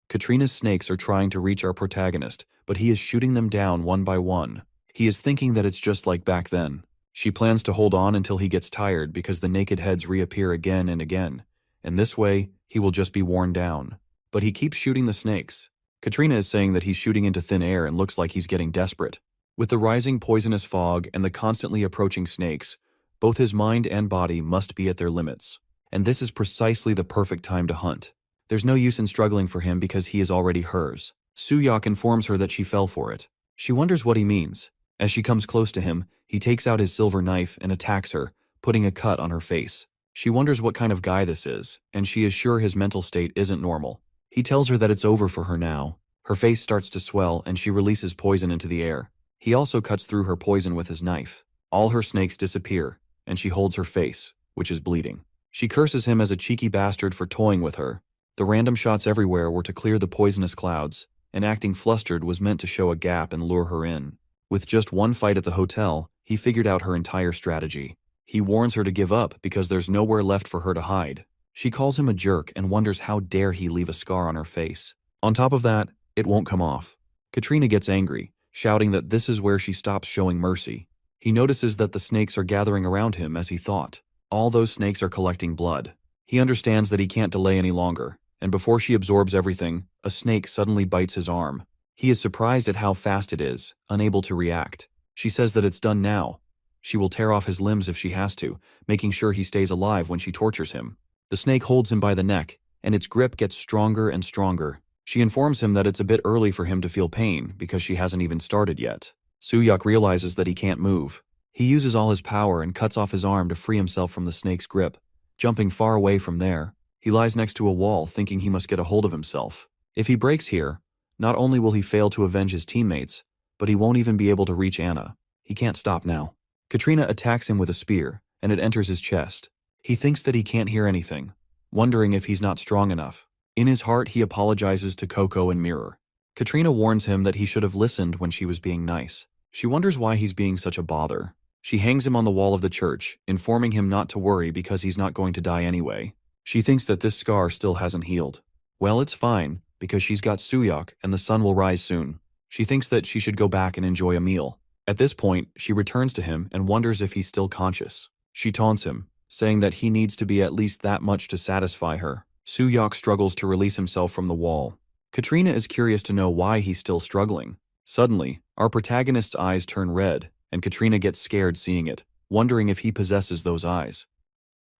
Katrina's snakes are trying to reach our protagonist, but he is shooting them down one by one. He is thinking that it's just like back then. She plans to hold on until he gets tired because the naked heads reappear again and again, and this way, he will just be worn down. But he keeps shooting the snakes. Katrina is saying that he's shooting into thin air and looks like he's getting desperate. With the rising poisonous fog and the constantly approaching snakes, both his mind and body must be at their limits. And this is precisely the perfect time to hunt. There's no use in struggling for him because he is already hers. Suyok informs her that she fell for it. She wonders what he means. As she comes close to him, he takes out his silver knife and attacks her, putting a cut on her face. She wonders what kind of guy this is, and she is sure his mental state isn't normal. He tells her that it's over for her now. Her face starts to swell and she releases poison into the air. He also cuts through her poison with his knife. All her snakes disappear, and she holds her face, which is bleeding. She curses him as a cheeky bastard for toying with her. The random shots everywhere were to clear the poisonous clouds, and acting flustered was meant to show a gap and lure her in. With just one fight at the hotel, he figured out her entire strategy. He warns her to give up because there's nowhere left for her to hide. She calls him a jerk and wonders how dare he leave a scar on her face. On top of that, It won't come off. Katrina gets angry, shouting that this is where she stops showing mercy. He notices that the snakes are gathering around him as he thought. All those snakes are collecting blood. He understands that he can't delay any longer, and before she absorbs everything, a snake suddenly bites his arm. He is surprised at how fast it is, unable to react. She says that it's done now. She will tear off his limbs if she has to, making sure he stays alive when she tortures him. The snake holds him by the neck, and its grip gets stronger and stronger. She informs him that it's a bit early for him to feel pain because she hasn't even started yet. Soo-hyuk realizes that he can't move. He uses all his power and cuts off his arm to free himself from the snake's grip. Jumping far away from there, he lies next to a wall thinking he must get a hold of himself. If he breaks here, not only will he fail to avenge his teammates, but he won't even be able to reach Anna. He can't stop now. Katrina attacks him with a spear, and it enters his chest. He thinks that he can't hear anything, wondering if he's not strong enough. In his heart, he apologizes to Coco and Mirror. Katrina warns him that he should have listened when she was being nice. She wonders why he's being such a bother. She hangs him on the wall of the church, informing him not to worry because he's not going to die anyway. She thinks that this scar still hasn't healed. Well, it's fine, because she's got Soo-hyuk and the sun will rise soon. She thinks that she should go back and enjoy a meal. At this point, she returns to him and wonders if he's still conscious. She taunts him, saying that he needs to be at least that much to satisfy her. Soo-hyuk struggles to release himself from the wall. Katrina is curious to know why he's still struggling. Suddenly, our protagonist's eyes turn red, and Katrina gets scared seeing it, wondering if he possesses those eyes.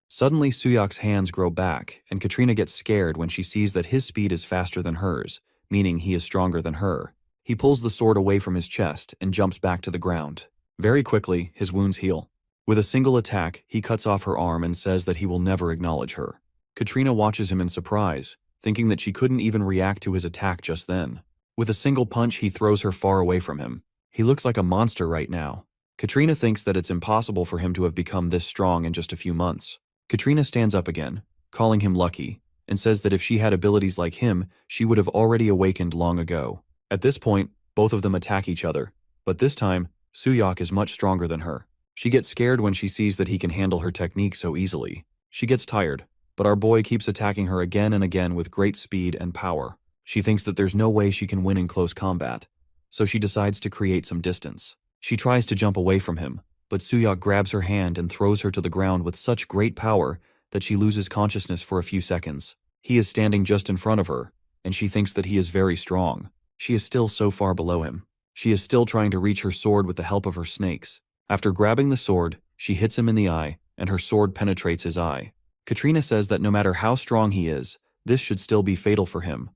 Suddenly, Soo-hyuk's hands grow back, and Katrina gets scared when she sees that his speed is faster than hers, meaning he is stronger than her. He pulls the sword away from his chest and jumps back to the ground. Very quickly, his wounds heal. With a single attack, he cuts off her arm and says that he will never acknowledge her. Katrina watches him in surprise, thinking that she couldn't even react to his attack just then. With a single punch, he throws her far away from him. He looks like a monster right now. Katrina thinks that it's impossible for him to have become this strong in just a few months. Katrina stands up again, calling him lucky, and says that if she had abilities like him, she would have already awakened long ago. At this point, both of them attack each other, but this time, Soo-hyuk is much stronger than her. She gets scared when she sees that he can handle her technique so easily. She gets tired, but our boy keeps attacking her again and again with great speed and power. She thinks that there's no way she can win in close combat, so she decides to create some distance. She tries to jump away from him, but Soo-hyuk grabs her hand and throws her to the ground with such great power that she loses consciousness for a few seconds. He is standing just in front of her, and she thinks that he is very strong. She is still so far below him. She is still trying to reach her sword with the help of her snakes. After grabbing the sword, she hits him in the eye, and her sword penetrates his eye. Katrina says that no matter how strong he is, this should still be fatal for him.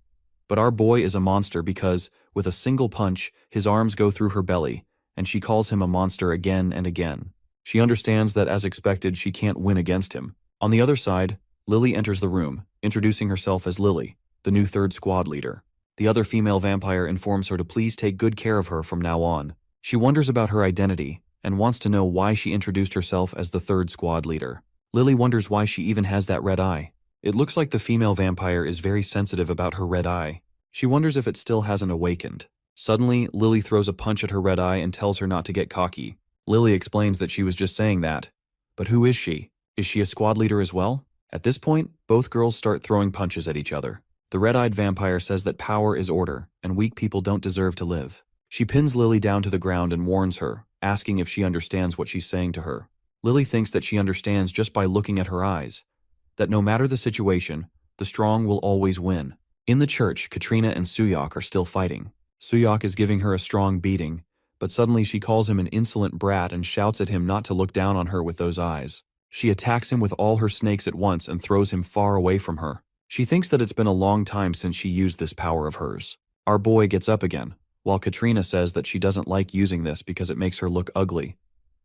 But our boy is a monster because, with a single punch, his arms go through her belly, and she calls him a monster again and again. She understands that, as expected, she can't win against him. On the other side, Lily enters the room, introducing herself as Lily, the new third squad leader. The other female vampire informs her to please take good care of her from now on. She wonders about her identity and wants to know why she introduced herself as the third squad leader. Lily wonders why she even has that red eye. It looks like the female vampire is very sensitive about her red eye. She wonders if it still hasn't awakened. Suddenly, Lily throws a punch at her red eye and tells her not to get cocky. Lily explains that she was just saying that. But who is she? Is she a squad leader as well? At this point, both girls start throwing punches at each other. The red-eyed vampire says that power is order, and weak people don't deserve to live. She pins Lily down to the ground and warns her, asking if she understands what she's saying to her. Lily thinks that she understands just by looking at her eyes, that no matter the situation, the strong will always win. In the church, Katrina and Soo-hyuk are still fighting. Soo-hyuk is giving her a strong beating, but suddenly she calls him an insolent brat and shouts at him not to look down on her with those eyes. She attacks him with all her snakes at once and throws him far away from her. She thinks that it's been a long time since she used this power of hers. Our boy gets up again, while Katrina says that she doesn't like using this because it makes her look ugly.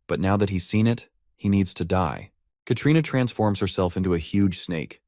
But now that he's seen it, he needs to die. Katrina transforms herself into a huge snake.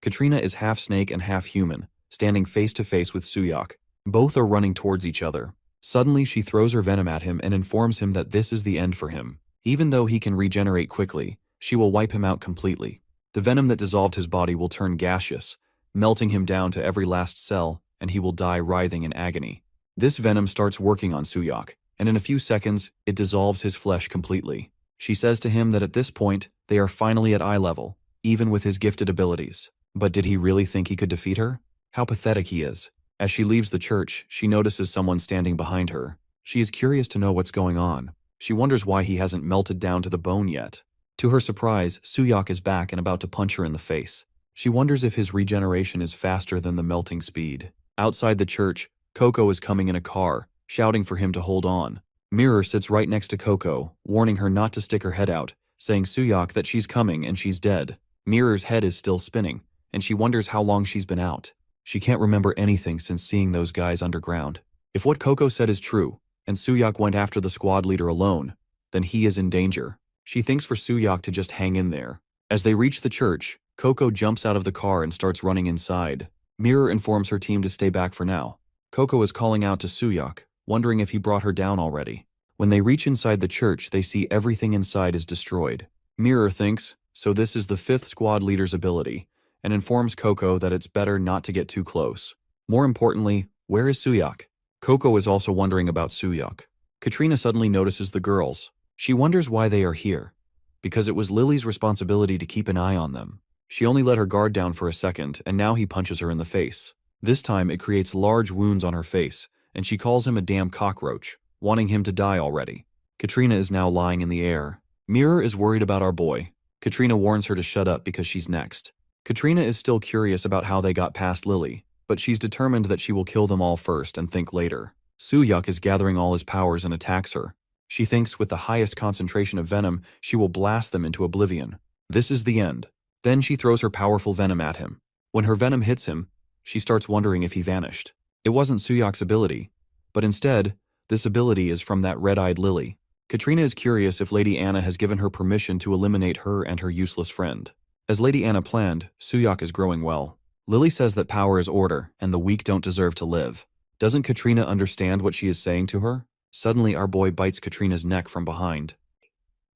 Katrina is half snake and half human, standing face to face with Soo-hyuk. Both are running towards each other. Suddenly, she throws her venom at him and informs him that this is the end for him. Even though he can regenerate quickly, she will wipe him out completely. The venom that dissolved his body will turn gaseous, melting him down to every last cell, and he will die writhing in agony. This venom starts working on Soo-hyuk, and in a few seconds, it dissolves his flesh completely. She says to him that at this point, they are finally at eye level, even with his gifted abilities. But did he really think he could defeat her? How pathetic he is. As she leaves the church, she notices someone standing behind her. She is curious to know what's going on. She wonders why he hasn't melted down to the bone yet. To her surprise, Suyok is back and about to punch her in the face. She wonders if his regeneration is faster than the melting speed. Outside the church, Coco is coming in a car, shouting for him to hold on. Mirror sits right next to Coco, warning her not to stick her head out, saying Suyok that she's coming and she's dead. Mirror's head is still spinning, and she wonders how long she's been out. She can't remember anything since seeing those guys underground. If what Coco said is true, and Suyok went after the squad leader alone, then he is in danger. She thinks for Suyok to just hang in there. As they reach the church, Coco jumps out of the car and starts running inside. Mirror informs her team to stay back for now. Coco is calling out to Suyok, wondering if he brought her down already. When they reach inside the church, they see everything inside is destroyed. Mirror thinks, so this is the 5th squad leader's ability, and informs Coco that it's better not to get too close. More importantly, where is Suyok? Coco is also wondering about Suyok. Katrina suddenly notices the girls. She wonders why they are here. Because it was Lily's responsibility to keep an eye on them. She only let her guard down for a second, and now he punches her in the face. This time it creates large wounds on her face, and she calls him a damn cockroach, wanting him to die already. Katrina is now lying in the air. Mirror is worried about our boy. Katrina warns her to shut up because she's next. Katrina is still curious about how they got past Lily, but she's determined that she will kill them all first and think later. Suyok is gathering all his powers and attacks her. She thinks with the highest concentration of venom, she will blast them into oblivion. This is the end. Then she throws her powerful venom at him. When her venom hits him, she starts wondering if he vanished. It wasn't Suyok's ability, but instead, this ability is from that red-eyed Lily. Katrina is curious if Lady Anna has given her permission to eliminate her and her useless friend. As Lady Anna planned, Suyok is growing well. Lily says that power is order, and the weak don't deserve to live. Doesn't Katrina understand what she is saying to her? Suddenly, our boy bites Katrina's neck from behind.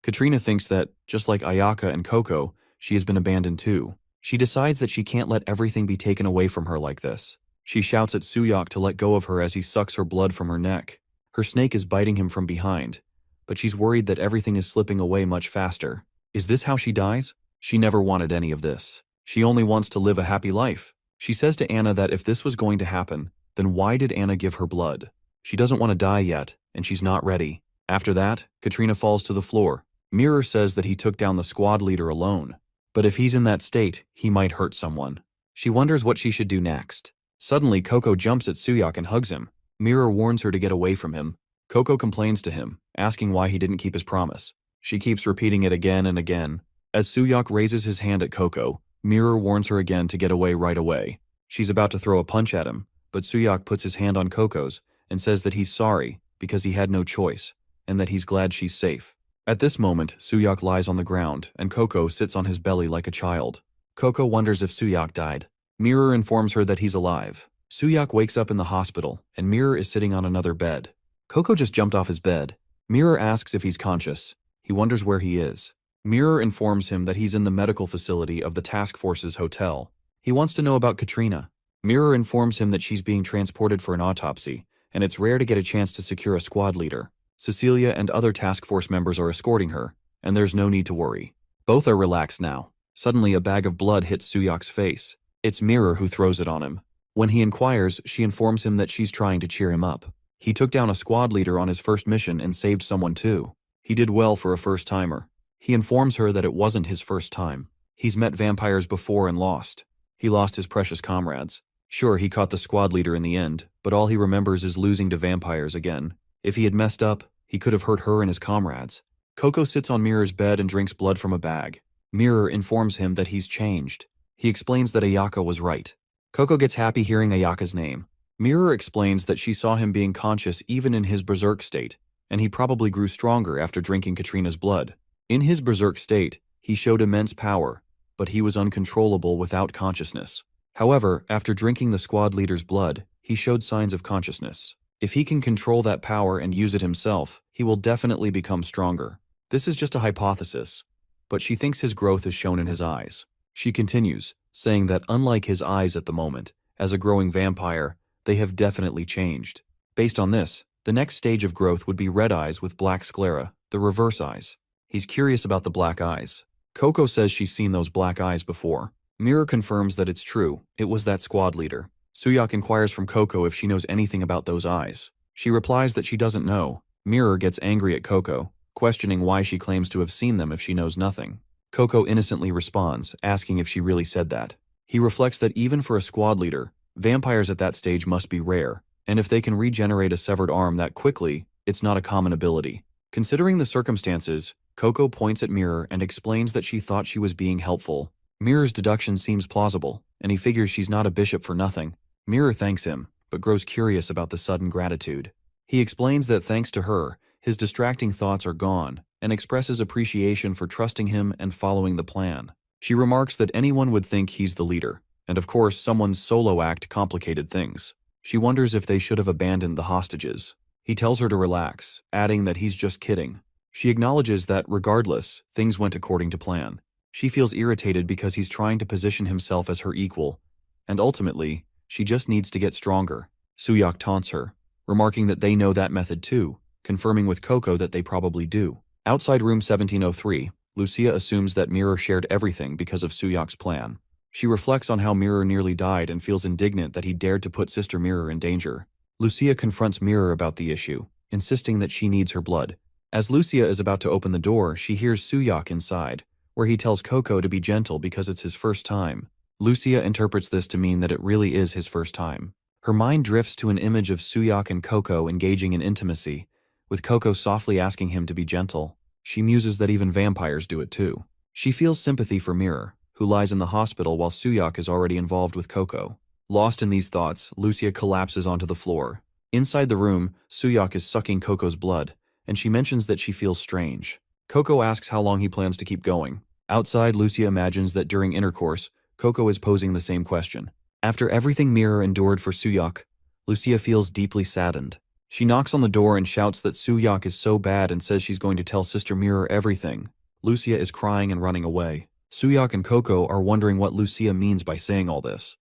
Katrina thinks that, just like Ayaka and Coco, she has been abandoned too. She decides that she can't let everything be taken away from her like this. She shouts at Suyok to let go of her as he sucks her blood from her neck. Her snake is biting him from behind, but she's worried that everything is slipping away much faster. Is this how she dies? She never wanted any of this. She only wants to live a happy life. She says to Anna that if this was going to happen, then why did Anna give her blood? She doesn't want to die yet, and she's not ready. After that, Katrina falls to the floor. Mirror says that he took down the squad leader alone. But if he's in that state, he might hurt someone. She wonders what she should do next. Suddenly, Coco jumps at Suyok and hugs him. Mirror warns her to get away from him. Coco complains to him, asking why he didn't keep his promise. She keeps repeating it again and again. As Suyok raises his hand at Coco, Mirror warns her again to get away right away. She's about to throw a punch at him, but Suyok puts his hand on Coco's and says that he's sorry because he had no choice, and that he's glad she's safe. At this moment, Suyok lies on the ground, and Coco sits on his belly like a child. Coco wonders if Suyok died. Mirror informs her that he's alive. Suyok wakes up in the hospital, and Mirror is sitting on another bed. Coco just jumped off his bed. Mirror asks if he's conscious. He wonders where he is. Mirror informs him that he's in the medical facility of the task force's hotel. He wants to know about Katrina. Mirror informs him that she's being transported for an autopsy, and it's rare to get a chance to secure a squad leader. Cecilia and other task force members are escorting her, and there's no need to worry. Both are relaxed now. Suddenly, a bag of blood hits Suyok's face. It's Mirror who throws it on him. When he inquires, she informs him that she's trying to cheer him up. He took down a squad leader on his first mission and saved someone too. He did well for a first-timer. He informs her that it wasn't his first time. He's met vampires before and lost. He lost his precious comrades. Sure, he caught the squad leader in the end, but all he remembers is losing to vampires again. If he had messed up, he could have hurt her and his comrades. Coco sits on Mirror's bed and drinks blood from a bag. Mirror informs him that he's changed. He explains that Ayaka was right. Coco gets happy hearing Ayaka's name. Mirror explains that she saw him being conscious even in his berserk state, and he probably grew stronger after drinking Katrina's blood. In his berserk state, he showed immense power, but he was uncontrollable without consciousness. However, after drinking the squad leader's blood, he showed signs of consciousness. If he can control that power and use it himself, he will definitely become stronger. This is just a hypothesis, but she thinks his growth is shown in his eyes. She continues, saying that unlike his eyes at the moment, as a growing vampire, they have definitely changed. Based on this, the next stage of growth would be red eyes with black sclera, the reverse eyes. He's curious about the black eyes. Coco says she's seen those black eyes before. Mirror confirms that it's true, it was that squad leader. Suyok inquires from Coco if she knows anything about those eyes. She replies that she doesn't know. Mirror gets angry at Coco, questioning why she claims to have seen them if she knows nothing. Coco innocently responds, asking if she really said that. He reflects that even for a squad leader, vampires at that stage must be rare, and if they can regenerate a severed arm that quickly, it's not a common ability. Considering the circumstances, Coco points at Mirror and explains that she thought she was being helpful. Mirror's deduction seems plausible, and he figures she's not a bishop for nothing. Mirror thanks him, but grows curious about the sudden gratitude. He explains that thanks to her, his distracting thoughts are gone, and expresses appreciation for trusting him and following the plan. She remarks that anyone would think he's the leader, and of course someone's solo act complicated things. She wonders if they should have abandoned the hostages. He tells her to relax, adding that he's just kidding. She acknowledges that, regardless, things went according to plan. She feels irritated because he's trying to position himself as her equal, and ultimately, she just needs to get stronger. Suyok taunts her, remarking that they know that method too, confirming with Coco that they probably do. Outside room 1703, Lucia assumes that Mirror shared everything because of Suyok's plan. She reflects on how Mirror nearly died and feels indignant that he dared to put Sister Mirror in danger. Lucia confronts Mirror about the issue, insisting that she needs her blood. As Lucia is about to open the door, she hears Suyok inside, where he tells Coco to be gentle because it's his first time. Lucia interprets this to mean that it really is his first time. Her mind drifts to an image of Suyok and Coco engaging in intimacy, with Coco softly asking him to be gentle. She muses that even vampires do it too. She feels sympathy for Mirror, who lies in the hospital while Suyok is already involved with Coco. Lost in these thoughts, Lucia collapses onto the floor. Inside the room, Suyok is sucking Coco's blood, and she mentions that she feels strange. Coco asks how long he plans to keep going. Outside, Lucia imagines that during intercourse, Coco is posing the same question. After everything Mirror endured for Suyok, Lucia feels deeply saddened. She knocks on the door and shouts that Suyok is so bad and says she's going to tell Sister Mirror everything. Lucia is crying and running away. Suyok and Coco are wondering what Lucia means by saying all this.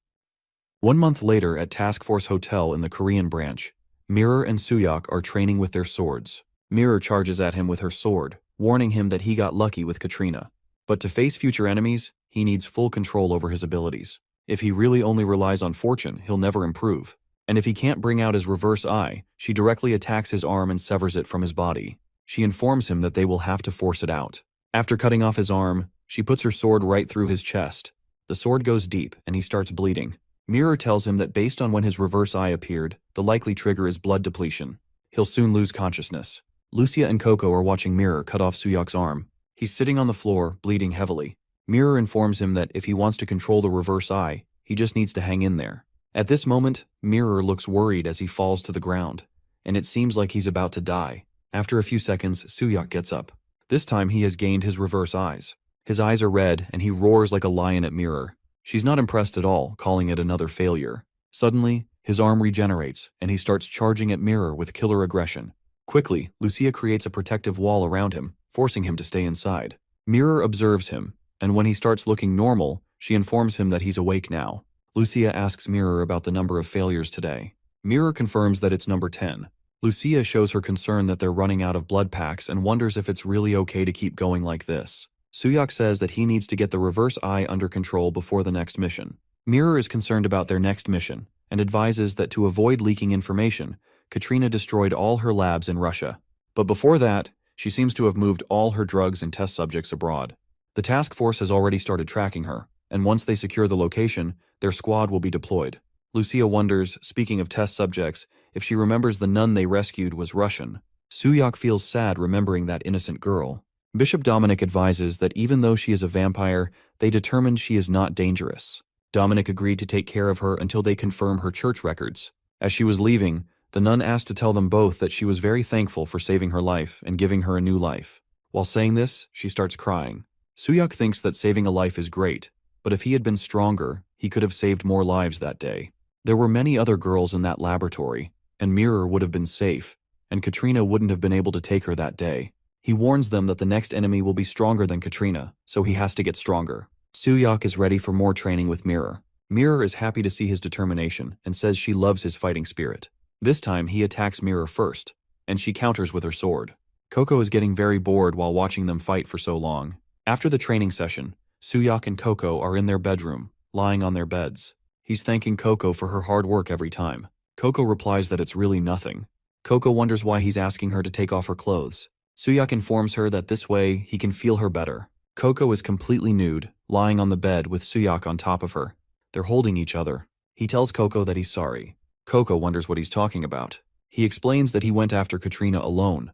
1 month later at Task Force Hotel in the Korean branch, Mirror and Suyok are training with their swords. Mirror charges at him with her sword, warning him that he got lucky with Katrina. But to face future enemies, he needs full control over his abilities. If he really only relies on fortune, he'll never improve. And if he can't bring out his reverse eye, she directly attacks his arm and severs it from his body. She informs him that they will have to force it out. After cutting off his arm, she puts her sword right through his chest. The sword goes deep, and he starts bleeding. Mirror tells him that based on when his reverse eye appeared, the likely trigger is blood depletion. He'll soon lose consciousness. Lucia and Coco are watching Mirror cut off Suyok's arm. He's sitting on the floor, bleeding heavily. Mirror informs him that if he wants to control the reverse eye, he just needs to hang in there. At this moment, Mirror looks worried as he falls to the ground, and it seems like he's about to die. After a few seconds, Suyok gets up. This time he has gained his reverse eyes. His eyes are red, and he roars like a lion at Mirror. She's not impressed at all, calling it another failure. Suddenly, his arm regenerates, and he starts charging at Mirror with killer aggression. Quickly, Lucia creates a protective wall around him, forcing him to stay inside. Mirror observes him, and when he starts looking normal, she informs him that he's awake now. Lucia asks Mirror about the number of failures today. Mirror confirms that it's number 10. Lucia shows her concern that they're running out of blood packs and wonders if it's really okay to keep going like this. Suyok says that he needs to get the reverse eye under control before the next mission. Mirror is concerned about their next mission and advises that to avoid leaking information, Katrina destroyed all her labs in Russia. But before that, she seems to have moved all her drugs and test subjects abroad. The task force has already started tracking her, and once they secure the location, their squad will be deployed. Lucia wonders, speaking of test subjects, if she remembers the nun they rescued was Russian. Suyok feels sad remembering that innocent girl. Bishop Dominic advises that even though she is a vampire, they determined she is not dangerous. Dominic agreed to take care of her until they confirm her church records. As she was leaving, the nun asked to tell them both that she was very thankful for saving her life and giving her a new life. While saying this, she starts crying. Suyok thinks that saving a life is great, but if he had been stronger, he could have saved more lives that day. There were many other girls in that laboratory, and Mirror would have been safe, and Katrina wouldn't have been able to take her that day. He warns them that the next enemy will be stronger than Katrina, so he has to get stronger. Suyok is ready for more training with Mirror. Mirror is happy to see his determination and says she loves his fighting spirit. This time he attacks Mirror first, and she counters with her sword. Coco is getting very bored while watching them fight for so long. After the training session, Suyok and Coco are in their bedroom, lying on their beds. He's thanking Coco for her hard work every time. Coco replies that it's really nothing. Coco wonders why he's asking her to take off her clothes. Suyak informs her that this way he can feel her better. Coco is completely nude, lying on the bed with Suyak on top of her. They're holding each other. He tells Coco that he's sorry. Coco wonders what he's talking about. He explains that he went after Katrina alone,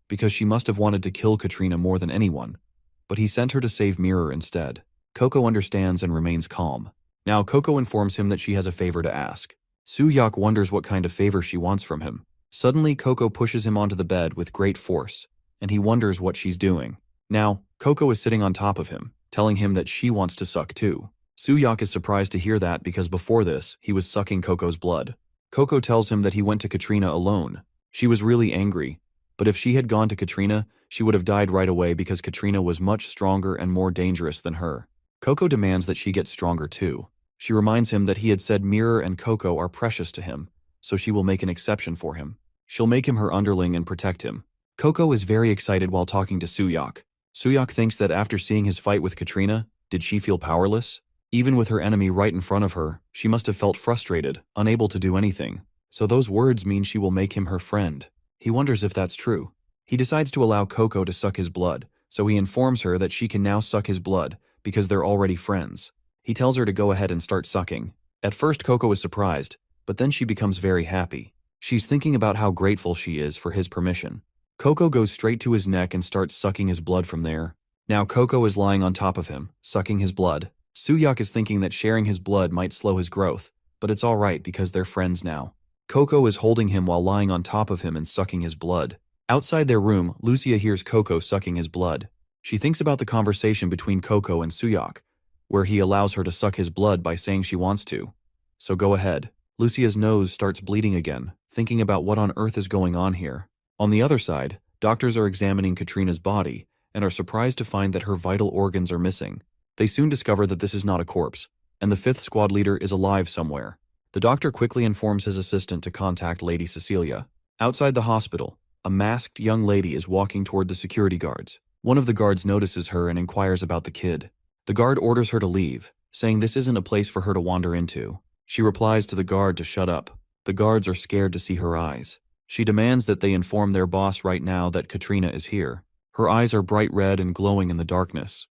because she must have wanted to kill Katrina more than anyone, but he sent her to save Mirror instead. Coco understands and remains calm. Now Coco informs him that she has a favor to ask. Suyak wonders what kind of favor she wants from him. Suddenly Coco pushes him onto the bed with great force, and he wonders what she's doing. Now, Coco is sitting on top of him, telling him that she wants to suck too. Suyak is surprised to hear that because before this, he was sucking Coco's blood. Coco tells him that he went to Katrina alone. She was really angry, but if she had gone to Katrina, she would have died right away because Katrina was much stronger and more dangerous than her. Coco demands that she get stronger too. She reminds him that he had said Mirror and Coco are precious to him, so she will make an exception for him. She'll make him her underling and protect him. Coco is very excited while talking to Suyak. Suyak thinks that after seeing his fight with Katrina, did she feel powerless? Even with her enemy right in front of her, she must have felt frustrated, unable to do anything. So those words mean she will make him her friend. He wonders if that's true. He decides to allow Coco to suck his blood, so he informs her that she can now suck his blood because they're already friends. He tells her to go ahead and start sucking. At first Coco is surprised, but then she becomes very happy. She's thinking about how grateful she is for his permission. Coco goes straight to his neck and starts sucking his blood from there. Now Coco is lying on top of him, sucking his blood. Suyak is thinking that sharing his blood might slow his growth, but it's alright because they're friends now. Coco is holding him while lying on top of him and sucking his blood. Outside their room, Lucia hears Coco sucking his blood. She thinks about the conversation between Coco and Suyak, where he allows her to suck his blood by saying she wants to. So go ahead. Lucia's nose starts bleeding again, thinking about what on earth is going on here. On the other side, doctors are examining Katrina's body and are surprised to find that her vital organs are missing. They soon discover that this is not a corpse, and the 5th squad leader is alive somewhere. The doctor quickly informs his assistant to contact Lady Cecilia. Outside the hospital, a masked young lady is walking toward the security guards. One of the guards notices her and inquires about the kid. The guard orders her to leave, saying this isn't a place for her to wander into. She replies to the guard to shut up. The guards are scared to see her eyes. She demands that they inform their boss right now that Katrina is here. Her eyes are bright red and glowing in the darkness.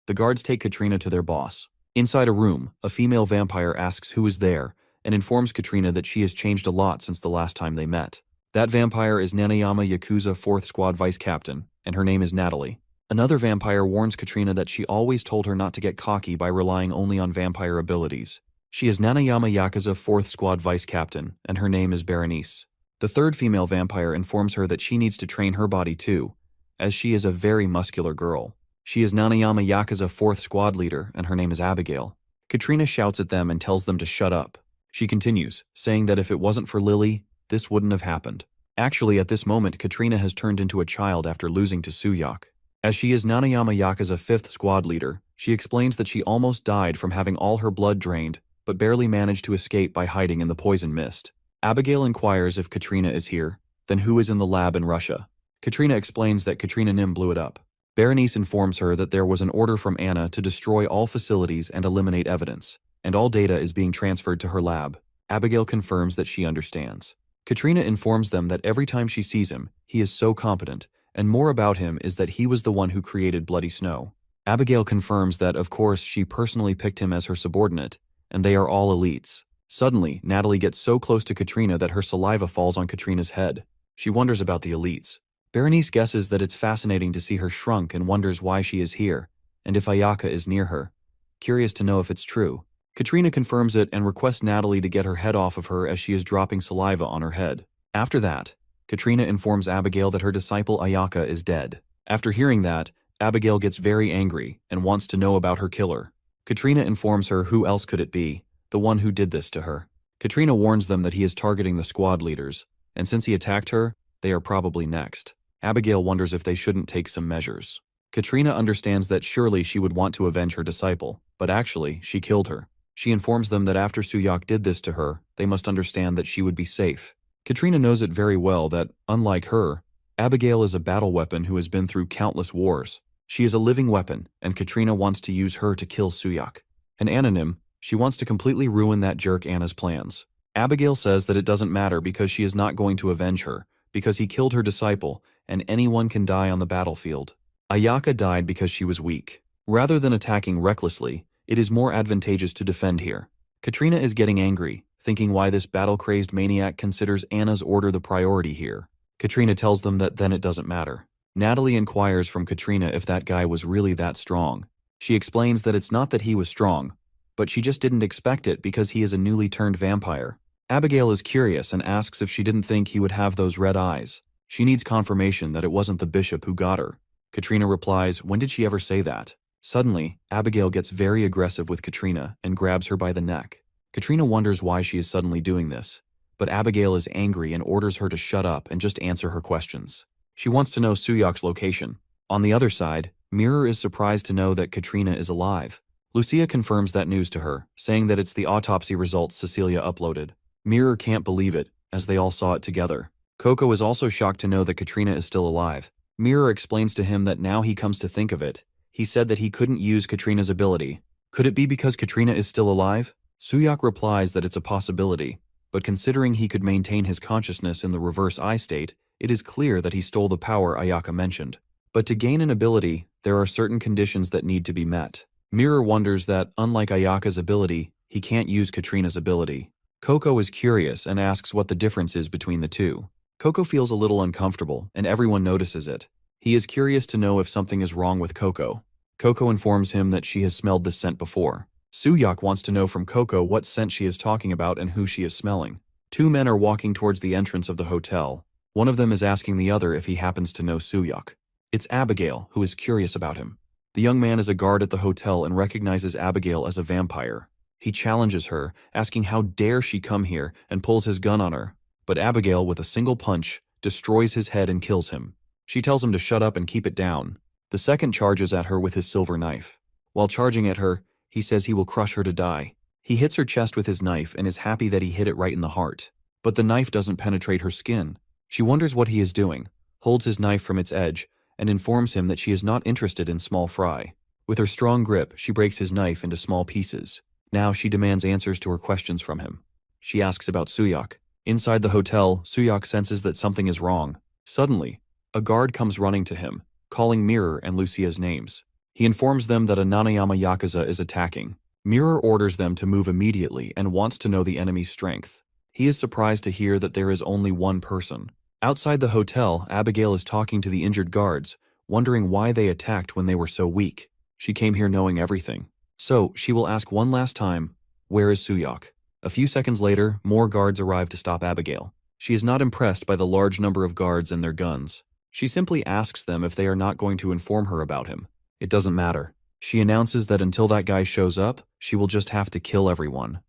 The guards take Katrina to their boss. Inside a room, a female vampire asks who is there and informs Katrina that she has changed a lot since the last time they met. That vampire is Nanayama Yakuza 4th Squad Vice Captain, and her name is Natalie. Another vampire warns Katrina that she always told her not to get cocky by relying only on vampire abilities. She is Nanayama Yakuza 4th Squad Vice Captain, and her name is Berenice. The third female vampire informs her that she needs to train her body too, as she is a very muscular girl. She is Nanayama Yakuza 4th Squad Leader, and her name is Abigail. Katrina shouts at them and tells them to shut up. She continues, saying that if it wasn't for Lily, this wouldn't have happened. Actually, at this moment, Katrina has turned into a child after losing to Suyak. As she is Nanayama Yakuza 5th Squad Leader, she explains that she almost died from having all her blood drained, but barely managed to escape by hiding in the poison mist. Abigail inquires if Katrina is here, then who is in the lab in Russia. Katrina explains that Katrina Nim blew it up. Berenice informs her that there was an order from Anna to destroy all facilities and eliminate evidence, and all data is being transferred to her lab. Abigail confirms that she understands. Katrina informs them that every time she sees him, he is so competent, and more about him is that he was the one who created Bloody Snow. Abigail confirms that, of course, she personally picked him as her subordinate, and they are all elites. Suddenly, Natalie gets so close to Katrina that her saliva falls on Katrina's head. She wonders about the elites. Berenice guesses that it's fascinating to see her shrunk and wonders why she is here, and if Ayaka is near her. Curious to know if it's true. Katrina confirms it and requests Natalie to get her head off of her as she is dropping saliva on her head. After that, Katrina informs Abigail that her disciple Ayaka is dead. After hearing that, Abigail gets very angry and wants to know about her killer. Katrina informs her who else could it be, the one who did this to her. Katrina warns them that he is targeting the squad leaders, and since he attacked her, they are probably next. Abigail wonders if they shouldn't take some measures. Katrina understands that surely she would want to avenge her disciple, but actually, she killed her. She informs them that after Suyak did this to her, they must understand that she would be safe. Katrina knows it very well that, unlike her, Abigail is a battle weapon who has been through countless wars. She is a living weapon, and Katrina wants to use her to kill Suyak. An anonym, She wants to completely ruin that jerk Anna's plans. Abigail says that it doesn't matter because she is not going to avenge her, because he killed her disciple, and anyone can die on the battlefield. Ayaka died because she was weak. Rather than attacking recklessly, it is more advantageous to defend here. Katrina is getting angry, thinking why this battle-crazed maniac considers Anna's order the priority here. Katrina tells them that then it doesn't matter. Natalie inquires from Katrina if that guy was really that strong. She explains that it's not that he was strong, but she just didn't expect it because he is a newly turned vampire. Abigail is curious and asks if she didn't think he would have those red eyes. She needs confirmation that it wasn't the bishop who got her. Katrina replies, when did she ever say that? Suddenly, Abigail gets very aggressive with Katrina and grabs her by the neck. Katrina wonders why she is suddenly doing this, but Abigail is angry and orders her to shut up and just answer her questions. She wants to know Suyok's location. On the other side, Mirror is surprised to know that Katrina is alive. Lucia confirms that news to her, saying that it's the autopsy results Cecilia uploaded. Mirror can't believe it, as they all saw it together. Coco is also shocked to know that Katrina is still alive. Mirror explains to him that now he comes to think of it, he said that he couldn't use Katrina's ability. Could it be because Katrina is still alive? Suyok replies that it's a possibility, but considering he could maintain his consciousness in the reverse eye state, it is clear that he stole the power Ayaka mentioned. But to gain an ability, there are certain conditions that need to be met. Mirror wonders that, unlike Ayaka's ability, he can't use Katrina's ability. Coco is curious and asks what the difference is between the two. Coco feels a little uncomfortable, and everyone notices it. He is curious to know if something is wrong with Coco. Coco informs him that she has smelled this scent before. Suyok wants to know from Coco what scent she is talking about and who she is smelling. Two men are walking towards the entrance of the hotel. One of them is asking the other if he happens to know Suyok. It's Abigail, who is curious about him. The young man is a guard at the hotel and recognizes Abigail as a vampire. He challenges her, asking how dare she come here, and pulls his gun on her. But Abigail, with a single punch, destroys his head and kills him. She tells him to shut up and keep it down. The second charges at her with his silver knife. While charging at her, he says he will crush her to die. He hits her chest with his knife and is happy that he hit it right in the heart. But the knife doesn't penetrate her skin. She wonders what he is doing, holds his knife from its edge, and informs him that she is not interested in small fry. With her strong grip, she breaks his knife into small pieces. Now she demands answers to her questions from him. She asks about Suyok. Inside the hotel, Suyok senses that something is wrong. Suddenly, a guard comes running to him, calling Mirror and Lucia's names. He informs them that a Nanayama Yakuza is attacking. Mirror orders them to move immediately and wants to know the enemy's strength. He is surprised to hear that there is only one person. Outside the hotel, Abigail is talking to the injured guards, wondering why they attacked when they were so weak. She came here knowing everything. So, she will ask one last time, where is Suyok? A few seconds later, more guards arrive to stop Abigail. She is not impressed by the large number of guards and their guns. She simply asks them if they are not going to inform her about him. It doesn't matter. She announces that until that guy shows up, she will just have to kill everyone.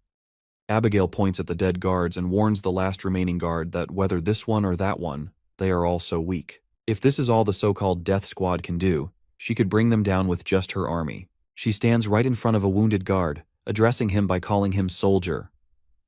Abigail points at the dead guards and warns the last remaining guard that whether this one or that one, they are all so weak. If this is all the so-called death squad can do, she could bring them down with just her army. She stands right in front of a wounded guard, addressing him by calling him soldier.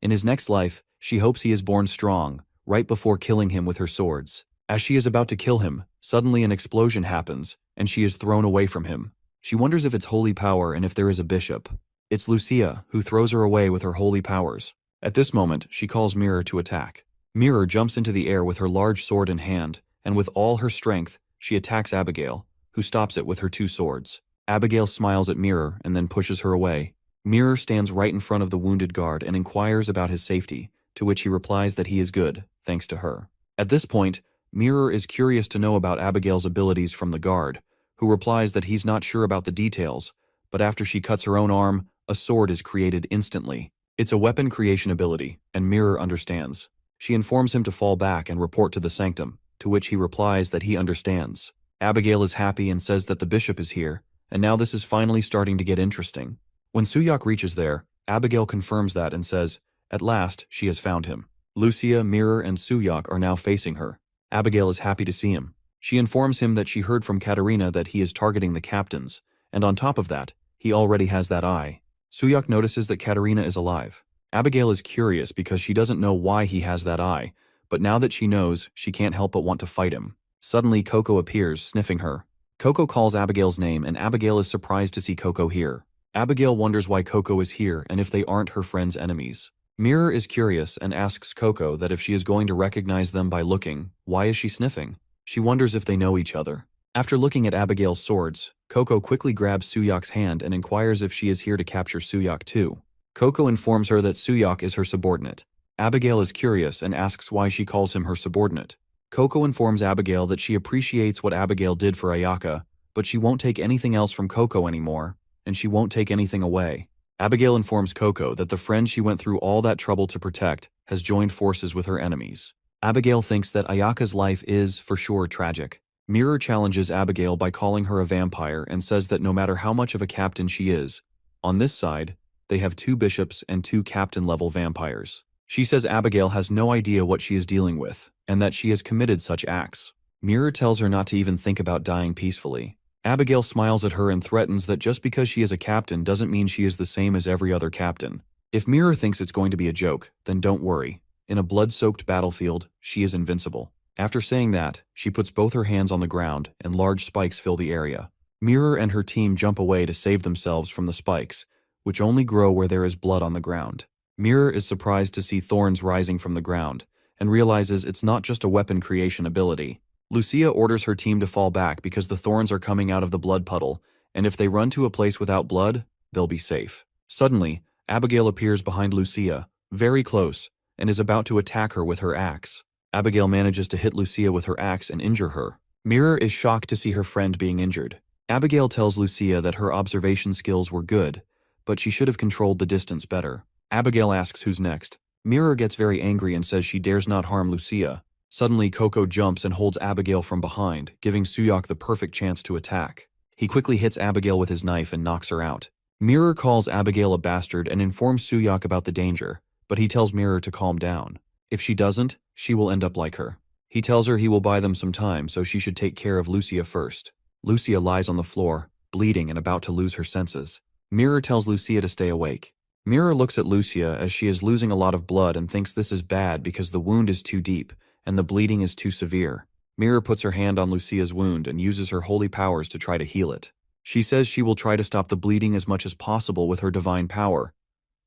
In his next life, she hopes he is born strong, right before killing him with her swords. As she is about to kill him, suddenly an explosion happens, and she is thrown away from him. She wonders if it's holy power and if there is a bishop. It's Lucia, who throws her away with her holy powers. At this moment, she calls Mirror to attack. Mirror jumps into the air with her large sword in hand, and with all her strength, she attacks Abigail, who stops it with her two swords. Abigail smiles at Mirror and then pushes her away. Mirror stands right in front of the wounded guard and inquires about his safety, to which he replies that he is good, thanks to her. At this point, Mirror is curious to know about Abigail's abilities from the guard, who replies that he's not sure about the details, but after she cuts her own arm, a sword is created instantly. It's a weapon creation ability, and Mirror understands. She informs him to fall back and report to the sanctum, to which he replies that he understands. Abigail is happy and says that the bishop is here, and now this is finally starting to get interesting. When Suyok reaches there, Abigail confirms that and says, at last, she has found him. Lucia, Mirror, and Suyok are now facing her. Abigail is happy to see him. She informs him that she heard from Katerina that he is targeting the captains, and on top of that, he already has that eye. Suyok notices that Katerina is alive. Abigail is curious because she doesn't know why he has that eye, but now that she knows, she can't help but want to fight him. Suddenly, Coco appears, sniffing her. Coco calls Abigail's name, and Abigail is surprised to see Coco here. Abigail wonders why Coco is here and if they aren't her friend's enemies. Mirror is curious and asks Coco that if she is going to recognize them by looking, why is she sniffing? She wonders if they know each other. After looking at Abigail's swords, Coco quickly grabs Suyok's hand and inquires if she is here to capture Suyok too. Coco informs her that Suyok is her subordinate. Abigail is curious and asks why she calls him her subordinate. Coco informs Abigail that she appreciates what Abigail did for Ayaka, but she won't take anything else from Coco anymore, and she won't take anything away. Abigail informs Coco that the friend she went through all that trouble to protect has joined forces with her enemies. Abigail thinks that Ayaka's life is, for sure, tragic. Mirror challenges Abigail by calling her a vampire and says that no matter how much of a captain she is, on this side, they have 2 bishops and 2 captain-level vampires. She says Abigail has no idea what she is dealing with, and that she has committed such acts. Mirror tells her not to even think about dying peacefully. Abigail smiles at her and threatens that just because she is a captain doesn't mean she is the same as every other captain. If Mirror thinks it's going to be a joke, then don't worry. In a blood-soaked battlefield, she is invincible. After saying that, she puts both her hands on the ground and large spikes fill the area. Mirror and her team jump away to save themselves from the spikes, which only grow where there is blood on the ground. Mirror is surprised to see thorns rising from the ground, and realizes it's not just a weapon creation ability. Lucia orders her team to fall back because the thorns are coming out of the blood puddle, and if they run to a place without blood, they'll be safe. Suddenly, Abigail appears behind Lucia, very close, and is about to attack her with her axe. Abigail manages to hit Lucia with her axe and injure her. Mirror is shocked to see her friend being injured. Abigail tells Lucia that her observation skills were good, but she should have controlled the distance better. Abigail asks who's next. Mirror gets very angry and says she dares not harm Lucia. Suddenly, Coco jumps and holds Abigail from behind, giving Suyok the perfect chance to attack. He quickly hits Abigail with his knife and knocks her out. Mirror calls Abigail a bastard and informs Suyok about the danger, but he tells Mirror to calm down. If she doesn't, she will end up like her. He tells her he will buy them some time, so she should take care of Lucia first. Lucia lies on the floor, bleeding and about to lose her senses. Mirror tells Lucia to stay awake. Mirror looks at Lucia as she is losing a lot of blood and thinks this is bad because the wound is too deep and the bleeding is too severe. Mirror puts her hand on Lucia's wound and uses her holy powers to try to heal it. She says she will try to stop the bleeding as much as possible with her divine power,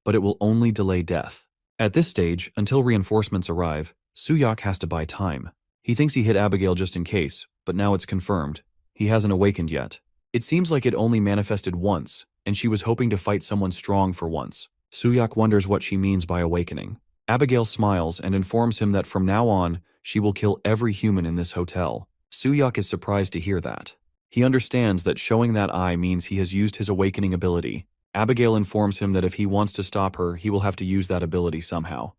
but it will only delay death. At this stage, until reinforcements arrive, Suyok has to buy time. He thinks he hit Abigail just in case, but now it's confirmed. He hasn't awakened yet. It seems like it only manifested once, and she was hoping to fight someone strong for once. Suyok wonders what she means by awakening. Abigail smiles and informs him that from now on, she will kill every human in this hotel. Suyok is surprised to hear that. He understands that showing that eye means he has used his awakening ability. Abigail informs him that if he wants to stop her, he will have to use that ability somehow.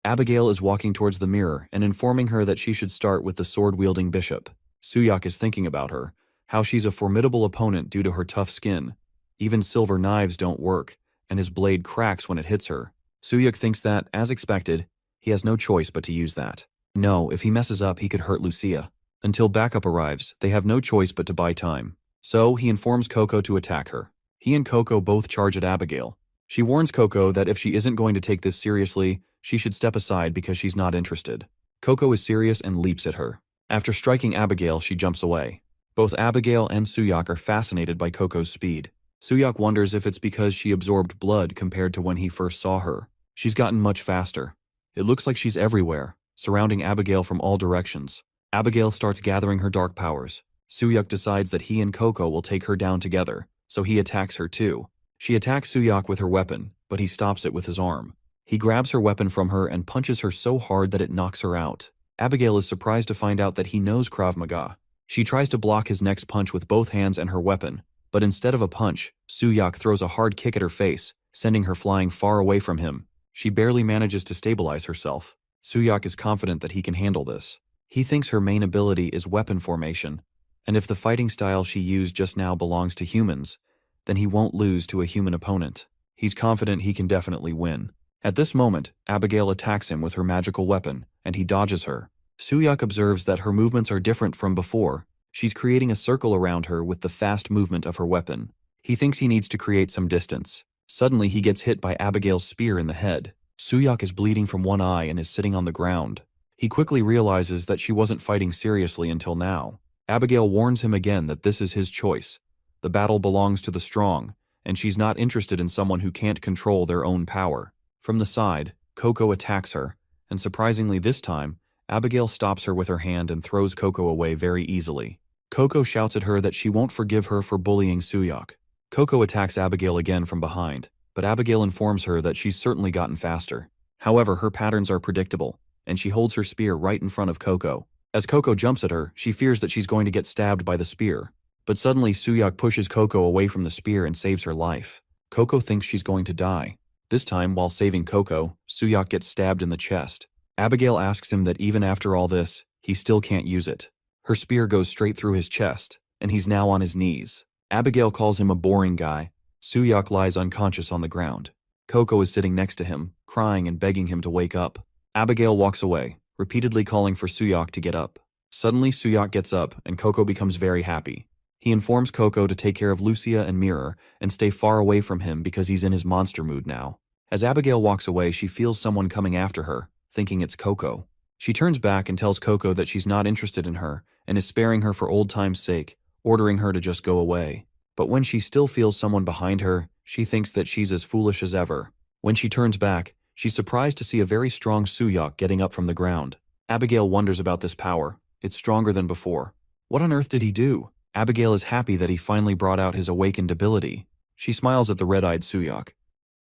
Abigail is walking towards the mirror and informing her that she should start with the sword-wielding bishop. Suyok is thinking about her, how she's a formidable opponent due to her tough skin. Even silver knives don't work, and his blade cracks when it hits her. Suyok thinks that, as expected, he has no choice but to use that. No, if he messes up, he could hurt Lucia. Until backup arrives, they have no choice but to buy time. So, he informs Coco to attack her. He and Coco both charge at Abigail. She warns Coco that if she isn't going to take this seriously, she should step aside because she's not interested. Coco is serious and leaps at her. After striking Abigail, she jumps away. Both Abigail and Suyok are fascinated by Coco's speed. Suyok wonders if it's because she absorbed blood compared to when he first saw her. She's gotten much faster. It looks like she's everywhere, surrounding Abigail from all directions. Abigail starts gathering her dark powers. Suyok decides that he and Coco will take her down together, so he attacks her too. She attacks Suyok with her weapon, but he stops it with his arm. He grabs her weapon from her and punches her so hard that it knocks her out. Abigail is surprised to find out that he knows Krav Maga. She tries to block his next punch with both hands and her weapon, but instead of a punch, Suyok throws a hard kick at her face, sending her flying far away from him. She barely manages to stabilize herself. Suyok is confident that he can handle this. He thinks her main ability is weapon formation, and if the fighting style she used just now belongs to humans, then he won't lose to a human opponent. He's confident he can definitely win. At this moment, Abigail attacks him with her magical weapon, and he dodges her. Suyok observes that her movements are different from before. She's creating a circle around her with the fast movement of her weapon. He thinks he needs to create some distance. Suddenly, he gets hit by Abigail's spear in the head. Suyok is bleeding from one eye and is sitting on the ground. He quickly realizes that she wasn't fighting seriously until now. Abigail warns him again that this is his choice. The battle belongs to the strong, and she's not interested in someone who can't control their own power. From the side, Coco attacks her, and surprisingly this time, Abigail stops her with her hand and throws Coco away very easily. Coco shouts at her that she won't forgive her for bullying Suyok. Coco attacks Abigail again from behind, but Abigail informs her that she's certainly gotten faster. However, her patterns are predictable, and she holds her spear right in front of Coco. As Coco jumps at her, she fears that she's going to get stabbed by the spear. But suddenly Suyok pushes Coco away from the spear and saves her life. Coco thinks she's going to die. This time, while saving Coco, Suyok gets stabbed in the chest. Abigail asks him that even after all this, he still can't use it. Her spear goes straight through his chest, and he's now on his knees. Abigail calls him a boring guy. Suyok lies unconscious on the ground. Coco is sitting next to him, crying and begging him to wake up. Abigail walks away, repeatedly calling for Suyok to get up. Suddenly, Suyok gets up, and Coco becomes very happy. He informs Coco to take care of Lucia and Mirror and stay far away from him because he's in his monster mood now. As Abigail walks away, she feels someone coming after her, thinking it's Coco. She turns back and tells Coco that she's not interested in her and is sparing her for old time's sake, ordering her to just go away. But when she still feels someone behind her, she thinks that she's as foolish as ever. When she turns back, she's surprised to see a very strong Suyok getting up from the ground. Abigail wonders about this power. It's stronger than before. What on earth did he do? Abigail is happy that he finally brought out his awakened ability. She smiles at the red-eyed Suyok.